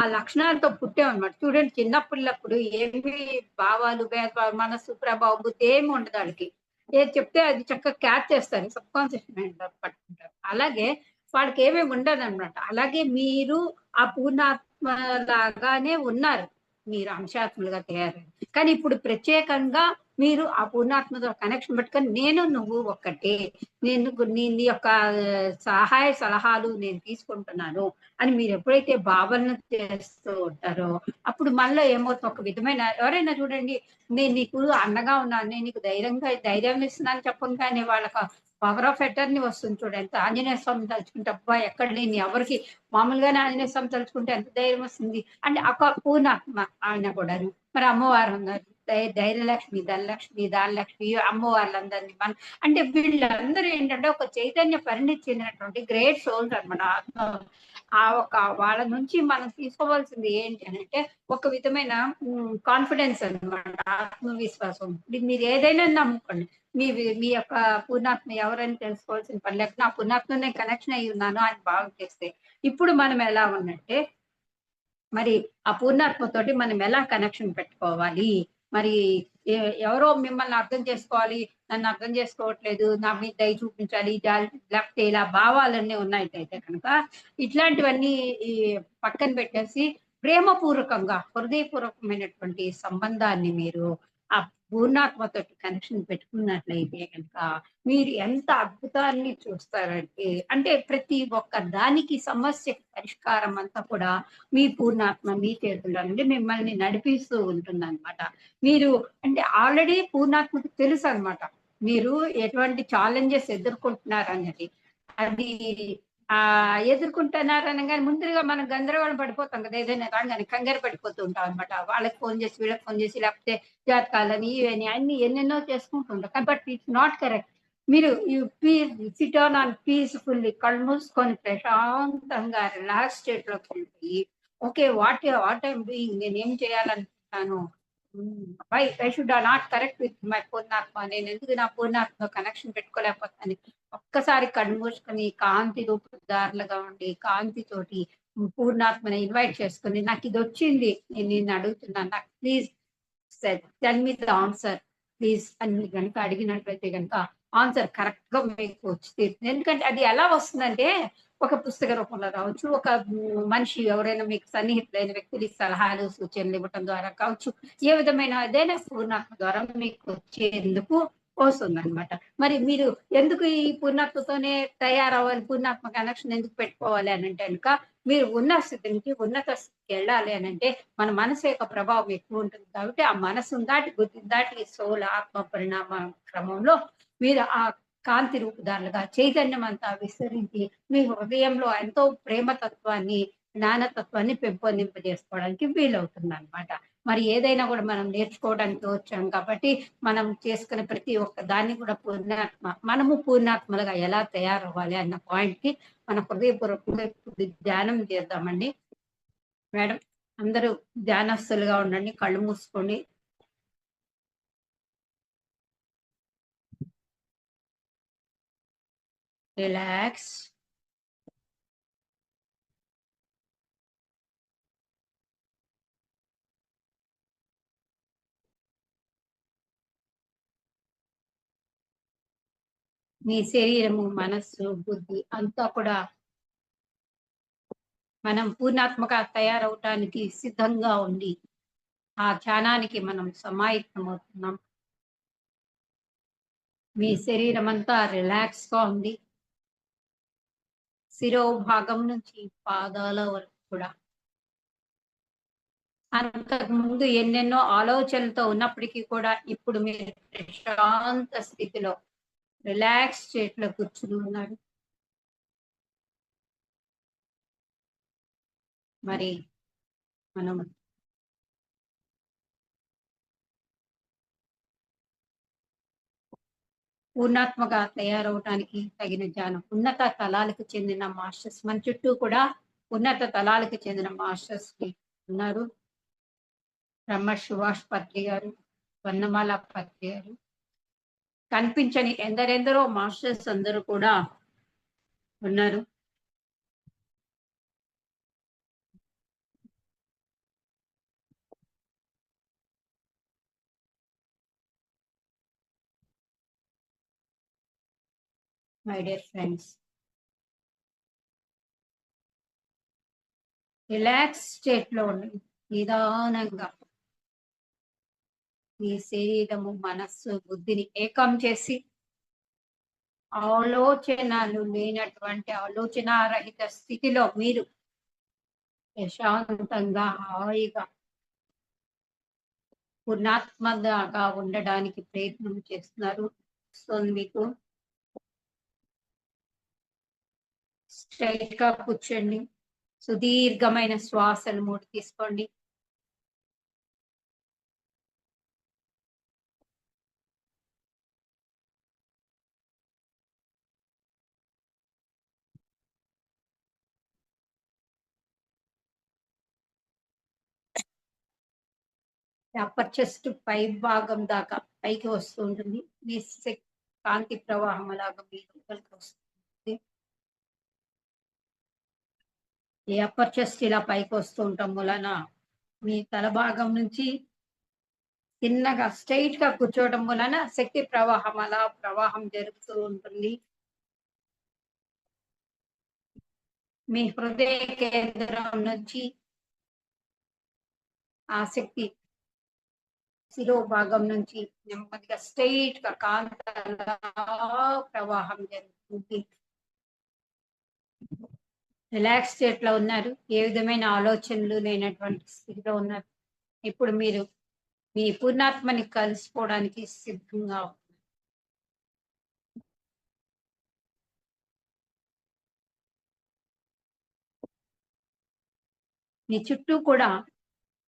ఆ లక్షణాలతో పుట్టామన్నమాట. చూడండి, చిన్నపిల్లప్పుడు ఏమి భావాలు, భేదభావాలు, మనస్సు, ప్రభావం, బుద్ధి ఏమి ఉండదు వాళ్ళకి. ఏది చెప్తే అది చక్కగా క్యాచ్ చేస్తారు, సబ్ కాన్షియస్ మైండ్ పట్టుకుంటారు. అలాగే వాళ్ళకి ఏమేమి ఉండదు అనమాట. అలాగే మీరు ఆ పూర్ణాత్మ లాగానే ఉన్నారు, మీరు అంశాత్మలుగా తయారయ్యారు. కానీ ఇప్పుడు ప్రత్యేకంగా మీరు ఆ పూర్ణాత్మతో కనెక్షన్ పెట్టుకొని నేను నువ్వు ఒక్కటే, నేను నీ యొక్క సహాయ సలహాలు నేను తీసుకుంటున్నాను అని మీరు ఎప్పుడైతే భావన చేస్తూ ఉంటారో అప్పుడు మనలో ఏమవుతుంది, ఒక విధమైన ఎవరైనా చూడండి, నేను నీకు అండగా ఉన్నాను, నేను నీకు ధైర్యం ఇస్తున్నాను చెప్పంగానే వాళ్ళకి పవర్ ఆఫ్ అటర్నీ వస్తుంది. చూడండి, ఆంజనేయ స్వామి తలుచుకుంటే అబ్బా ఎక్కడ లేని ఎవరికి మామూలుగానే ఆంజనేయ స్వామి తలుచుకుంటే ఎంత ధైర్యం వస్తుంది అంటే ఒక పూర్ణాత్మ ఆయన కూడా. మరి అమ్మవారు ఉన్నారు, ధైర్యలక్ష్మి, దానలక్ష్మి, అమ్మవార్లందరినీ అంటే వీళ్ళందరూ ఏంటంటే ఒక చైతన్య పరిణితి చెందినటువంటి గ్రేట్ సోల్స్ అనమాట. వాళ్ళ నుంచి మనం తీసుకోవాల్సింది ఏంటి అంటే ఒక విధమైన కాన్ఫిడెన్స్ అనమాట, ఆత్మవిశ్వాసం. మీరు ఏదైనా నమ్ముకోండి, మీ యొక్క పూర్ణాత్మ ఎవరైనా తెలుసుకోవాల్సిన పని లేక నా పూర్ణాత్మనే కనెక్షన్ అయ్యి ఉన్నాను అని భావం చేస్తే ఇప్పుడు మనం ఎలా ఉన్నట్టే మరి ఆ పూర్ణాత్మతోటి మనం ఎలా కనెక్షన్ పెట్టుకోవాలి, మరి ఎవరో మిమ్మల్ని అర్థం చేసుకోవాలి, నన్ను అర్థం చేసుకోవట్లేదు, నా మీద దయ చూపించాలి, లేకపోతే ఇలా భావాలన్నీ ఉన్నాయిటైతే కనుక ఇట్లాంటివన్నీ ఈ పక్కన పెట్టేసి ప్రేమపూర్వకంగా, హృదయపూర్వకమైనటువంటి సంబంధాన్ని మీరు ఆ పూర్ణాత్మతో కనెక్షన్ పెట్టుకున్నట్లయితే కనుక మీరు ఎంత అద్భుతాన్ని చూస్తారంటే, అంటే ప్రతి ఒక్క దానికి సమస్యకి పరిష్కారం అంతా కూడా మీ పూర్ణాత్మ మీ చేతుల్లో నుండి మిమ్మల్ని నడిపిస్తూ ఉంటుందన్నమాట. మీరు అంటే ఆల్రెడీ పూర్ణాత్మకు తెలుసు అన్నమాట. మీరు ఎటువంటి ఛాలెంజెస్ ఎదుర్కొంటున్నారనేది. అది ఎదుర్కొంటున్నారనగానే ముందుగా మనం గందరగోళం పడిపోతాం కదా! ఏదైనా రాంగానే కంగారు పడిపోతూ ఉంటాం అన్నమాట. వాళ్ళకి ఫోన్ చేసి, వీళ్ళకి ఫోన్ చేసి, లేకపోతే జాతకాలని, ఇవని అన్ని ఎన్నెన్నో చేసుకుంటూ ఉంటాం. But it's not correct. మీరు సిట్ డౌన్ ఆన్ పీస్‌ఫుల్లీ కళ్ళు మూసుకొని ప్రశాంతంగా రిలాక్స్ స్టేట్‌లోకి వెళ్ళిపోయి, okay. What I am doing, నేనేం చేయాలనుకుంటున్నాను? Why should I not connect with my పూర్ణాత్మ? నేనెందుకు నా పూర్ణాత్మతో కనెక్షన్ పెట్టుకోలేకపోతున్నాను? ఒక్కసారి కళ్ళు మూసుకొని కాంతి రూపుదారులుగా ఉండి, కాంతితోటి పూర్ణాత్మని ఇన్వైట్ చేసుకొని, నాకిదొచ్చింది. నేను నిన్ను అడుగుతున్నాను. నాకు please tell me the answer please అని గనుక అడిగినట్లయితే గనుక ఆన్సర్ కరెక్ట్‌గా మీకు వచ్చి తీరుతుంది. ఎందుకంటే అది ఎలా వస్తుందంటే, ఒక పుస్తక రూపంలో రావచ్చు. ఒక మనిషి ఎవరైనా మీకు సన్నిహితులైన వ్యక్తులు సలహాలు, సూచనలు ఇవ్వటం ద్వారా కావచ్చు. ఏ విధమైన ఏదైనా పూర్ణాత్మ ద్వారా మీకు వచ్చేందుకు వస్తుందన్నమాట. మరి మీరు ఎందుకు ఈ పూర్ణాత్మతోనే తయారవ్వాలి? పూర్ణాత్మ కనెక్షన్ ఎందుకు పెట్టుకోవాలి అనంటే గనుక, మీరు ఉన్న స్థితి నుంచి ఉన్నత స్థితికి వెళ్ళాలి అనంటే, మన మనసు యొక్క ప్రభావం ఎక్కువ ఉంటుంది కాబట్టి, ఆ మనసుని దాటి, బుద్ధిని దాటి సోల్ ఆత్మ పరిణామ క్రమంలో మీరు ఆ కాంతి రూపుదారులుగా చైతన్యం అంతా విస్తరించి, మీ హృదయంలో ఎంతో ప్రేమతత్వాన్ని, జ్ఞానతత్వాన్ని పెంపొందింపజేసుకోవడానికి వీలవుతుందన్నమాట. మరి ఏదైనా కూడా మనం నేర్చుకోవడానికి వచ్చాం కాబట్టి, మనం చేసుకునే ప్రతి ఒక్క దాన్ని కూడా మనము పూర్ణాత్మలుగా ఎలా తయారవ్వాలి అన్న పాయింట్‌కి మన హృదయపూర్వకంగా ఇప్పుడు ధ్యానం చేద్దామండి. మేడం, అందరూ ధ్యానస్తులుగా ఉండండి. కళ్ళు మూసుకోండి. రిలాక్స్. మీ శరీరము, మనస్సు, బుద్ధి అంతా కూడా మనం పూర్ణాత్మగా తయారవటానికి సిద్ధంగా ఉండి, ఆ ధ్యానానికి మనం సమాయత్తమవుతున్నాం. మీ శరీరం అంతా రిలాక్స్‌గా ఉంది. శిరోభాగం నుంచి పాదాల వరకు కూడా. అంతకుముందు ఎన్నెన్నో ఆలోచనలతో ఉన్నప్పటికీ కూడా ఇప్పుడు మీరు ప్రశాంత స్థితిలో రిలాక్స్ స్టేట్‌లో కూర్చుని ఉన్నారు. మరి మనం పూర్ణాత్మగా తయారవటానికి తగిన ధ్యానం. ఉన్నత తలాలకు చెందిన మాస్టర్స్ మన చుట్టూ కూడా ఉన్నత తలాలకు చెందిన మాస్టర్స్ ఉన్నారు. బ్రహ్మ సుభాష్ పత్రి గారు, వన్నమాల పత్రి గారు, కనిపించని ఎందరెందరో మాస్టర్స్ అందరూ కూడా ఉన్నారు. My dear friends, relax state లో ఉండండి. నిదానంగా మీ శరీరము, మనస్సు, బుద్ధిని ఏకం చేసి, ఆలోచనలు లేనటువంటి ఆలోచనారహిత స్థితిలో మీరు ప్రశాంతంగా, హాయిగా, పూర్ణాత్మగా ఉండడానికి ప్రయత్నం చేస్తున్నారు. సో మీకు స్ట్రైట్ గా కూర్చోండి. సుదీర్ఘమైన శ్వాసలు 3 తీసుకోండి. అప్పర్ చెస్ట్ పై భాగం దాకా పైకి వస్తూ ఉంటుంది. మీ కాంతి ప్రవాహం అలాగా మీ లోపలికి వస్తుంది. ఈ అప్పర్ చెస్ట్ ఇలా పైకి వస్తూ ఉండటం వలన మీ తల భాగం నుంచి తిన్నగా స్ట్రైట్ గా కూర్చోవడం వలన శక్తి ప్రవాహం అలా ప్రవాహం జరుగుతూ ఉంటుంది. మీ హృదయ కేంద్రం నుంచి ఆ శక్తి శిరోభాగం నుంచి నెమ్మదిగా స్ట్రైట్ గా కాంతలా ప్రవాహం జరుగుతుంది. రిలాక్స్ స్టేట్ లో ఉన్నారు. ఏ విధమైన ఆలోచనలు లేనటువంటి స్థితిలో ఉన్నారు. ఇప్పుడు మీరు మీ పూర్ణాత్మని కలుసుకోవడానికి సిద్ధంగా ఉన్నారు. మీ చుట్టూ కూడా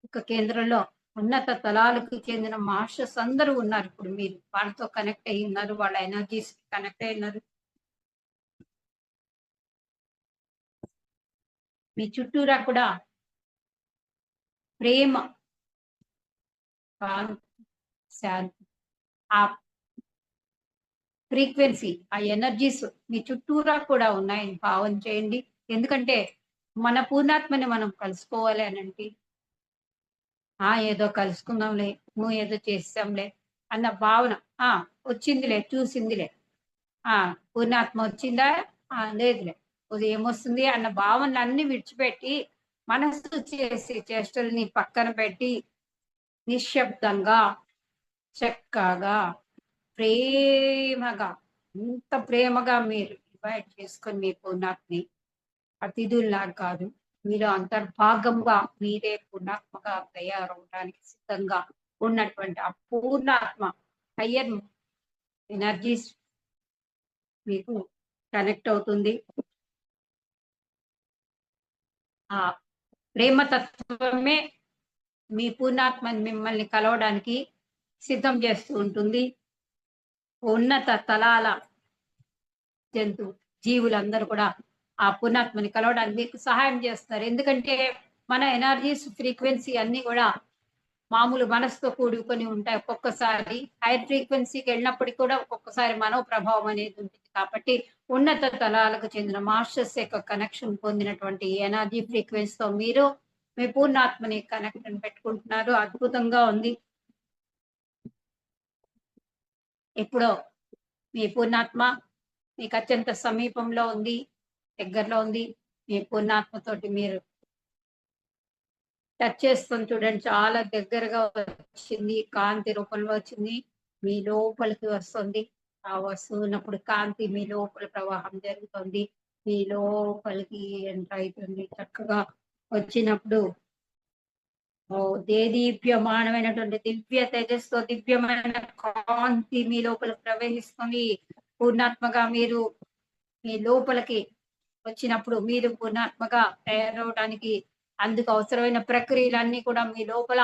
ఒక కేంద్రంలో ఉన్నత తలాలకు చెందిన మాస్టర్స్ అందరూ ఉన్నారు. ఇప్పుడు మీరు వాళ్ళతో కనెక్ట్ అయ్యి ఉన్నారు. వాళ్ళ ఎనర్జీస్ కనెక్ట్ అయి ఉన్నారు. మీ చుట్టూరా కూడా ప్రేమ, కాంతి, శాంతి, ఆ ఫ్రీక్వెన్సీ, ఆ ఎనర్జీస్ మీ చుట్టూరా కూడా ఉన్నాయని భావన చేయండి. ఎందుకంటే మన పూర్ణాత్మని మనం కలుసుకోవాలి అనంటే ఏదో కలుసుకుందాంలే, నువ్వు ఏదో చేస్తాంలే అన్న భావన, ఆ వచ్చిందిలే, చూసిందిలే, పూర్ణాత్మ వచ్చిందా, లేదులే, ఉదయం వస్తుంది అన్న భావనలు అన్ని విడిచిపెట్టి మనసు చేసే చేష్టల్ని పక్కన పెట్టి నిశ్శబ్దంగా చక్కగా ప్రేమగా, ఇంత ప్రేమగా మీరు ఇన్వైట్ చేసుకొని మీ పూర్ణాత్మని అతిథుల్లాగా కాదు, మీరు అంతర్భాగంగా మీరే పూర్ణాత్మగా తయారవడానికి సిద్ధంగా ఉన్నటువంటి ఆ పూర్ణాత్మ హయ్యర్ ఎనర్జీస్ మీకు కనెక్ట్ అవుతుంది. ఆ ప్రేమతత్వమే మీ పూర్ణాత్మని మిమ్మల్ని కలవడానికి సిద్ధం చేస్తూ ఉంటుంది. ఉన్నత తలాల జంతు జీవులందరూ కూడా ఆ పూర్ణాత్మని కలవడానికి మీకు సహాయం చేస్తారు. ఎందుకంటే మన ఎనర్జీస్ ఫ్రీక్వెన్సీ అన్ని కూడా మామూలు మనసుతో కూడుకొని ఉంటాయి. ఒక్కొక్కసారి హైర్ ఫ్రీక్వెన్సీకి వెళ్ళినప్పటికీ కూడా ఒక్కొక్కసారి మనో ప్రభావం అనేది ఉంటుంది. కాబట్టి ఉన్నత తలాలకు చెందిన మాస్టర్స్ యొక్క కనెక్షన్ పొందినటువంటి ఎనర్జీ ఫ్రీక్వెన్సీతో మీరు మీ పూర్ణాత్మని కనెక్షన్ పెట్టుకుంటున్నారు. అద్భుతంగా ఉంది. ఇప్పుడు మీ పూర్ణాత్మ మీకు అత్యంత సమీపంలో ఉంది, దగ్గరలో ఉంది. మీ పూర్ణాత్మతోటి మీరు టచ్ చేసుకొని చూడండి. చాలా దగ్గరగా వచ్చింది, కాంతి రూపంలో వచ్చింది, మీ లోపలికి వస్తుంది. ఆ వస్తున్నప్పుడు కాంతి మీ లోపల ప్రవాహం జరుగుతుంది, మీ లోపలికి ఎంటర్ అవుతుంది. చక్కగా వచ్చినప్పుడు దేదీప్యమానమైనటువంటి దివ్య తేజస్తో దివ్యమైన కాంతి మీ లోపలికి ప్రవహిస్తుంది. పూర్ణాత్మగా మీరు మీ లోపలికి వచ్చినప్పుడు మీరు పూర్ణాత్మగా తయారవడానికి అందుకు అవసరమైన ప్రక్రియలన్నీ కూడా మీ లోపల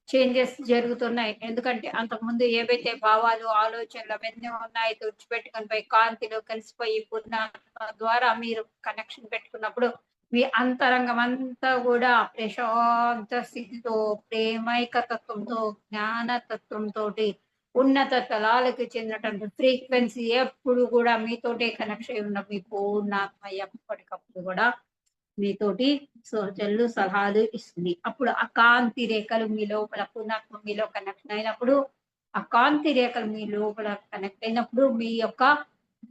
చేంజెస్ జరుగుతున్నాయి. ఎందుకంటే అంతకుముందు ఏవైతే భావాలు, ఆలోచనలు అవన్నీ ఉన్నాయి తుడిచిపెట్టుకొని పోయి కాంతిలో కలిసిపోయి పూర్ణాత్మ ద్వారా మీరు కనెక్షన్ పెట్టుకున్నప్పుడు మీ అంతరంగం అంతా కూడా ప్రశాంత స్థితితో, ప్రేమైకతత్వంతో, జ్ఞానతత్వంతో ఉన్నత తలాలకు చెందినటువంటి ఫ్రీక్వెన్సీ ఎప్పుడు కూడా మీతోటే కనెక్ట్ అయి ఉన్న మీ పూర్ణాత్మ ఎప్పటికప్పుడు కూడా మీతోటి సూచనలు, సలహాలు ఇస్తుంది. అప్పుడు ఆ కాంతి రేఖలు మీ లోపల పూర్ణాత్మ మీలో కనెక్ట్ అయినప్పుడు, ఆ కాంతి రేఖలు మీ లోపల కనెక్ట్ అయినప్పుడు మీ యొక్క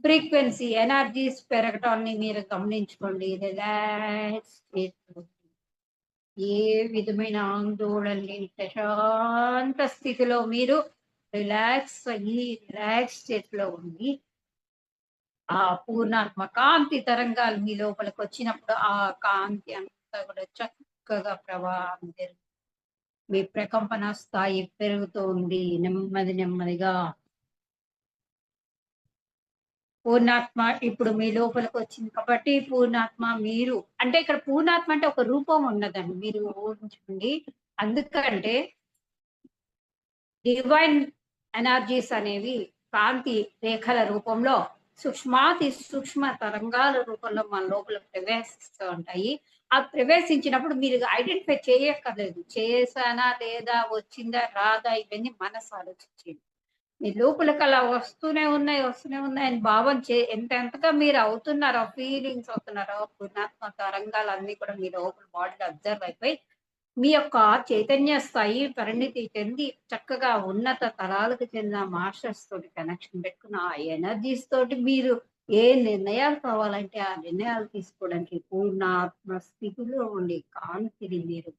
ఫ్రీక్వెన్సీ ఎనర్జీస్ పెరగటాన్ని మీరు గమనించుకోండి. రిలాక్స్ ఏ విధమైన ఆందోళన లేని ప్రశాంత స్థితిలో మీరు రిలాక్స్ స్టేట్ లో ఉండి ఆ పూర్ణాత్మ కాంతి తరంగాలు మీ లోపలికి వచ్చినప్పుడు ఆ కాంతి అంతా కూడా చక్కగా ప్రవాహం జరుగుతుంది. మీ ప్రకంపన స్థాయి పెరుగుతూ ఉంది నెమ్మదిగా. పూర్ణాత్మ ఇప్పుడు మీ లోపలికి వచ్చింది కాబట్టి పూర్ణాత్మ మీరు అంటే ఇక్కడ పూర్ణాత్మ అంటే ఒక రూపం ఉన్నదండి, మీరు ఊహించుకోండి. అందుకంటే డివైన్ ఎనర్జీస్ అనేవి కాంతి రేఖల రూపంలో సూక్ష్మాతి సూక్ష్మ తరంగాల రూపంలో మన లోపల ప్రవేశిస్తూ ఉంటాయి. ఆ ప్రవేశించినప్పుడు మీరు ఐడెంటిఫై చేయక్కర్లేదు, చేశానా లేదా, వచ్చిందా రాదా, ఇవన్నీ మనసు ఆలోచించేది. మీ లోపలికి అలా వస్తూనే ఉన్నాయి అని భావం ఎంతగా మీరు అవుతున్నారో, ఫీలింగ్స్ అవుతున్నారో, పూర్ణాత్మ తరంగాలు అన్ని కూడా మీ లోపల బాడీలో అబ్జర్వ్ అయిపోయి మీ యొక్క చైతన్య స్థాయి పరిణితి చెంది చక్కగా ఉన్నత తరాలకు చెందిన మాస్టర్స్ తోటి కనెక్షన్ పెట్టుకున్న ఆ ఎనర్జీస్ తోటి మీరు ఏ నిర్ణయాలు కావాలంటే ఆ నిర్ణయాలు తీసుకోవడానికి పూర్ణ ఆత్మ స్థితిలో ఉండి కాంతిని మీరు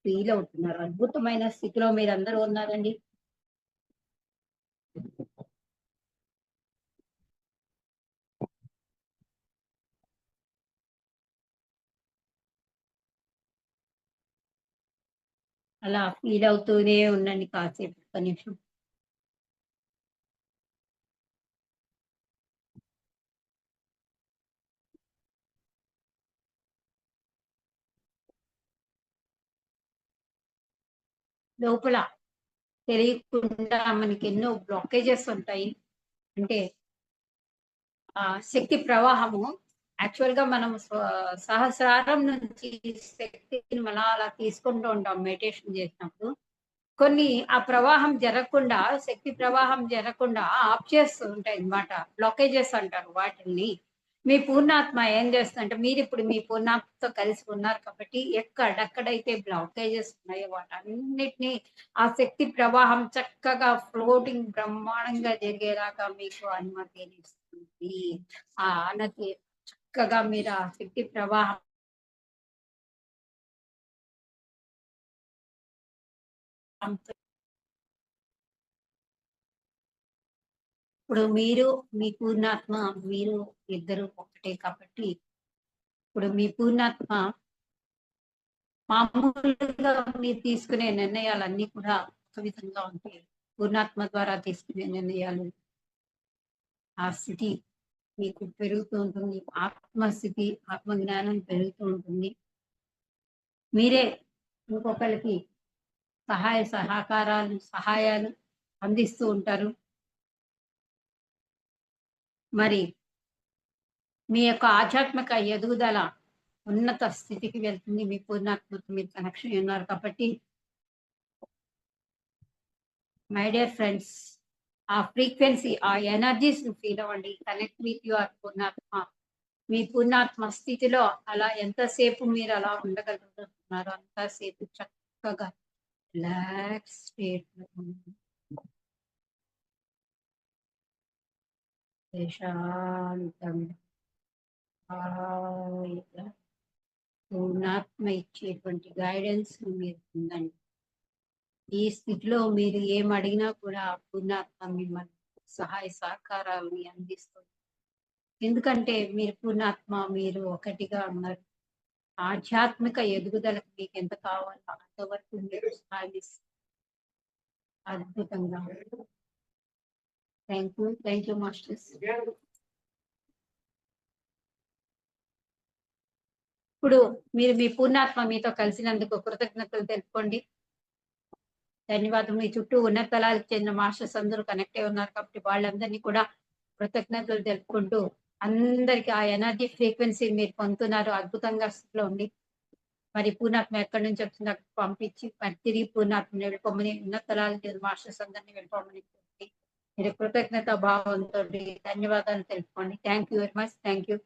ఫీల్ అవుతున్నారు. అద్భుతమైన స్థితిలో మీరు అందరూ ఉన్నారండి. అలా ఫీల్ అవుతూనే ఉండండి కాసేపు, ఒక్క నిమిషం. లోపల తెలియకుండా మనకి ఎన్నో బ్లాకేజెస్ ఉంటాయి. అంటే ఆ శక్తి ప్రవాహము యాక్చువల్ గా మనం సహస్రారం నుంచి శక్తిని మనం అలా తీసుకుంటూ ఉంటాం మెడిటేషన్ చేసినప్పుడు. కొన్ని ఆ ప్రవాహం జరగకుండా, శక్తి ప్రవాహం జరగకుండా ఆఫ్ చేస్తూ ఉంటాయి అన్నమాట. బ్లాకేజెస్ అంటారు వాటిని. మీ పూర్ణాత్మ ఏం చేస్తుందంటే, మీరు ఇప్పుడు మీ పూర్ణాత్మతో కలిసి ఉన్నారు కాబట్టి ఎక్కడెక్కడైతే బ్లాకేజెస్ ఉన్నాయో వాటన్నిటిని ఆ శక్తి ప్రవాహం చక్కగా ఫ్లోటింగ్ బ్రహ్మాండంగా జరిగేలాగా మీకు అనుమతిని ఇస్తుంది. ఆ అనతి చక్కగా మీరు ఆ శక్తి ప్రవాహం ఇప్పుడు మీరు మీ పూర్ణాత్మ మీరు ఇద్దరు ఒకటే కాబట్టి ఇప్పుడు మీ పూర్ణాత్మ మామూలుగా మీరు తీసుకునే నిర్ణయాలన్నీ కూడా ఒక విధంగా ఉంటాయి. పూర్ణాత్మ ద్వారా తీసుకునే నిర్ణయాలు ఆ స్థితి మీకు పెరుగుతూ ఉంటుంది. ఆత్మస్థితి, ఆత్మజ్ఞానం పెరుగుతూ ఉంటుంది. మీరే ఇంకొకరికి సహాయాలు అందిస్తూ ఉంటారు. మరి మీ యొక్క ఆధ్యాత్మిక ఎదుగుదల ఉన్నత స్థితికి వెళ్తుంది. మీ పూర్ణాత్మకు మీరు కనెక్షన్ ఉన్నారు కాబట్టి మై డియర్ ఫ్రెండ్స్, ఆ ఫ్రీక్వెన్సీ, ఆ ఎనర్జీస్ ఫీల్ అవ్వండి. కనెక్ట్ విత్ యువర్ పూర్ణాత్మ. మీ పూర్ణాత్మ స్థితిలో అలా ఎంతసేపు మీరు అలా ఉండగలుగుతున్నారు అంతసేపు చక్కగా రిలాక్స్ స్టేట్ ప్రశాంతంగా హాయిగా పూర్ణాత్మ ఇచ్చేటువంటి గైడెన్స్ మీరు పొందండి. ఈ స్థితిలో మీరు ఏం అడిగినా కూడా పూర్ణాత్మ మిమ్మల్ని సహాయ సహకారాలని అందిస్తుంది. ఎందుకంటే మీరు పూర్ణాత్మ, మీరు ఒకటిగా ఉన్నారు. ఆధ్యాత్మిక ఎదుగుదలకు మీకు ఎంత కావాలో అంతవరకు మీరు సాధిస్తారు. అద్భుతంగా. Thank you masters. ఇప్పుడు మీరు మీ పూర్ణాత్మ మీతో కలిసినందుకు కృతజ్ఞతలు తెలుపుకోండి. ధన్యవాదం. మీ చుట్టూ ఉన్నత తలాలకు చెందిన మాస్టర్స్ అందరూ కనెక్ట్ అయి ఉన్నారు కాబట్టి వాళ్ళందరినీ కూడా కృతజ్ఞతలు తెలుపుకుంటూ అందరికి ఆ ఎనర్జీ ఫ్రీక్వెన్సీ మీరు పొందుతున్నారు. అద్భుతంగా స్థితిలో ఉండి మరి పూర్ణాత్మ ఎక్కడి నుంచి వచ్చిందో పంపించి మరి తిరిగి పూర్ణాత్మని వెళ్ళిపోమని, ఉన్నత తలాలకు చెందిన మాస్టర్స్ అందరినీ వెళ్ళిపోమని మీరు కృతజ్ఞత భావంతో ధన్యవాదాలు తెలుపుకోండి. Thank you very much. Thank you.